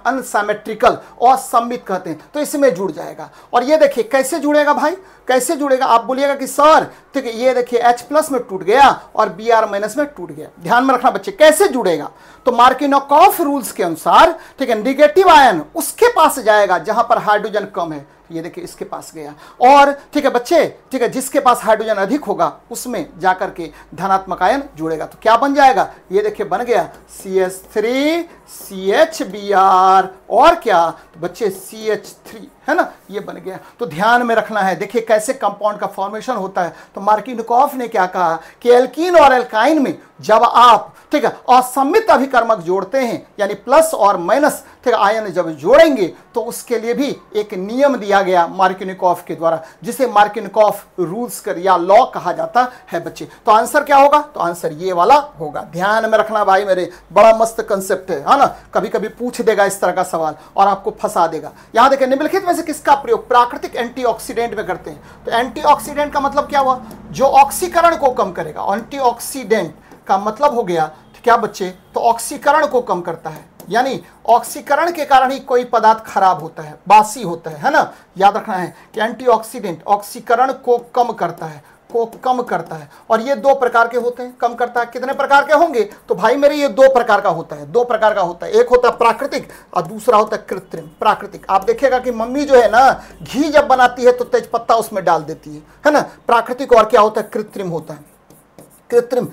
अनसिमेट्रिकल, असममित कहते हैं। तो इसमें जुड़ जाएगा। और ये देखिए कैसे जुड़ेगा भाई, कैसे जुड़ेगा, आप बोलिएगा कि सर ठीक है, ये देखिए H+ में टूट गया और Br- में टूट गया। ध्यान में रखना बच्चे, कैसे जुड़ेगा, तो मार्कोनिकॉफ रूल्स के अनुसार, ठीक है, नेगेटिव आयन उसके पास जाएगा जहां पर हाइड्रोजन कम है, ये देखिए इसके पास गया, और ठीक है बच्चे, ठीक है, जिसके पास हाइड्रोजन अधिक होगा उसमें जाकर के धनात्मक आयन जुड़ेगा। तो क्या बन जाएगा, ये देखिए बन गया CH3 CHBr और क्या, तो बच्चे CH3, है ना, ये बन गया। तो ध्यान में रखना है, देखिए कैसे कंपाउंड का फॉर्मेशन होता है। तो मार्कोनिकॉफ ने क्या कहा कि एल्कीन और एल्काइन में जब आप, ठीक है, असममित अभिकर्मक जोड़ते हैं, यानी प्लस और माइनस, ठीक है, आयन जब जोड़ेंगे तो उसके लिए भी एक नियम दिया गया मार्कोनिकॉफ के द्वारा, जिसे मार्कोनिकॉफ रूल्स कर या लॉ कहा जाता है बच्चे। तो आंसर क्या होगा, तो आंसर ये वाला होगा। ध्यान में रखना भाई मेरे, बड़ा मस्त कंसेप्ट है ना। कभी कभी पूछ देगा इस तरह का सवाल और आपको फंसा देगा। यहां देखिए, निम्नलिखित में से किसका प्रयोग प्राकृतिक एंटीऑक्सीडेंट में करते हैं, तो एंटीऑक्सीडेंट का मतलब क्या हुआ, जो ऑक्सीकरण को कम करेगा। एंटीऑक्सीडेंट का मतलब हो गया क्या बच्चे, तो ऑक्सीकरण को कम करता है, यानी ऑक्सीकरण के कारण ही कोई पदार्थ खराब होता है, बासी होता है ना। याद रखना है कि एंटीऑक्सीडेंट ऑक्सीकरण को कम करता है, और ये 2 प्रकार के होते हैं, कम करता है। कितने प्रकार के होंगे, तो भाई मेरे ये 2 प्रकार का होता है, 2 प्रकार का होता है। एक होता है प्राकृतिक और दूसरा होता है कृत्रिम। प्राकृतिक आप देखिएगा कि मम्मी जो है ना, घी जब बनाती है तो तेज पत्ता उसमें डाल देती है ना। प्राकृतिक और क्या होता है, कृत्रिम होता है। कृत्रिम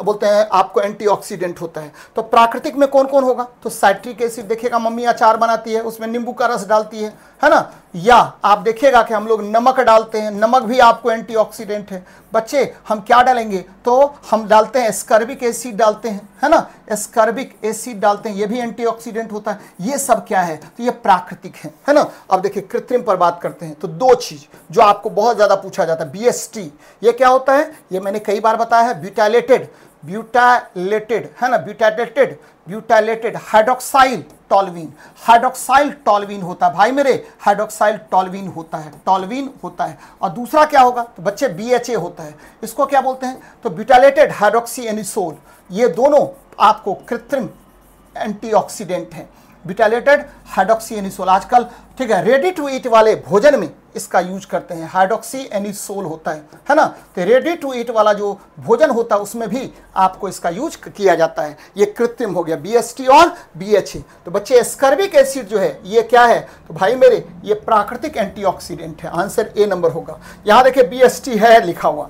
बोलते हैं आपको एंटीऑक्सीडेंट होता है। तो प्राकृतिक में कौन कौन होगा, तो साइट्रिक एसिड देखिएगा, मम्मी अचार बनाती है उसमें नींबू का रस डालती है ना। या आप देखिएगा कि हम लोग नमक डालते हैं, नमक भी आपको एंटीऑक्सीडेंट है। बच्चे हम क्या डालेंगे, तो हम डालते हैं एस्कॉर्बिक एसिड डालते हैं, है ना, एस्कॉर्बिक एसिड डालते हैं, ये भी एंटीऑक्सीडेंट होता है। ये सब क्या है, तो ये प्राकृतिक है ना। अब देखिए कृत्रिम पर बात करते हैं, तो दो चीज जो आपको बहुत ज्यादा पूछा जाता है, BST, ये क्या होता है, ये मैंने कई बार बताया है, ब्यूटाइलेटेड है ना, butylated hydroxyl toluene, hydroxyl toluene होता है भाई मेरे, हाइड्रोक्साइल टॉल्यूइन होता है। और दूसरा क्या होगा, तो बच्चे BHA होता है, इसको क्या बोलते हैं, तो ब्यूटाइलेटेड हाइड्रोक्सी एनिसोल। ये दोनों आपको कृत्रिम एंटीऑक्सीडेंट हैं, ब्यूटाइलेटेड हाइड्रोक्सी एनिसोल। आजकल ठीक है रेडी टू ईट वाले भोजन में इसका यूज करते हैं, हाइड्रोक्सी एनिसोल होता है ना। तो रेडी टू ईट वाला जो भोजन होता है उसमें भी आपको इसका यूज किया जाता है। ये कृत्रिम हो गया BST और BHA। तो बच्चे एस्कॉर्बिक एसिड जो है ये क्या है, तो भाई मेरे ये प्राकृतिक एंटीऑक्सीडेंट है, आंसर ए नंबर होगा। यहां देखिए BST है लिखा हुआ,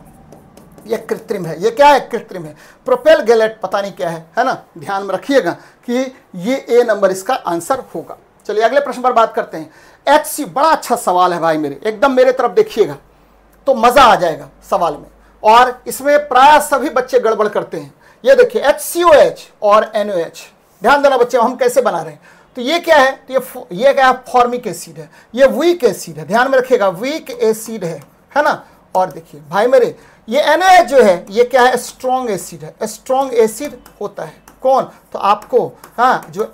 ये कृत्रिम है, ये क्या है, कृत्रिम है। प्रोपेल गैलेट पता नहीं क्या है ना, ध्यान में रखिएगा कि ये ए नंबर इसका आंसर होगा। चलिए अगले प्रश्न पर बात करते हैं। HCl, बड़ा अच्छा सवाल है भाई मेरे, एकदम मेरे तरफ देखिएगा तो मजा आ जाएगा सवाल में, और इसमें प्राय सभी बच्चे गड़बड़ करते हैं। ये देखिए HCOH और NOH, ध्यान देना बच्चे हम कैसे बना रहे हैं। तो ये क्या है, तो ये क्या है, फॉर्मिक एसिड है, ये वीक एसिड है, ध्यान में रखिएगा वीक एसिड है ना। और देखिए भाई मेरे ये NaOH जो है ये क्या है, स्ट्रॉन्ग एसिड है, स्ट्रॉन्ग एसिड होता है। कौन, तो आपको हाँ जो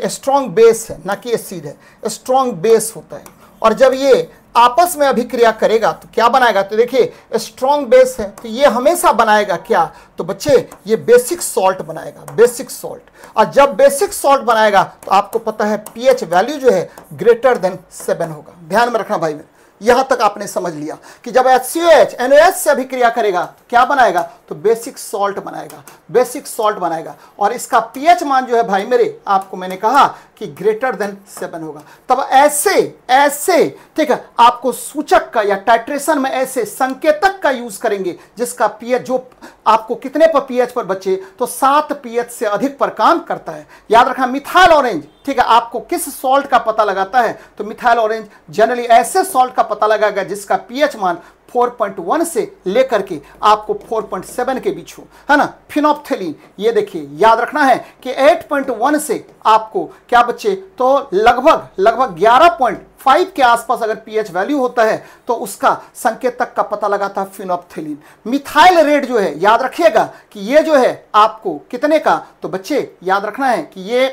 स्ट्रॉन्ग बेस है, ना कि एसिड है, स्ट्रॉन्ग बेस होता है। और जब ये आपस में अभिक्रिया करेगा तो क्या बनाएगा, तो देखिए स्ट्रॉन्ग बेस है तो ये हमेशा बनाएगा क्या, तो बच्चे ये बेसिक सॉल्ट बनाएगा, बेसिक सॉल्ट। और जब बेसिक सॉल्ट बनाएगा तो आपको पता है pH वैल्यू जो है ग्रेटर देन 7 होगा। ध्यान में रखना भाई मेरे, यहां तक आपने समझ लिया कि जब HCOH NaOH से अभिक्रिया करेगा तो क्या बनाएगा, तो बेसिक सॉल्ट बनाएगा, बेसिक सॉल्ट बनाएगा। और इसका pH मान जो है भाई मेरे, आपको मैंने कहा कि ग्रेटर देन 7 होगा। तब ऐसे ठीक है आपको सूचक का या टाइट्रेशन में ऐसे संकेतक का यूज करेंगे जिसका pH जो आपको कितने पर pH पर बच्चे, तो 7 pH से अधिक पर काम करता है। याद रखना मिथाइल ऑरेंज, ठीक है, आपको किस सॉल्ट का पता लगाता है, तो मिथाइल ऑरेंज जनरली ऐसे सॉल्ट का पता लगाएगा जिसका pH मान 4.1 से लेकर के आपको 4.7 के बीच हो, है ना। फिनोप्थेलिन, ये देखिए याद रखना है कि 8.1 से आपको क्या बच्चे, तो लगभग 11.5 के आसपास अगर pH वैल्यू होता है तो उसका संकेतक का पता लगाता है फिनोप्थेलिन। मिथाइल रेट जो है याद रखिएगा कि ये जो है आपको कितने का, तो बच्चे याद रखना है कि ये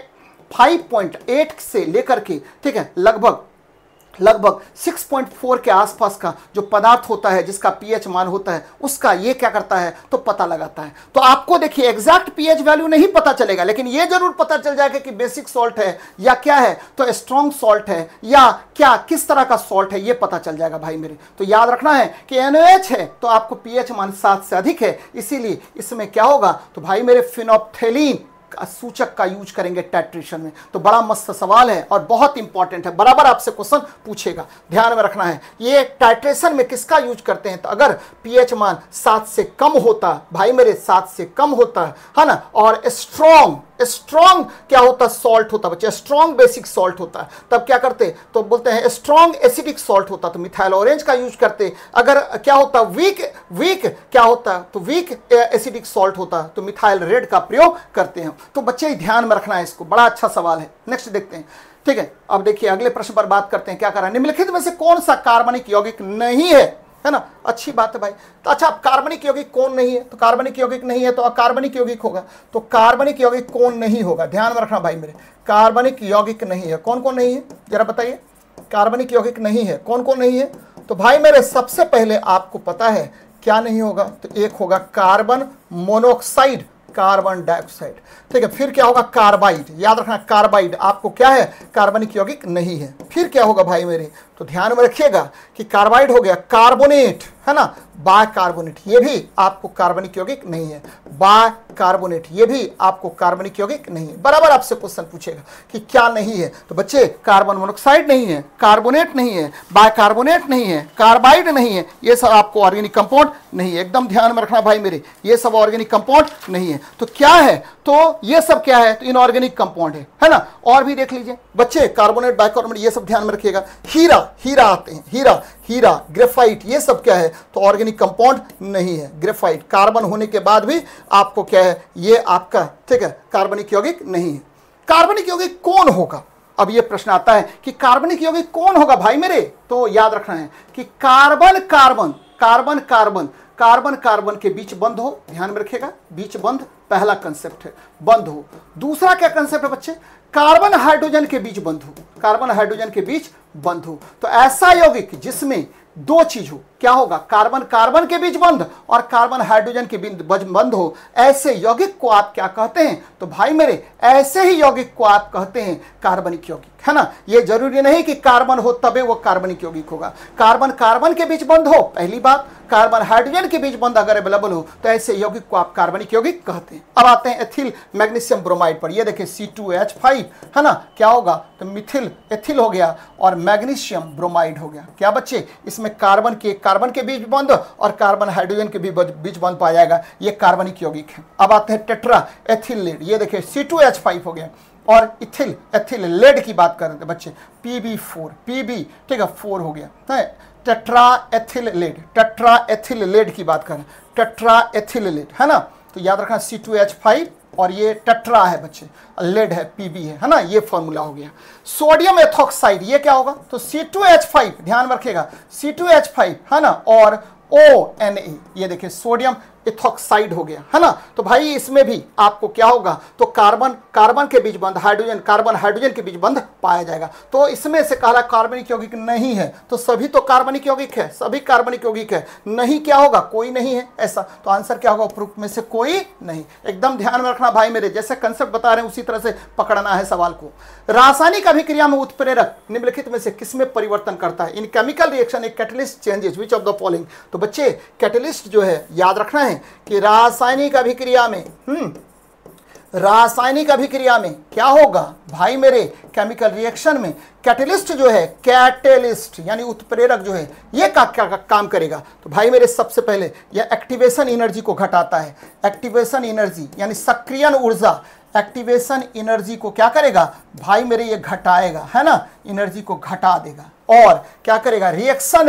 5.8 से लेकर के ठीक है लगभग 6.4 के आसपास का जो पदार्थ होता है जिसका pH मान होता है उसका ये क्या करता है, तो पता लगाता है। तो आपको देखिए एग्जैक्ट pH वैल्यू नहीं पता चलेगा, लेकिन ये जरूर पता चल जाएगा कि बेसिक सॉल्ट है या क्या है, तो स्ट्रॉन्ग सॉल्ट है या क्या किस तरह का सॉल्ट है, ये पता चल जाएगा भाई मेरे। तो याद रखना है कि NaOH है तो आपको pH मान 7 से अधिक है, इसीलिए इसमें क्या होगा, तो भाई मेरे फिनोप्थेलिन सूचक का यूज करेंगे टाइट्रेशन में। तो बड़ा मस्त सवाल है और बहुत इंपॉर्टेंट है, बराबर आपसे क्वेश्चन पूछेगा, ध्यान में रखना है। ये टाइट्रेशन में किसका यूज करते हैं, तो अगर pH मान 7 से कम होता भाई मेरे, 7 से कम होता है ना, और स्ट्रॉन्ग क्या होता, सॉल्ट होता बच्चे, स्ट्रॉन्ग बेसिक सॉल्ट होता है, तब क्या करते, तो बोलते हैं स्ट्रॉन्ग एसिडिक सॉल्ट होता तो मिथाइल ऑरेंज का यूज करते। अगर क्या होता वीक क्या होता, तो वीक एसिडिक सॉल्ट होता तो मिथाइल रेड का प्रयोग करते हैं। तो बच्चे ध्यान में रखना है इसको, बड़ा अच्छा सवाल है। नेक्स्ट देखते हैं, ठीक है। अब देखिए अगले प्रश्न पर बात करते हैं, क्या कर रहा है, निम्नलिखित में से कौन सा कार्बनिक यौगिक नहीं है ना, अच्छी बात है भाई। तो अच्छा कार्बनिक यौगिक कौन नहीं है, तो कार्बनिक यौगिक नहीं है तो अकार्बनिक यौगिक होगा। तो कार्बनिक यौगिक कौन नहीं होगा, ध्यान में रखना भाई मेरे, कार्बनिक यौगिक नहीं है, कौन कौन नहीं है जरा बताइए, कार्बनिक यौगिक नहीं है, कौन कौन नहीं है। तो भाई मेरे सबसे पहले आपको पता है क्या नहीं होगा, तो एक होगा कार्बन मोनोऑक्साइड, कार्बन डाइऑक्साइड, ठीक है। फिर क्या होगा, कार्बाइड, याद रखना कार्बाइड आपको क्या है, कार्बनिक यौगिक नहीं है। फिर क्या होगा भाई मेरे, तो ध्यान में रखिएगा कि कार्बाइड हो गया, कार्बोनेट है ना, बाइकार्बोनेट, ये भी आपको कार्बनिक यौगिक नहीं है। बाइकार्बोनेट ये भी आपको कार्बनिक यौगिक नहीं है। बराबर आपसे क्वेश्चन पूछेगा कि क्या नहीं है, तो बच्चे कार्बन मोनोऑक्साइड नहीं है, कार्बोनेट नहीं है, बाइकार्बोनेट नहीं है, कार्बाइड नहीं है, ये सब आपको ऑर्गेनिक कंपाउंड नहीं है। एकदम ध्यान में रखना भाई मेरे, ये सब ऑर्गेनिक कंपाउंड नहीं है। तो क्या है, तो ये सब क्या है, तो इनऑर्गेनिक कंपाउंड है ना। और भी देख लीजिए बच्चे, कार्बोनेट बाइकार्बोनेट ये सब ध्यान में रखिएगा। हीरा, हीरा आते हैं, हीरा, हीरा, ग्रेफाइट, ये सब क्या है तो ऑर्गेनिक कंपाउंड नहीं है। ग्रेफाइट कार्बन होने के बाद भी आपको क्या है, ये आपका ठीक है कार्बनिक यौगिक नहीं है। कार्बनिक यौगिक कौन होगा? अब ये प्रश्न आता है कि कार्बनिक यौगिक कौन होगा भाई मेरे, तो याद रखना है कि carbon carbon carbon carbon carbon carbon के बीच बंध हो, ध्यान में रखिएगा, बीच बंध पहला कंसेप्ट है, बंध हो। दूसरा क्या कंसेप्ट है बच्चे, कार्बन हाइड्रोजन के बीच बंध हो, कार्बन हाइड्रोजन के बीच बंध हो। तो ऐसा यौगिक जिसमें दो चीज हो, क्या होगा, कार्बन कार्बन के बीच बंध और कार्बन हाइड्रोजन के बीच बंध हो, ऐसे यौगिक को आप क्या कहते हैं, तो भाई मेरे ऐसे ही यौगिक को आप कहते हैं कार्बनिक यौगिक, है ना। ये जरूरी नहीं कि कार्बन हो तबे वो कार्बनिक यौगिक होगा। कार्बन कार्बन के बीच बंध हो, पहली बात, कार्बन हाइड्रोजन के बीच बंध अगर अवेलेबल हो तो ऐसे यौगिक को आप कार्बनिक यौगिक कहते हैं। अब आते हैं एथिल मैग्नीशियम ब्रोमाइड पर। ये देखिए C2H5, है ना, क्या होगा तो मिथिल एथिल हो गया और मैग्नीशियम ब्रोमाइड हो गया। क्या बच्चे, इसमें कार्बन के बीच बंध और कार्बन हाइड्रोजन के बीच बंध पाया जाएगा, ये कार्बनिक यौगिक है। अब आते हैं टेट्रा एथिल लेड। ये देखिए C2H5 हो गया और इथिल एथिल लेड की बात कर रहे थे बच्चे, PB4 PB ठीक है 4 हो गया है। Tetra ethyl lead, tetra ethyl lead की बात करें, टेट्रा एथिल लेड, है ना। तो याद रखना C2H5 और ये टेट्रा है बच्चे, लेड है PB है ना, ये फॉर्मूला हो गया। सोडियम एथॉक्साइड, ये क्या होगा तो C2H5, ध्यान रखिएगा C2H5, है ना, और ONA, ये देखिए सोडियम इथॉक्साइड हो गया, है ना। तो भाई इसमें भी आपको क्या होगा तो कार्बन कार्बन के बीच बंध, हाइड्रोजन कार्बन हाइड्रोजन के बीच बंध पाया जाएगा। तो इसमें से कहला कार्बनिक यौगिक नहीं है, तो सभी तो कार्बनिक यौगिक है, सभी कार्बनिक यौगिक है, नहीं क्या होगा, कोई नहीं है ऐसा। तो आंसर क्या होगा, उपरोक्त में से कोई नहीं। एकदम ध्यान में रखना भाई मेरे, जैसे कंसेप्ट बता रहे हैं उसी तरह से पकड़ना है सवाल को। रासायनिक अभिक्रिया में उत्प्रेरक निम्नलिखित में से किसमें परिवर्तन करता है? इन chemical reaction a catalyst changes which of the following. तो बच्चे कैटलिस्ट जो है याद रखना है कि रासायनिक अभिक्रिया में क्या होगा भाई मेरे, केमिकल रिएक्शन में कैटलिस्ट जो है, कैटलिस्ट यानी उत्प्रेरक जो है, ये क्या काम करेगा तो भाई मेरे सबसे पहले यह एक्टिवेशन एनर्जी को घटाता है। एक्टिवेशन एनर्जी यानी सक्रियण ऊर्जा, एक्टिवेशन एनर्जी को क्या करेगा भाई मेरे, ये घटाएगा, है ना, एनर्जी को घटा देगा। और क्या करेगा, रिएक्शन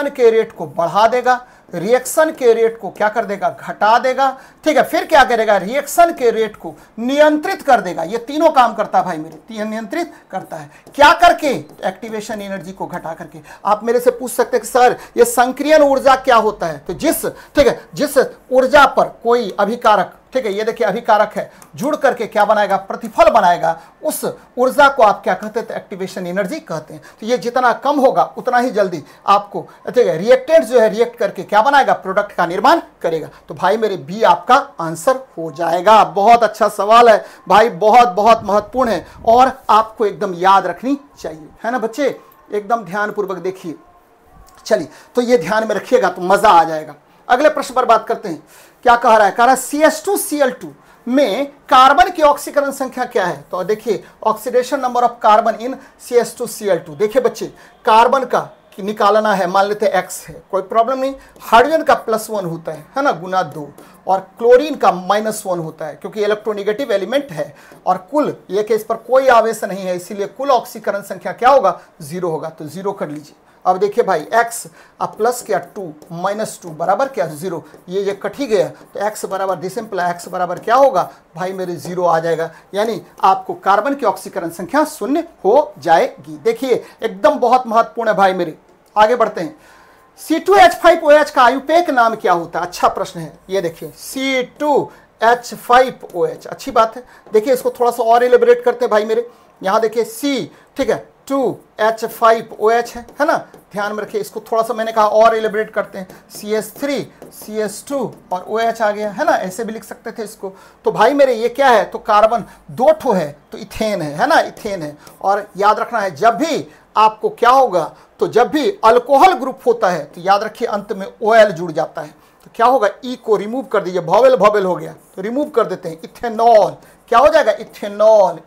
के रेट को बढ़ा देगा, रिएक्शन के रेट को क्या कर देगा, घटा देगा, ठीक है। फिर क्या करेगा, रिएक्शन के रेट को नियंत्रित कर देगा। ये तीनों काम करता है भाई मेरे, नियंत्रित करता है क्या करके, एक्टिवेशन एनर्जी को घटा करके। आप मेरे से पूछ सकते हैं कि सर ये संक्रियण ऊर्जा क्या होता है, तो जिस ऊर्जा पर कोई अभिकारक, ठीक है, ये देखिए अभिकारक है, जुड़ करके क्या बनाएगा, प्रतिफल बनाएगा, उस ऊर्जा को आप क्या कहते हैं, तो एक्टिवेशन एनर्जी कहते हैं। तो ये जितना कम होगा उतना ही जल्दी आपको, ठीक है, रिएक्टेंट जो है रिएक्ट करके क्या बनाएगा, प्रोडक्ट का निर्माण करेगा। तो भाई मेरे बी आपका आंसर हो जाएगा। बहुत अच्छा सवाल है भाई, बहुत बहुत महत्वपूर्ण है और आपको एकदम याद रखनी चाहिए, है ना बच्चे, एकदम ध्यान पूर्वक देखिए। चलिए तो ये ध्यान में रखिएगा तो मजा आ जाएगा। अगले प्रश्न पर बात करते हैं। क्या कह रहा है, कह रहा है CH2Cl2 में कार्बन की ऑक्सीकरण संख्या क्या है। तो देखिए oxidation number of carbon in CH2Cl2। देखिए बच्चे कार्बन का निकालना है, मान लेते हैं X है, कोई प्रॉब्लम नहीं। हाइड्रोजन का +1 होता है ना, गुना 2, और क्लोरीन का -1 होता है क्योंकि इलेक्ट्रोनेगेटिव एलिमेंट है और कुल ये केस पर कोई आवेश नहीं है, इसीलिए कुल ऑक्सीकरण संख्या क्या होगा, 0 होगा। तो 0 कर लीजिए। अब देखिए भाई x अब प्लस क्या 2 -2 बराबर क्या 0, ये कट ही गया। तो x बराबर दिस इंप्लाई x बराबर क्या होगा भाई मेरे 0 आ जाएगा, यानी आपको कार्बन की ऑक्सीकरण संख्या 0 हो जाएगी। देखिए एकदम बहुत महत्वपूर्ण है भाई मेरे। आगे बढ़ते हैं। C2H5OH का आयुपेक नाम क्या होता है? अच्छा प्रश्न है। ये देखिए C2H5OH, अच्छी बात है। देखिए इसको थोड़ा सा और एलिब्रेट करते हैं भाई मेरे। यहाँ देखिए C, ठीक है, 2H5OH है ना, ध्यान में रखिए। इसको थोड़ा सा मैंने कहा और एलिब्रेट करते हैं, CH3 CH2 और OH आ गया, है ना, ऐसे भी लिख सकते थे इसको। तो भाई मेरे ये क्या है, तो कार्बन 2 ठो है तो इथेन है ना, इथेन है। और याद रखना है जब भी आपको क्या होगा, तो जब भी अल्कोहल ग्रुप होता है तो याद रखिए अंत में OL जुड़ जाता है। तो क्या होगा, ई को रिमूव कर दीजिए, भॉवेल हो गया तो रिमूव कर देते हैं, इथेनॉल क्या हो जाएगा, इथेनॉल।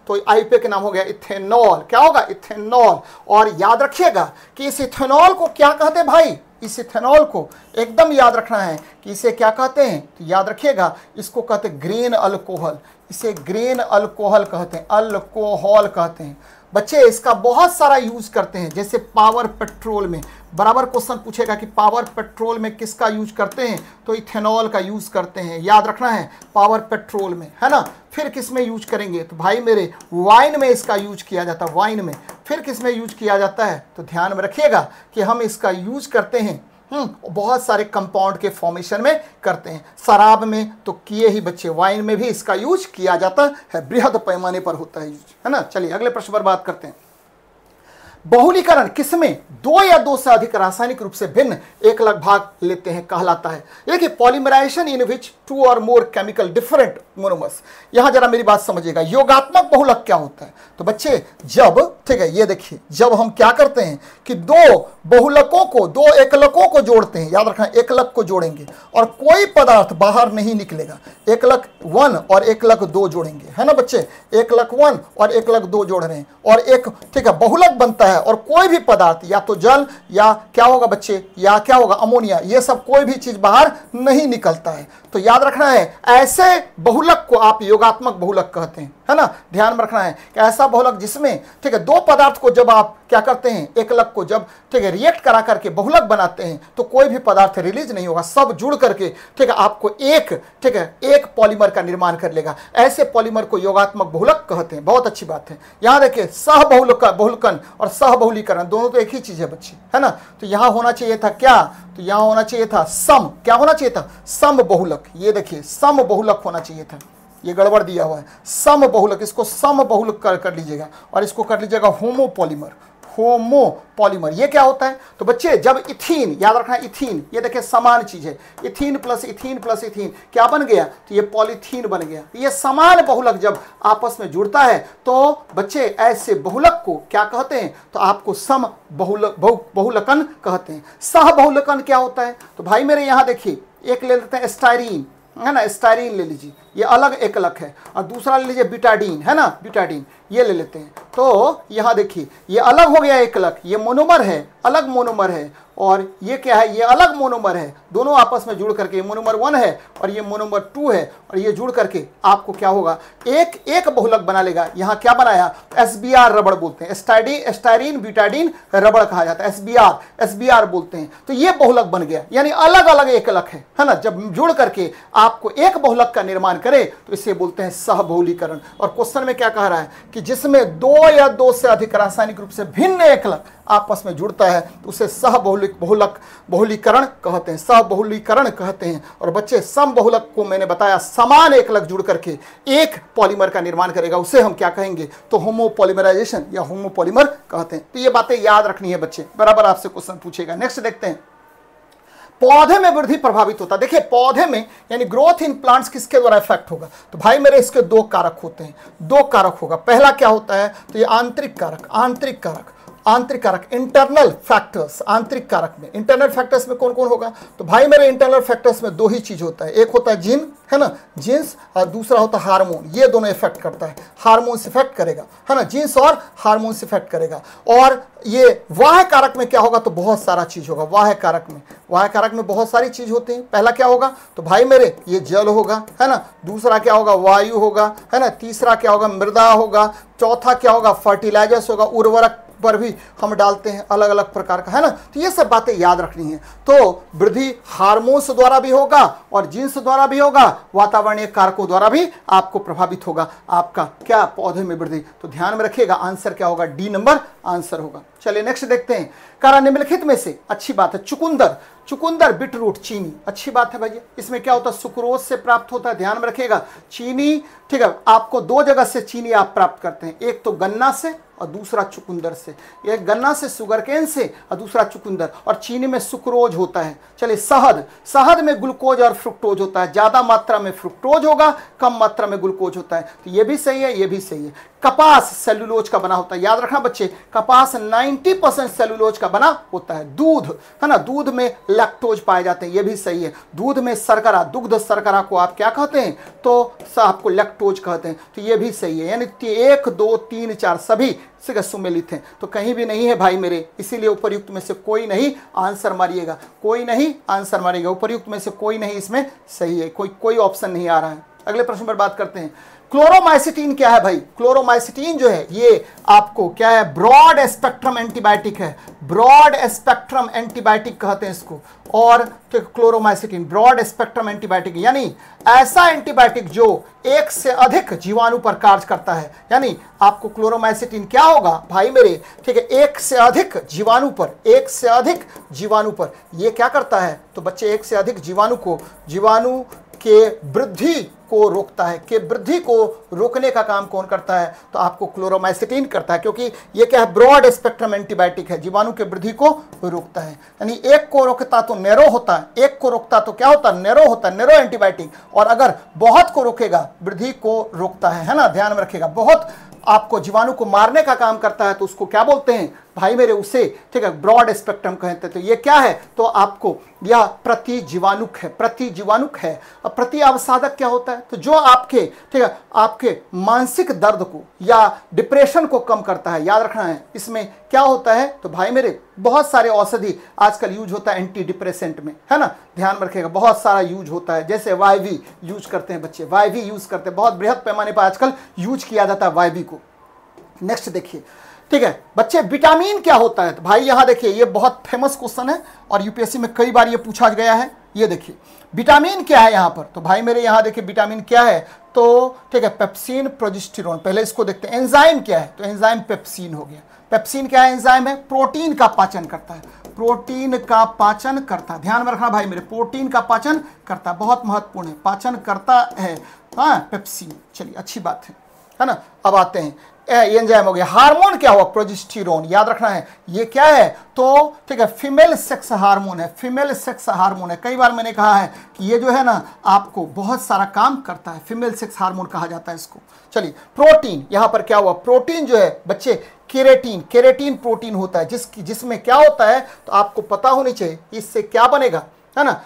तो आईपे के नाम हो गया इथेनॉल। क्या होगा, इथेनॉल। और याद रखिएगा कि इस इथेनॉल को क्या कहते हैं भाई, इस इथेनॉल को एकदम याद रखना है कि इसे क्या कहते हैं, तो याद रखिएगा इसको कहते हैं ग्रीन अल्कोहल, इसे ग्रीन अल्कोहल कहते हैं, अल्कोहल कहते हैं। बच्चे इसका बहुत सारा यूज करते हैं, जैसे पावर पेट्रोल में बराबर क्वेश्चन पूछेगा कि पावर पेट्रोल में किसका यूज करते हैं, तो इथेनॉल का यूज करते हैं, याद रखना है पावर पेट्रोल में, है ना। फिर किस में यूज करेंगे, तो भाई मेरे वाइन में इसका यूज किया जाता है, वाइन में। फिर किस में यूज किया जाता है, तो ध्यान में रखिएगा कि हम इसका यूज करते हैं बहुत सारे कंपाउंड के फॉर्मेशन में करते हैं। शराब में तो किए ही बच्चे, वाइन में भी इसका यूज किया जाता है, बृहद पैमाने पर होता है यूज, है ना। चलिए अगले प्रश्न पर बात करते हैं। बहुलीकरण किसमें दो या दो से अधिक रासायनिक रूप से भिन्न एक अलग भाग लेते हैं कहलाता है। देखिए पॉलीमराइजेशन इन विच टू और मोर केमिकल डिफरेंट मोनोमर्स। यहां जरा मेरी बात समझिएगा, योगात्मक बहुलक क्या होता है, तो बच्चे जब, ठीक है ये देखिए, जब हम क्या करते हैं कि दो बहुलकों को, दो एकलकों को जोड़ते हैं, याद रखना एकलक को जोड़ेंगे और कोई पदार्थ बाहर नहीं निकलेगा, एकलक 1 और एकलक 2 जोड़ेंगे, है ना बच्चे, एकलक 1 और एकलक 2 जोड़ रहे हैं और एक, ठीक है, बहुलक बनता है और कोई भी पदार्थ या तो जल या क्या होगा बच्चे, या क्या होगा अमोनिया, ये सब कोई भी चीज बाहर नहीं निकलता है। तो याद रखना है ऐसे बहुलक को आप योगात्मक बहुलक कहते हैं, है ना। ध्यान में रखना है कि ऐसा बहुलक जिसमें, ठीक है, दो पदार्थ को जब आप क्या करते हैं, एकलक को जब, ठीक है, रिएक्ट करा करके बहुलक बनाते हैं तो कोई भी पदार्थ रिलीज नहीं होगा, सब जुड़ करके, ठीक है, आपको एक, ठीक है, एक पॉलीमर का निर्माण कर लेगा। ऐसे पॉलीमर को योगात्मक बहुलक कहते हैं। बहुत अच्छी बात है। यहां देखिए सह बहुलकन और सह बहुलीकरण दोनों तो एक ही चीज है बच्चे, है ना। तो यहां होना चाहिए था क्या, तो यहां होना चाहिए था सम, क्या होना चाहिए था, सम बहुलक। ये देखिए सम बहुलक होना चाहिए था, ये गड़बड़ दिया हुआ है, सम बहुलक, इसको सम बहुलक कर लीजिएगा और इसको कर लीजिएगा होमोपॉलीमर, होमोपॉलीमर। ये क्या होता है, तो बच्चे जब इथीन, याद रखना इथीन, ये देखिए समान चीज है, ethene plus ethene plus ethene क्या बन गया, तो ये पॉलीथीन बन गया। ये समान बहुलक जब आपस में जुड़ता है तो बच्चे ऐसे बहुलक को क्या कहते हैं, तो आपको सम बहुलकन कहते हैं। सह बहुलकन क्या होता है, तो भाई मेरे यहां देखिए एक ले लेते हैं स्टाइरीन, है ना, स्टाइरीन ले लीजिए, ये अलग एकलक है, और दूसरा ले लीजिए बिटाडीन, है ना, बिटाडीन, ये ले लेते हैं। तो यहां देखिए ये अलग हो गया एकलक, ये मोनोमर है, अलग मोनोमर है, और ये क्या है, ये अलग मोनोमर है, दोनों आपस में जुड़ करके, ये मोनोमर 1 है और ये मोनोमर 2 है, और ये जुड़ करके आपको क्या होगा, एक बहुलक बना लेगा। यहां क्या बनाया, SBR रबड़ बोलते हैं, स्टाइरीन ब्यूटाडीन रबड़ कहा जाता है, SBR बोलते हैं। तो ये बहुलक बन गया, यानी अलग अलग एकलक है ना, जब जुड़ करके आपको एक बहुलक का निर्माण करे तो इसे बोलते हैं सह बहुलीकरण। और क्वेश्चन में क्या कह रहा है कि जिसमें दो या दो से अधिक रासायनिक रूप से भिन्न एकलक आपस में जुड़ता है तो उसे सह बहुलीकरण कहते हैं, सह बहुलीकरण कहते हैं। और बच्चे सम बहुलक को मैंने बताया समान एकलक जुड़ करके एक पॉलीमर का निर्माण करेगा, उसे हम क्या कहेंगे, तो होमोपॉलीमराइजेशन या होमोपॉलीमर कहते हैं। तो ये बातें याद रखनी है बच्चे, बराबर आपसे क्वेश्चन पूछेगा। नेक्स्ट देखते हैं, पौधे में वृद्धि प्रभावित होता है। देखिए पौधे में यानी ग्रोथ इन प्लांट्स किसके द्वारा इफेक्ट होगा, तो भाई मेरे इसके दो कारक होते हैं, दो कारक होगा। पहला क्या होता है, तो ये आंतरिक कारक इंटरनल फैक्टर्स। आंतरिक कारक में, इंटरनल फैक्टर्स में कौन कौन होगा, तो भाई मेरे इंटरनल फैक्टर्स में दो ही चीज होता है, एक होता है जीन, है ना, जीन्स, और दूसरा होता है हार्मोन। ये दोनों इफेक्ट करता है, हार्मोन्स इफेक्ट करेगा, है ना, जीन्स और हार्मोन्स इफेक्ट करेगा। और ये वाह्य कारक में क्या होगा, तो बहुत सारा चीज होगा। वाह्य कारक में बहुत सारी चीज होती है। पहला क्या होगा, तो भाई मेरे ये जल होगा, है ना, दूसरा क्या होगा, वायु होगा, है ना, तीसरा क्या होगा, मृदा होगा, चौथा क्या होगा, फर्टिलाइजर्स होगा, उर्वरक पर भी हम डालते हैं अलग अलग प्रकार का, है ना। तो ये सब बातें याद रखनी है। तो वृद्धि हार्मोन्स द्वारा भी होगा और जीन्स द्वारा भी होगा, वातावरणीय कारकों द्वारा भी आपको प्रभावित होगा आपका क्या, पौधे में वृद्धि। तो ध्यान में रखिएगा, आंसर क्या होगा, डी नंबर आंसर होगा। चलिए नेक्स्ट देखते हैं, कारण निम्नलिखित में से, अच्छी बात है, चुकंदर बीटरूट चीनी, अच्छी बात है भाई। इसमें क्या होता है, सुक्रोज से प्राप्त होता है, ध्यान में रखिएगा। चीनी, ठीक है, आपको दो जगह से चीनी आप प्राप्त करते हैं, एक तो गन्ना से और दूसरा चुकंदर से। एक गन्ना से, शुगरकेन से, और दूसरा चुकंदर। और चीनी में सुक्रोज होता है। चलिए शहद में ग्लूकोज और फ्रुक्टोज होता है, ज्यादा मात्रा में फ्रुक्टोज होगा, कम मात्रा में ग्लूकोज होता है। तो ये भी सही है, ये भी सही है। कपास सेलुलोज का बना होता है। याद रखना बच्चे, कपास 90% सेलुलोज का बना होता है। दूध है ना, दूध में लैक्टोज पाए जाते हैं, ये भी सही है। दूध में शर्करा, दुग्ध शर्करा को आप क्या कहते हैं, तो आपको लैक्टोज कहते हैं, तो ये भी सही है। यानी 1 2 3 4 सभी सुमेलित हैं, तो कहीं भी नहीं है भाई मेरे, इसीलिए उपर्युक्त में से कोई नहीं आंसर मारिएगा, कोई नहीं आंसर मारिएगा, उपर्युक्त में से कोई नहीं इसमें सही है, कोई ऑप्शन नहीं आ रहा है। अगले प्रश्न पर बात करते हैं। क्लोरोमाइसिटीन क्या है भाई? क्लोरोमाइसिटीन जो है ये आपको क्या है, ब्रॉड स्पेक्ट्रम एंटीबायोटिक है, ब्रॉड स्पेक्ट्रम एंटीबायोटिक कहते हैं इसको। और क्लोरोमाइसिटीन ब्रॉड स्पेक्ट्रम एंटीबायोटिक, यानी ऐसा एंटीबायोटिक जो एक से अधिक जीवाणु पर कार्य करता है। यानी आपको क्लोरोमाइसिटीन क्या होगा भाई मेरे, ठीक है, एक से अधिक जीवाणु पर, एक से अधिक जीवाणु पर ये क्या करता है, तो बच्चे एक से अधिक जीवाणु के वृद्धि को रोकता है। के वृद्धि को रोकने का काम कौन करता है, तो आपको क्लोरोमाइसिटीन करता है, क्योंकि ये क्या है, ब्रॉड स्पेक्ट्रम एंटीबायोटिक है, जीवाणु के वृद्धि को रोकता है। यानी एक को रोकता तो नेरो होता है, एक को रोकता तो क्या होता है, नेरो होता है, नेरो एंटीबायोटिक। और अगर बहुत को रोकेगा, वृद्धि को रोकता है ना, ध्यान में रखिएगा। बहुत आपको जीवाणु को मारने का काम करता है तो उसको क्या बोलते हैं भाई मेरे, उसे ठीक है ब्रॉड स्पेक्ट्रम कहते हैं। तो ये क्या है, तो आपको यह प्रतिजीवाणुक है, प्रतिजीवाणुक है। अब प्रति अवसादक क्या होता है, तो जो आपके ठीक है आपके मानसिक दर्द को या डिप्रेशन को कम करता है। याद रखना है इसमें क्या होता है, तो भाई मेरे बहुत सारे औषधि आजकल यूज होता है एंटी डिप्रेसेंट में, है ना, ध्यान रखिएगा, बहुत सारा यूज होता है। जैसे वाईवी यूज करते हैं बच्चे, वाईवी यूज करते हैं, बहुत बृहद पैमाने पर आजकल यूज किया जाता है वाईवी को। नेक्स्ट देखिए, ठीक है बच्चे, विटामिन क्या होता है, तो भाई यहां देखिए ये बहुत फेमस क्वेश्चन है और यूपीएससी में कई बार ये पूछा गया है। ये देखिए विटामिन क्या है यहां पर, तो भाई मेरे यहां देखिए विटामिन क्या है, तो ठीक है पेप्सिन, प्रोजेस्टेरोन। पहले इसको देखते हैं। एंजाइम क्या है, तो एंजाइम पेप्सिन हो गया। पेप्सिन क्या है, एंजाइम है, प्रोटीन का पाचन करता है, प्रोटीन का पाचन करता है। ध्यान में रखना भाई मेरे, प्रोटीन का पाचन करता है, बहुत महत्वपूर्ण है, पाचन करता है हाँ पेप्सिन। चलिए अच्छी बात है ना। अब आते हैं एंजाइम हो गया। हार्मोन क्या हुआ, प्रोजेस्टेरोन। याद रखना है ये क्या है, तो ठीक है फीमेल सेक्स हार्मोन है, फीमेल सेक्स हार्मोन है। कई बार मैंने कहा है कि ये जो है ना आपको बहुत सारा काम करता है, फीमेल सेक्स हार्मोन कहा जाता है इसको। चलिए प्रोटीन, यहां पर क्या हुआ, प्रोटीन जो है बच्चे केरेटिन, केरेटिन प्रोटीन होता है जिसमें क्या होता है, तो आपको पता होनी चाहिए इससे क्या बनेगा, है ना।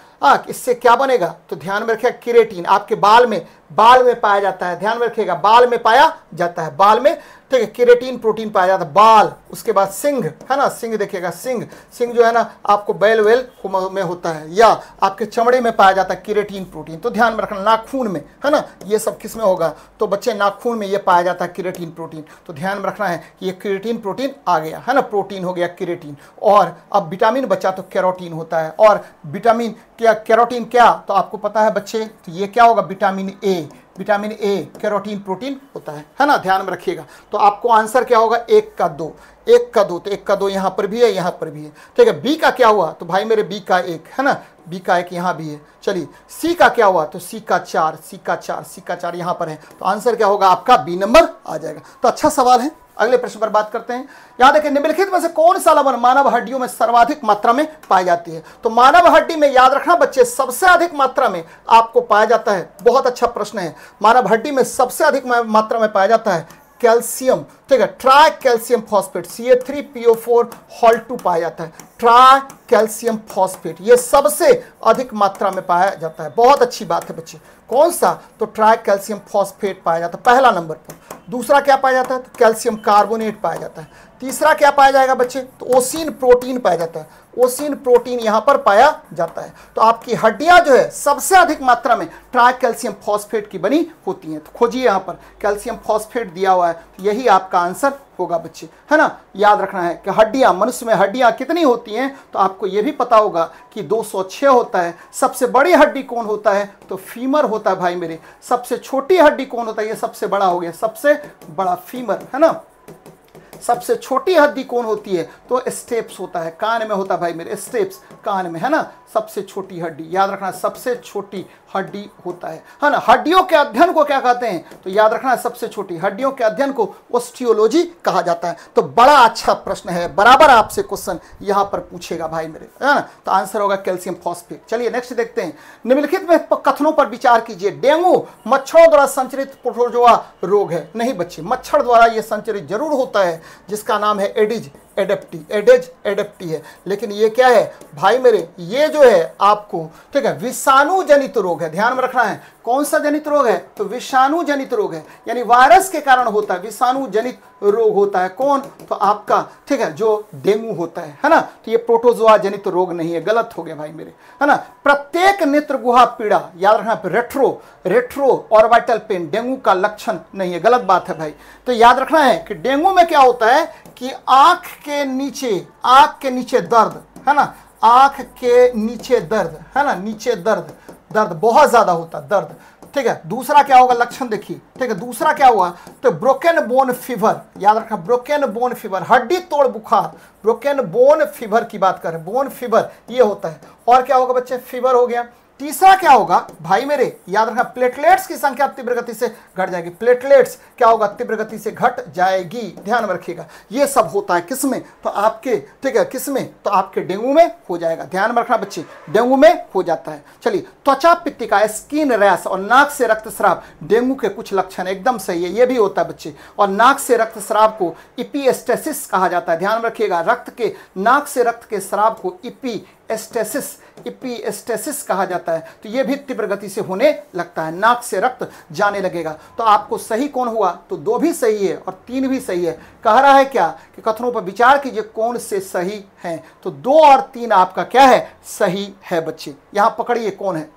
इससे क्या बनेगा, तो ध्यान में रखिएगा केरेटिन आपके बाल में पाया जाता है। ध्यान में रखिएगा बाल में पाया जाता है, बाल में ठीक है केरेटिन प्रोटीन पाया जाता है, बाल। उसके बाद सिंग है ना, सिंग देखिएगा, सिंग जो है ना आपको बैल वेल में होता है, या आपके चमड़े में पाया जाता है केरेटिन प्रोटीन। तो ध्यान में रखना, नाखून में है ना, ये सब किस में होगा, तो बच्चे नाखून में ये पाया जाता है केरेटिन प्रोटीन। तो ध्यान में रखना है कि ये केरेटिन प्रोटीन आ गया है ना, प्रोटीन हो गया केरेटिन। और अब विटामिन बचा तो कैरोटीन होता है। और विटामिन क्या, कैरोटीन क्या, तो आपको पता है बच्चे, तो ये क्या होगा, vitamin A, vitamin A carotene protein होता है ना, ध्यान में रखिएगा। तो आपको आंसर क्या होगा, 1 का 2, 1 का 2, तो 1 का 2 यहाँ पर भी है, यहाँ पर भी है, ठीक है। बी का क्या हुआ, तो भाई मेरे बी का 1 है ना, बी का 1 यहाँ भी है। चलिए सी का क्या हुआ, तो सी का 4, सी का 4, सी का 4 यहाँ पर है। तो आंसर क्या होगा आपका, बी नंबर आ जाएगा। तो अच्छा सवाल है। अगले प्रश्न पर बात करते हैं। यहां देखिए निम्नलिखित में से कौन सा लवण मानव हड्डियों में सर्वाधिक मात्रा में पाई जाती है, तो मानव हड्डी में याद रखना बच्चे सबसे अधिक मात्रा में आपको पाया जाता है। बहुत अच्छा प्रश्न है। मानव हड्डी में सबसे अधिक मात्रा में पाया जाता है कैल्शियम, ठीक है, try calcium phosphate, Ca3PO4 hall 2 पाया जाता है, ट्राई कैल्शियम फॉस्फेट, ये सबसे अधिक मात्रा में पाया जाता है। बहुत अच्छी बात है बच्चे, कौन सा, तो ट्राई कैल्शियम फॉस्फेट पाया जाता है पहला नंबर पर। दूसरा क्या पाया जाता है, तो कैल्शियम कार्बोनेट पाया जाता है। तीसरा क्या पाया जाएगा बच्चे, तो ओसिन प्रोटीन पाया जाता है, ओसिन प्रोटीन यहां पर पाया जाता है। तो आपकी हड्डियां जो है सबसे अधिक मात्रा में ट्राई कैल्शियम फॉस्फेट की बनी होती हैं। तो खोजिए, यहां पर कैल्शियम फॉस्फेट दिया हुआ है, तो यही आपका आंसर होगा बच्चे, है ना। याद रखना है कि हड्डियां, मनुष्य में हड्डियां कितनी होती हैं, तो आपको यह भी पता होगा कि 206 होता है। सबसे बड़ी हड्डी कौन होता है, तो फीमर होता है भाई मेरे। सबसे छोटी हड्डी कौन होता है, ये सबसे बड़ा हो गया, सबसे बड़ा फीमर, है ना। सबसे छोटी हड्डी कौन होती है, तो स्टेप्स होता है, कान में होता है भाई मेरे, स्टेप्स कान में, है ना। सबसे छोटी हड्डी याद रखना, सबसे छोटी हड्डी होता है ना। हड्डियों के अध्ययन को क्या कहते हैं, तो याद रखना सबसे छोटी हड्डियों के अध्ययन को ऑस्टियोलॉजी कहा जाता है। तो बड़ा अच्छा प्रश्न है, बराबर आपसे क्वेश्चन यहां पर पूछेगा भाई मेरे, है ना। तो आंसर होगा कैल्शियम फॉस्फेट। चलिए नेक्स्ट देखते हैं, निम्नलिखित में कथनों पर विचार कीजिए। डेंगू मच्छरों द्वारा संचरित प्रोटोजोआ रोग है। नहीं बच्चे, मच्छर द्वारा यह संचरित जरूर होता है, जिसका नाम है एडिज एडेप्टी, एडेज एडेप्टी है। लेकिन ये क्या है भाई मेरे, ये जो है आपको ठीक है विषाणु जनित रोग है। ध्यान में रखना है कौन सा जनित रोग है, तो विषाणु जनित रोग है, यानी वायरस के कारण होता है, विषाणु जनित रोग होता है। कौन, तो आपका ठीक है जो डेंगू होता है ना। तो ये प्रोटोजोआ जनित रोग नहीं है, गलत हो गया भाई मेरे, है ना। प्रत्येक नेत्र गुहा पीड़ा, याद रखना रेट्रो ऑर्बिटल पेन डेंगू का लक्षण नहीं है, गलत बात है भाई। तो याद रखना है कि डेंगू में क्या होता है कि आंख के नीचे दर्द, है ना, आंख के नीचे दर्द, है ना, नीचे दर्द बहुत ज्यादा होता है दर्द, ठीक है। दूसरा क्या होगा लक्षण देखिए, ठीक है, दूसरा क्या हुआ, तो ब्रोकन बोन फीवर, याद रखना ब्रोकन बोन फीवर, हड्डी तोड़ बुखार, ब्रोकन बोन फीवर की बात करें, बोन फीवर ये होता है। और क्या होगा बच्चे, फीवर हो गया। तीसरा क्या होगा भाई मेरे, याद रखना प्लेटलेट्स की संख्या तीव्र गति से घट जाएगी, प्लेटलेट्स क्या होगा, तीव्र गति से घट जाएगी, ध्यान में रखिएगा। ये सब होता है किसमें, तो आपके ठीक है किसमें, तो आपके डेंगू में हो जाएगा, ध्यान में रखना बच्चे, डेंगू में हो जाता है। चलिए, त्वचा पित्तिका, स्किन रैश और नाक से रक्तस्राव डेंगू के कुछ लक्षण, एकदम सही है, ये भी होता है बच्चे। और नाक से रक्तस्राव को इपीएस्टेसिस कहा जाता है, ध्यान में रखिएगा, नाक से रक्त के स्राव को इपीएस्टेसिस कहा जाता है। तो यह भी तीव्र गति से होने लगता है, नाक से रक्त जाने लगेगा। तो आपको सही कौन हुआ, तो 2 भी सही है और 3 भी सही है। कह रहा है क्या कि कथनों पर विचार कीजिए कौन से सही हैं, तो 2 और 3 आपका क्या है, सही है बच्चे। यहां पकड़िए कौन है,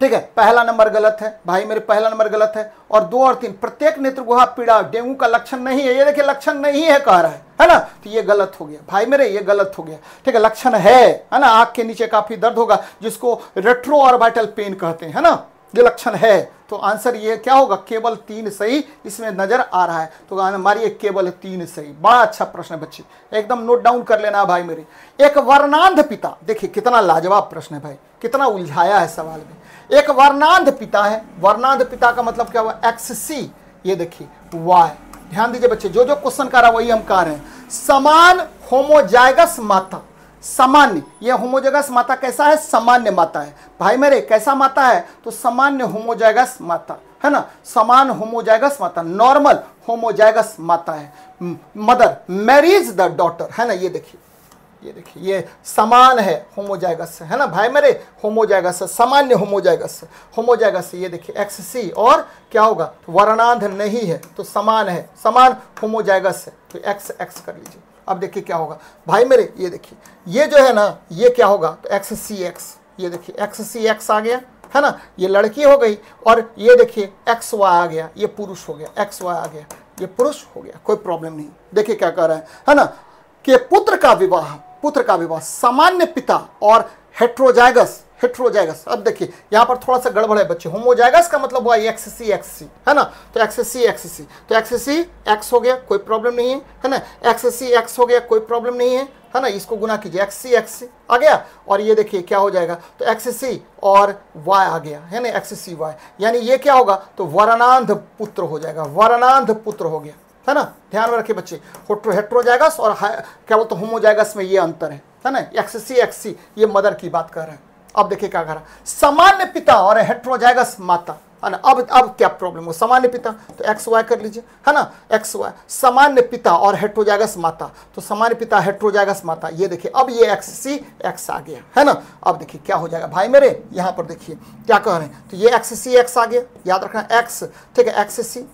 ठीक है, पहला नंबर गलत है भाई मेरे, पहला नंबर गलत है। और 2 और 3, प्रत्येक नेत्र गुहा पीड़ा डेंगू का लक्षण नहीं है, ये देखिए लक्षण नहीं है कह रहा है ना, तो ये गलत हो गया भाई मेरे, ये गलत हो गया, ठीक है। लक्षण है ना, आंख के नीचे काफी दर्द होगा, जिसको रेट्रो ऑर्बिटल पेन कहते हैं, है ना, ये लक्षण है। तो आंसर ये क्या होगा, केवल 3 सही इसमें नजर आ रहा है। तो हमारी केवल 3 सही। बड़ा अच्छा प्रश्न है बच्चे, एकदम नोट डाउन कर लेना भाई मेरे। एक वर्णांध पिता, देखिए कितना लाजवाब प्रश्न है भाई, कितना उलझाया है सवाल में। एक वर्णांध पिता है, वर्णांध पिता का मतलब क्या हुआ, XC, ये देखिए Y, ध्यान दीजिए बच्चे, जो क्वेश्चन कर रहा है वही हम कह रहे हैं। समान होमोजाइगस माता, सामान्य, यह होमोजाइगस माता कैसा है, सामान्य माता है भाई मेरे, कैसा माता है, तो सामान्य होमोजाइगस माता, है ना, समान होमोजाइगस माता, नॉर्मल होमोजाइगस माता है। मदर मैरीज द डॉटर, है ना, ये देखिए, ये देखिए, ये समान है होमोजाइगस, है ना भाई मेरे, होमोजाइगस, सामान्य होमोजाइगस, ये देखिए XC। और क्या होगा, वर्णांध नहीं है तो समान है, समान होमोजाइगस है, तो XX कर लीजिए। अब देखिए क्या होगा भाई मेरे, ये देखिए, ये जो है ना, ये क्या होगा, तो XCX, ये देखिए XCX आ गया, है ना, ये लड़की हो गई। और ये देखिए XY आ गया, ये पुरुष हो गया, XY आ गया, ये पुरुष हो गया, कोई प्रॉब्लम नहीं। देखिए क्या कह रहा है ना, कि पुत्र का विवाह सामान्य पिता और हेट्रोजाइगस। अब देखिए यहां पर थोड़ा सा गड़बड़ है बच्चे, होमोजाइगस का मतलब हुआ XC, है ना, तो XC, तो XC X हो गया, कोई प्रॉब्लम नहीं है ना, XC X हो गया, कोई प्रॉब्लम नहीं है ना, इसको गुना कीजिए, XC आ गया। और ये देखिए क्या हो जाएगा, तो XC और Y आ गया, है ना, XCY, यानी ये क्या होगा, तो वर्णांध पुत्र हो जाएगा, वर्णांध पुत्र हो गया, है ना। ध्यान में रखिए बच्चे, हेट्रोजाइगस और क्या बोलते हैं होमोजाइगस में ये अंतर है ना, XC ये मदर की बात कर रहे हैं। अब देखिए क्या कर रहा है, सामान्य पिता और हेट्रोजाइगस माता, है ना। अब क्या प्रॉब्लम हो, सामान्य पिता तो XY कर लीजिए, है ना, XY, सामान्य पिता और हेट्रोजाइगस माता, तो सामान्य पिता हेट्रोजाइगस माता, ये देखिए अब ये XCX आ गया, है ना। अब देखिए क्या हो जाएगा भाई मेरे, यहाँ पर देखिए क्या कह रहे हैं, तो ये XCX आ गया, याद रखना X, ठीक है, XC।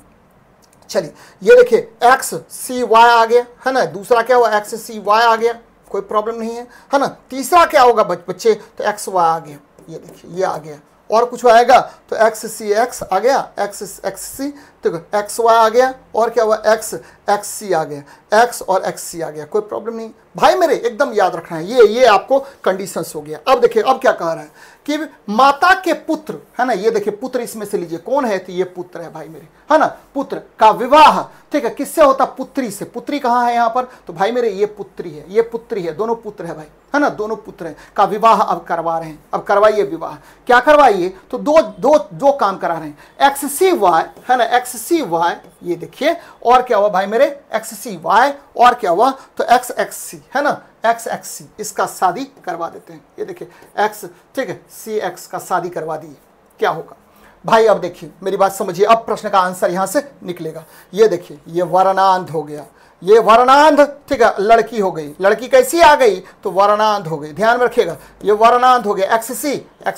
चलिए ये देखिए XCY आ गया, है ना, दूसरा क्या हुआ, XCY आ गया, कोई प्रॉब्लम नहीं है ना। तीसरा क्या होगा बच्चे, तो XY आ गया, ये देखिए ये आ गया। और कुछ आएगा तो XCX आ गया, XC, देखो एक्स वाई आ गया और क्या हुआ एक्स एक्स सी आ गया, एक्स और एक्स सी आ गया, कोई प्रॉब्लम नहीं भाई मेरे, एकदम याद रखना है। ये आपको कंडीशंस हो गया। अब देखिए अब क्या कह रहा है कि माता के पुत्र, है ना, ये देखिए पुत्र इसमें से लीजिए, कौन है, तो ये पुत्र है भाई मेरे, है ना, पुत्र का विवाह, ठीक है, किससे होता, पुत्री से। पुत्री कहाँ है यहाँ पर, तो भाई मेरे ये पुत्री है, ये पुत्री है, दोनों पुत्र है भाई, है ना, दोनों पुत्र हैं, का विवाह अब करवा रहे हैं। अब करवाइए विवाह, क्या करवाइए, तो दो काम करा रहे हैं, एक्स सी वाई, है ना, एक्स सी वाई, ये देखिए, और क्या हुआ भाई मेरे एक्स सी वाई, और क्या हुआ, तो एक्स एक्स सी, है ना, एक्स एक्स सी, इसका शादी करवा देते हैं। ये देखिए एक्स, ठीक है, सी एक्स का शादी करवा दिए, क्या होगा भाई। अब देखिए मेरी बात समझिए, अब प्रश्न का आंसर यहां से निकलेगा। ये देखिए ये वर्णांध हो गया, ये वर्णांध, ठीक है, लड़की हो गई, लड़की कैसी आ गई, तो वर्णांध हो गई, ध्यान में रखिएगा, ये वर्णांध हो गया, एक्स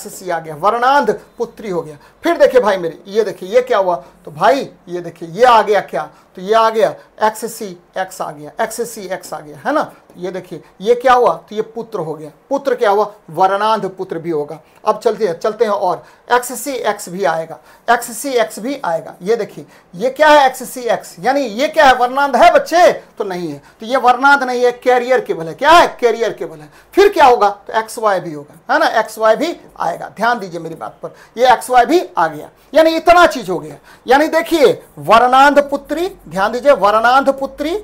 सी आ गया, वर्णांध पुत्री हो गया। फिर देखिए भाई मेरे, ये देखिए ये क्या हुआ, तो भाई ये देखिए ये आ गया क्या, तो ये आ गया एक्स सी एक्स आ गया, एक्स सी एक्स आ गया, है ना। ये देखिए ये क्या हुआ, तो ये पुत्र हो गया, पुत्र क्या हुआ, वर्णांध पुत्र भी होगा। अब चलते हैं और एक्स सी एक्स भी आएगा, एक्स सी एक्स भी आएगा। ये देखिए ये क्या है, एक्स सी एक्स, यानी ये क्या है, वर्णांध है बच्चे, तो नहीं है, तो ये वर्णांध नहीं है, कैरियर केवल है, क्या है, कैरियर केवल है। फिर क्या होगा, तो एक्स वाई भी होगा, है ना, एक्स वाई भी आएगा, ध्यान दीजिए मेरी बात पर, ये एक्स वाई भी आ गया, यानी इतना चीज हो गया। यानी देखिए वर्णांध पुत्री, ध्यान दीजिए, वर्णांध पुत्री,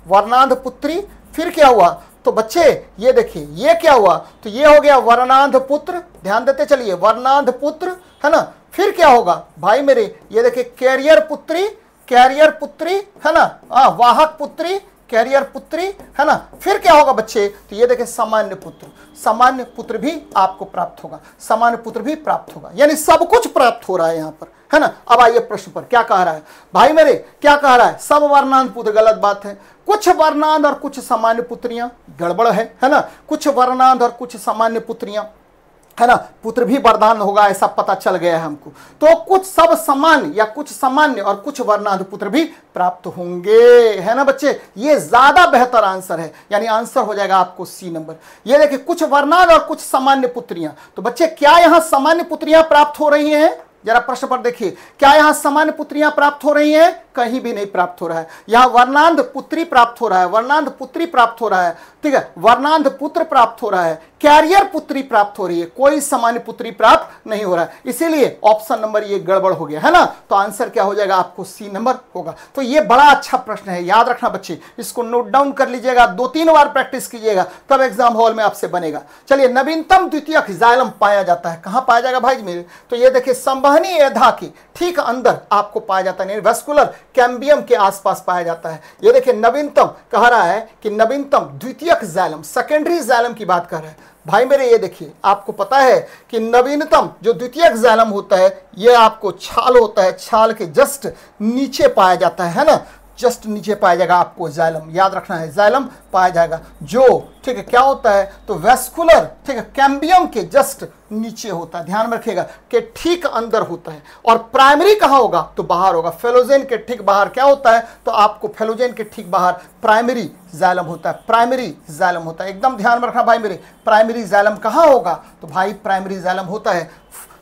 वर्णांध पुत्री, फिर क्या हुआ, तो बच्चे ये देखिए ये क्या हुआ, तो ये हो गया वर्णांध पुत्र, ध्यान देते चलिए, वर्णांध पुत्र, है ना। फिर क्या होगा भाई मेरे, ये देखिए कैरियर पुत्री, कैरियर पुत्री, है ना, वाहक पुत्री, कैरियर पुत्री, है ना। फिर क्या होगा बच्चे, तो ये देखिए सामान्य पुत्र, सामान्य पुत्र भी आपको प्राप्त होगा, सामान्य पुत्र भी प्राप्त होगा, यानी सब कुछ प्राप्त हो रहा है यहाँ पर, है ना। अब आइए प्रश्न पर, क्या कह रहा है भाई मेरे, क्या कह रहा है, सब वर्णांध पुत्र, गलत बात है, कुछ वर्णांध और कुछ सामान्य पुत्रियां, गड़बड़ है ना, कुछ वर्णांध और कुछ सामान्य पुत्रियां, है ना, पुत्र भी वरदान होगा ऐसा पता चल गया है हमको, तो कुछ सब समान या कुछ सामान्य और कुछ वर्णांध पुत्र भी प्राप्त होंगे, है ना बच्चे, ये ज्यादा बेहतर आंसर है, यानी आंसर हो जाएगा आपको सी नंबर। ये देखिए कुछ वर्णांध और कुछ सामान्य पुत्रियां, तो बच्चे क्या यहां सामान्य पुत्रियां प्राप्त हो रही हैं, जरा प्रश्न पर देखिए, क्या यहां सामान्य पुत्रियां प्राप्त हो रही हैं, कहीं भी नहीं प्राप्त हो रहा है, यहां वर्णांध पुत्री प्राप्त हो रहा है, वर्णांध पुत्री प्राप्त हो रहा है, ठीक है, वर्णांध पुत्र प्राप्त हो रहा है, कैरियर पुत्री प्राप्त हो रही है, कोई सामान्य पुत्री प्राप्त नहीं हो रहा है, इसीलिए ऑप्शन नंबर ये गड़बड़ हो गया, है ना। तो आंसर क्या हो जाएगा आपको सी नंबर होगा। तो ये बड़ा अच्छा प्रश्न है, याद रखना बच्चे, इसको नोट डाउन कर लीजिएगा, 2-3 बार प्रैक्टिस कीजिएगा, तब एग्जाम हॉल में आपसे बनेगा। चलिए, नवीनतम द्वितीयक जाइलम पाया जाता है, कहां पाया जाएगा भाई मेरे, तो ये देखिए संवहनी एधा के ठीक अंदर आपको पाया जाता है, वेस्कुलर कैम्बियम के आसपास पाया जाता है। ये देखिए नवीनतम कह रहा है कि नवीनतम द्वितीयक जाइलम, सेकेंडरी जाइलम की बात कर रहा है भाई मेरे। ये देखिए आपको पता है कि नवीनतम जो द्वितीयक जाइलम होता है, ये आपको छाल होता है, छाल के जस्ट नीचे पाया जाता है ना, जस्ट नीचे पाया जाएगा आपको जाइलम, याद रखना है, जाइलम पाया जाएगा, जो ठीक है क्या होता है, तो वेस्कुलर, ठीक है, कैम्बियम के जस्ट नीचे होता है, ध्यान में रखिएगा, के ठीक अंदर होता है। और प्राइमरी कहां होगा, तो बाहर होगा, फेलोजेन के ठीक बाहर क्या होता है, तो आपको फेलोजेन के ठीक बाहर प्राइमरी जाइलम होता है, प्राइमरी जाइलम होता है, एकदम ध्यान में रखना भाई मेरे। प्राइमरी जाइलम कहां होगा, तो भाई प्राइमरी जाइलम होता है,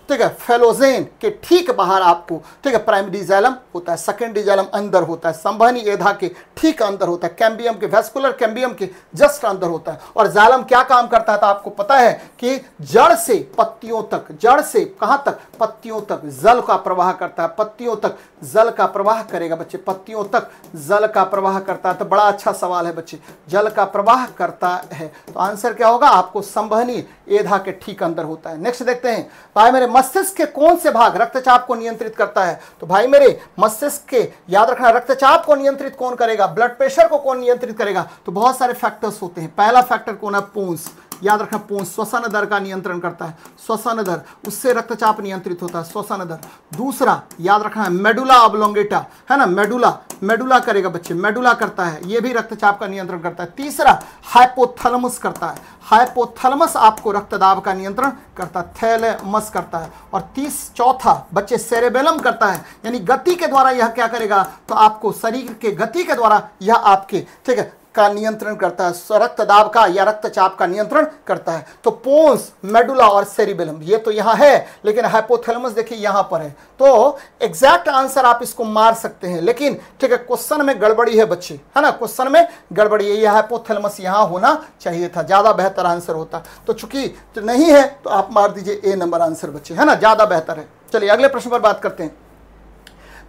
ठीक है, फेलोजेन के ठीक बाहर आपको, ठीक है, प्राइमरी जाइलम होता है, सेकेंडरी जाइलम अंदर होता है, संवहनी एधा के ठीक अंदर होता है, कैम्बियम के, वेस्कुलर कैम्बियम के जस्ट अंदर होता है। और जाइलम क्या काम करता है, तो आपको पता है कि जड़ से पत्तियों तक, जड़ से कहां तक, पत्तियों तक जल का प्रवाह करता है, पत्तियों तक जल का प्रवाह करेगा बच्चे, पत्तियों तक जल का प्रवाह करता है। तो बड़ा अच्छा सवाल है बच्चे, जल का प्रवाह करता है, तो आंसर क्या होगा आपको, संवहनी एधा के ठीक अंदर होता है। नेक्स्ट देखते हैं भाई मेरे, मस्तिष्क के कौन से भाग रक्तचाप को नियंत्रित करता है, तो भाई मेरे मस्तिष्क के, याद रखना, रक्तचाप को नियंत्रित कौन करेगा, ब्लड प्रेशर को कौन नियंत्रित करेगा, तो बहुत सारे फैक्टर्स होते हैं। पहला फैक्टर कौन है, पूंछ, याद रखना, पूंछ श्वसन दर का नियंत्रण करता है, श्वसन दर, उससे रक्तचाप नियंत्रित होता है, श्वसन दर। दूसरा याद रखना है मेडुला ऑब्लोंगेटा, है ना, मेडुला, मेडुला करेगा बच्चे, मेडुला करता है, ये भी रक्तचाप का नियंत्रण करता है। तीसरा हाइपोथैलेमस करता है, हाइपोथैलेमस आपको रक्तदाब का नियंत्रण करता है, थैलेमस करता है। और चौथा बच्चे सेरेबेलम करता है, यानी गति के द्वारा यह क्या करेगा, तो आपको शरीर के गति के द्वारा यह आपके, ठीक है, का नियंत्रण करता है, रक्त दाब का या रक्तचाप का नियंत्रण करता है। तो पोन्स, मेडुला और सेरिबेलम ये तो यहाँ है, लेकिन हाइपोथैलेमस देखिए यहाँ पर है। तो एग्जैक्ट आंसर आप इसको मार सकते हैं, लेकिन ठीक है क्वेश्चन में गड़बड़ी है बच्चे, है ना, क्वेश्चन में गड़बड़ी है। ये हाइपोथैलेमस यहाँ होना चाहिए था, ज्यादा बेहतर आंसर होता। तो चूंकि नहीं है तो आप मार दीजिए ए नंबर आंसर बच्चे, है ना, ज्यादा बेहतर है। चलिए अगले प्रश्न पर बात करते हैं।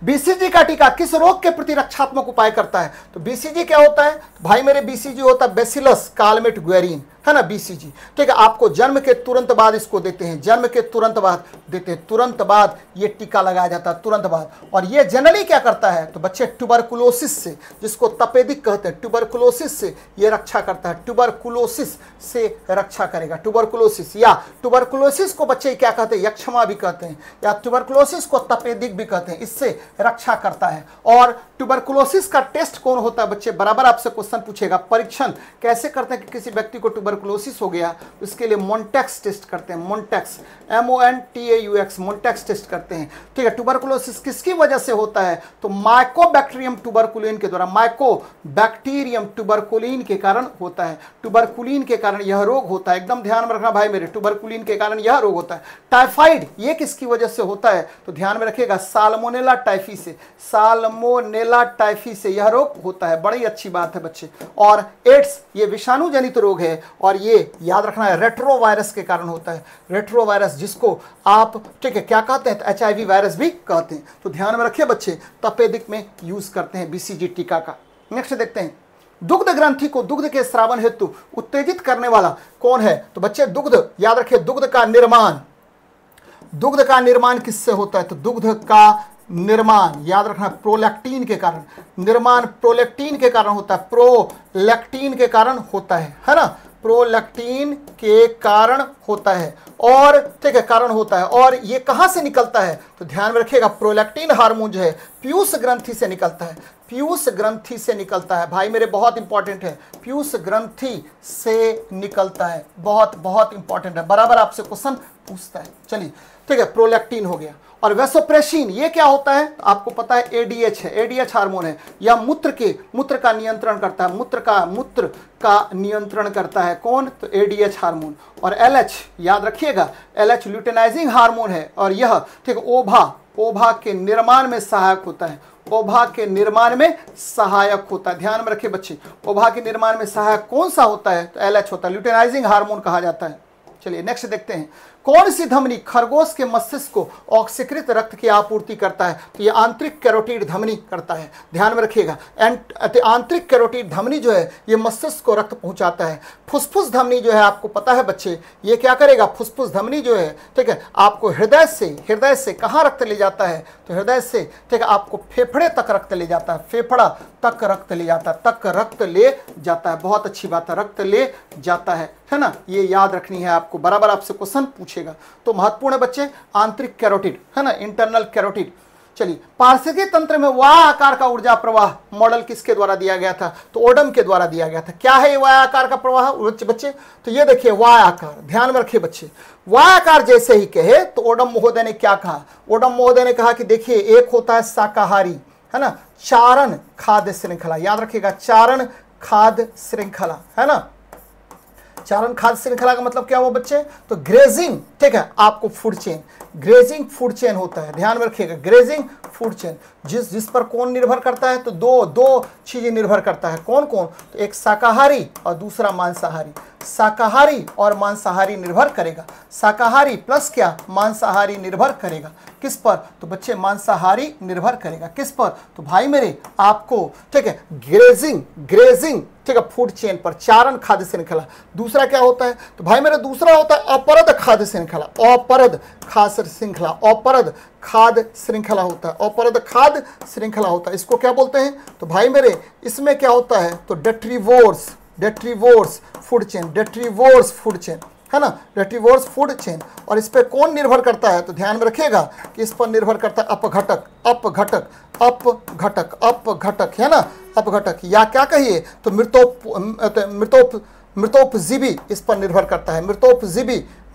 बीसीजी का टीका किस रोग के प्रति रक्षात्मक उपाय करता है? तो बीसीजी क्या होता है? तो भाई मेरे बीसीजी होता है बेसिलस कालमेट ग्वेरिन, है ना, बीसीजी। ठीक है, आपको जन्म के तुरंत बाद इसको देते हैं, जन्म के तुरंत बाद देते हैं, तुरंत बाद ये टीका लगाया जाता है, तुरंत बाद। और ये जनरली क्या करता है? तो बच्चे ट्यूबरकुलोसिस से, जिसको तपेदिक कहते हैं, ट्यूबरकुलोसिस से ये रक्षा करता है, ट्यूबरकुलोसिस से रक्षा करेगा। ट्यूबरकुलोसिस या ट्यूबरकुलोसिस को बच्चे क्या कहते हैं? यक्षमा भी कहते हैं, या ट्यूबरकुलोसिस को तपेदिक भी कहते हैं, इससे रक्षा करता है। और ट्यूबरकुलोसिस का टेस्ट कौन होता है बच्चे? बराबर आपसे क्वेश्चन पूछेगा। परीक्षण कैसे करते हैं कि किसी व्यक्ति को ट्यूबरकुलोसिस हो गया, इसके लिए मोन्टेक्स टेस्ट करते हैं, मोन्टेक्स, MONTAUX, मोन्टेक्स टेस्ट करते हैं। ठीक है, ट्यूबरकुलोसिस किसकी वजह से होता है? तो माइकोबैक्टीरियम ट्यूबरकुलिन के द्वारा, माइकोबैक्टीरियम ट्यूबरकुलिन के कारण होता है। ट्यूबरकुलिन के कारण यह रोग होता है, एकदम ध्यान में रखना भाई मेरे, ट्यूबरकुलिन के कारण यह रोग होता है। टाइफाइड ये किसकी वजह से होता है? तो ध्यान में रखिएगा, साल्मोनेला टाइफी से, साल्मोनेला टाइफी से यह रोग होता है। बड़ी अच्छी बात है बच्चे। और एड्स ये विषाणु जनित रोग है, और ये याद रखना है रेट्रोवायरस के कारण होता है। रेट्रोवायरस जिसको आप ठीक है क्या कहते हैं? तो HIV वायरस भी कहते हैं। तो ध्यान में रखिए बच्चे, तपेदिक में यूज करते हैं BCG टीका का। नेक्स्ट देखते हैं, दुग्ध ग्रंथि को दुग्ध के स्रावन हेतु उत्तेजित करने वाला कौन है? तो बच्चे दुग्ध याद रखिए, दुग्ध का निर्माण किससे होता है? तो दुग्ध का निर्माण याद रखना प्रोलैक्टिन के कारण, निर्माण प्रोलैक्टिन के कारण होता है, प्रोलैक्टिन के कारण होता है ना, प्रोलैक्टिन के कारण होता है। और ठीक है कारण होता है। और ये कहां से निकलता है? तो ध्यान में रखिएगा, प्रोलैक्टिन हार्मोन जो है पीयूष ग्रंथि से निकलता है, पीयूष ग्रंथि से निकलता है भाई मेरे, बहुत इंपॉर्टेंट है, पीयूष ग्रंथि से निकलता है, बहुत बहुत इंपॉर्टेंट है, बराबर आपसे क्वेश्चन पूछता है। चलिए ठीक है, प्रोलैक्टिन हो गया। और वैसोप्रेसिन ये क्या होता है? आपको पता है ADH है, ADH हार्मोन है, या मूत्र का नियंत्रण करता है, मूत्र का नियंत्रण करता है कौन? तो ADH हार्मोन। और LH याद रखिएगा, LH ल्यूटेनाइजिंग हार्मोन है, और यह ठीक ओभा के निर्माण में सहायक होता है, ओभा के निर्माण में सहायक होता है। ध्यान में रखिए बच्चे, ओभा के निर्माण में सहायक कौन सा होता है? तो LH होता है, ल्यूटेनाइजिंग हार्मोन कहा जाता है। चलिए नेक्स्ट देखते हैं, कौन सी धमनी खरगोश के मस्तिष्क को ऑक्सीकृत रक्त की आपूर्ति करता है? तो ये आंतरिक कैरोटिड धमनी करता है। ध्यान में रखिएगा, आंतरिक कैरोटिड धमनी जो है ये मस्तिष्क को रक्त पहुंचाता है। फुसफुस धमनी जो है आपको पता है बच्चे, ये क्या करेगा? फुसफुस धमनी जो है ठीक है आपको हृदय से कहाँ रक्त ले जाता है? तो हृदय से ठीक है आपको फेफड़े तक रक्त ले जाता है, फेफड़ा तक रक्त ले जाता है, बहुत अच्छी बात है, रक्त ले जाता है ना, ये याद रखनी है आपको, बराबर आपसे क्वेश्चन पूछेगा। तो महत्वपूर्ण है बच्चे आंतरिक कैरोटिड, है ना, इंटरनल कैरोटिड। चलिए, पारिस्थितिकी तंत्र में वाय आकार का ऊर्जा प्रवाह मॉडल किसके द्वारा दिया गया था? तो ओडम के द्वारा दिया गया था। क्या है ये वाय आकार का प्रवाह बच्चे? तो ये देखिए वाय आकार, ध्यान में रखिए बच्चे, वाय आकार जैसे ही कहे तो ओडम महोदय ने क्या कहा? ओडम महोदय ने कहा कि देखिए एक होता है शाकाहारी, है ना, चारण खाद्य श्रृंखला, याद रखिएगा चारण खाद्य श्रृंखला, है ना, चारण खाद्य श्रृंखला का मतलब क्या हुआ बच्चे? तो ग्रेजिंग, ठीक है आपको food chain, grazing food chain होता है, ध्यान में रखिएगा, ग्रेजिंग फूड चेन जिस पर कौन निर्भर करता है? तो दो चीजें निर्भर करता है, कौन? तो एक शाकाहारी और दूसरा मांसाहारी, शाकाहारी और मांसाहारी निर्भर करेगा, शाकाहारी प्लस क्या? मांसाहारी निर्भर करेगा, किस पर? तो बच्चे मांसाहारी निर्भर करेगा, किस पर? तो भाई मेरे आपको ठीक है ग्रेजिंग ठीक है फूड चेन पर, चारण खाद्य श्रृंखला। दूसरा क्या होता है? तो भाई मेरा दूसरा होता है अपरद खाद्य श्रृंखला, अपरद खाद्य श्रृंखला, अपरद खाद्य श्रृंखला होता है, अपरद खाद्य श्रृंखला होता है। इसको क्या बोलते हैं? तो भाई मेरे इसमें क्या होता है? तो डेट्रीवोर्स फूड चेन, डेट्रीवोर्स फूड चेन, है ना, डेट्रीवोर्स फूड चेन। और इस पर कौन निर्भर करता है? तो ध्यान में रखिएगा कि इस पर निर्भर करता है अपघटक, है ना, अपघटक, या क्या कहिए तो मृतोपजीवी इस पर निर्भर करता है,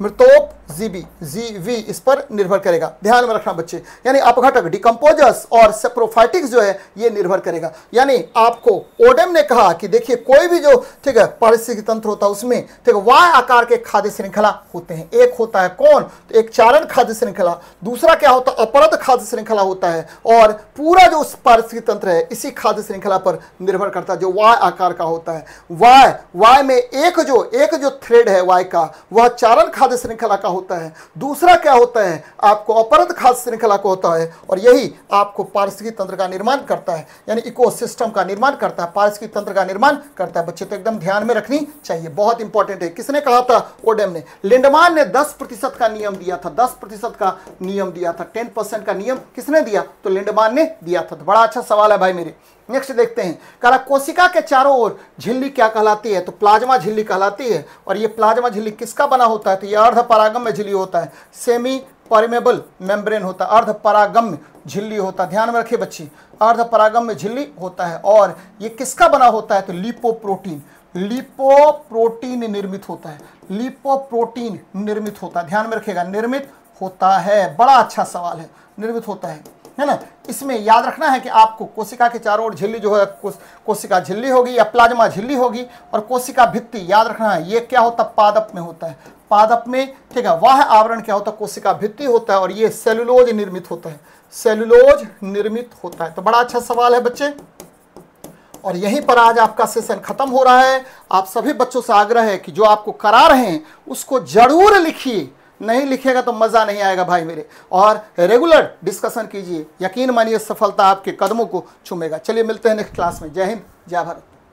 मृतोप जीवी इस पर निर्भर करेगा, ध्यान में रखना बच्चे। यानी अपघटक डिकम्पोजर्स और सेप्रोफाइटिक्स जो है ये निर्भर करेगा। यानी आपको ओडेम ने कहा कि देखिए कोई भी जो ठीक है पारिस्थितिकी तंत्र होता है उसमें ठीक है वाय आकार के खाद्य श्रृंखला होते हैं। एक होता है कौन, तो एक चारण खाद्य श्रृंखला, दूसरा क्या होता है अपरद खाद्य श्रृंखला होता है, और पूरा जो पारिस्थितिकी तंत्र है इसी खाद्य श्रृंखला पर निर्भर करता है जो वाय आकार का होता है। वाय में एक जो थ्रेड है वाय का वह चारण खाद्य श्रृंखला का होता है, दूसरा क्या होता है आपको अपरद खाद्य श्रृंखला का होता है, और यही आपको पारिस्थितिकी तंत्र का निर्माण करता है, यानी इकोसिस्टम का निर्माण करता है, पारिस्थितिकी तंत्र का निर्माण करता है बच्चे। तो एकदम ध्यान में रखनी चाहिए, बहुत इंपॉर्टेंट है। किसने कहा था, ओडेम ने। लिंडमान ने 10% का नियम दिया था, 10% का नियम दिया था, 10% का नियम किसने दिया, तो लिंडमान ने दिया था। तो बड़ा अच्छा सवाल है भाई मेरे। नेक्स्ट देखते हैं, कहा कोशिका के चारों ओर झिल्ली क्या कहलाती है, तो प्लाज्मा झिल्ली कहलाती है। और ये प्लाज्मा झिल्ली किसका बना होता है, तो ये अर्धपरागम्य झिल्ली होता है, सेमी परमेबल मेम्ब्रेन होता है, अर्धपरागम्य झिल्ली होता है। ध्यान में रखिए बच्चे, अर्धपरागम्य झिल्ली होता है। और ये किसका बना होता है, तो लिपोप्रोटीन निर्मित होता है, लिपोप्रोटीन निर्मित होता है। ध्यान में रखिएगा, निर्मित होता है। बड़ा अच्छा सवाल है, निर्मित होता है ना। इसमें याद रखना है कि आपको कोशिका के चारों ओर झिल्ली जो है कोशिका झिल्ली होगी या प्लाज्मा झिल्ली होगी, और कोशिका भित्ति याद रखना है ये क्या होता है, पादप में होता है, पादप में ठीक है वह आवरण क्या होता है, कोशिका भित्ति होता है, और ये सेलुलोज निर्मित होता है, सेलुलोज निर्मित होता है। तो बड़ा अच्छा सवाल है बच्चे। और यहीं पर आज आपका सेशन खत्म हो रहा है। आप सभी बच्चों से आग्रह है कि जो आपको करा रहे हैं उसको जरूर लिखिए, नहीं लिखेगा तो मजा नहीं आएगा भाई मेरे। और रेगुलर डिस्कशन कीजिए, यकीन मानिए सफलता आपके कदमों को चूमेगा। चलिए मिलते हैं नेक्स्ट क्लास में। जय हिंद, जय भारत।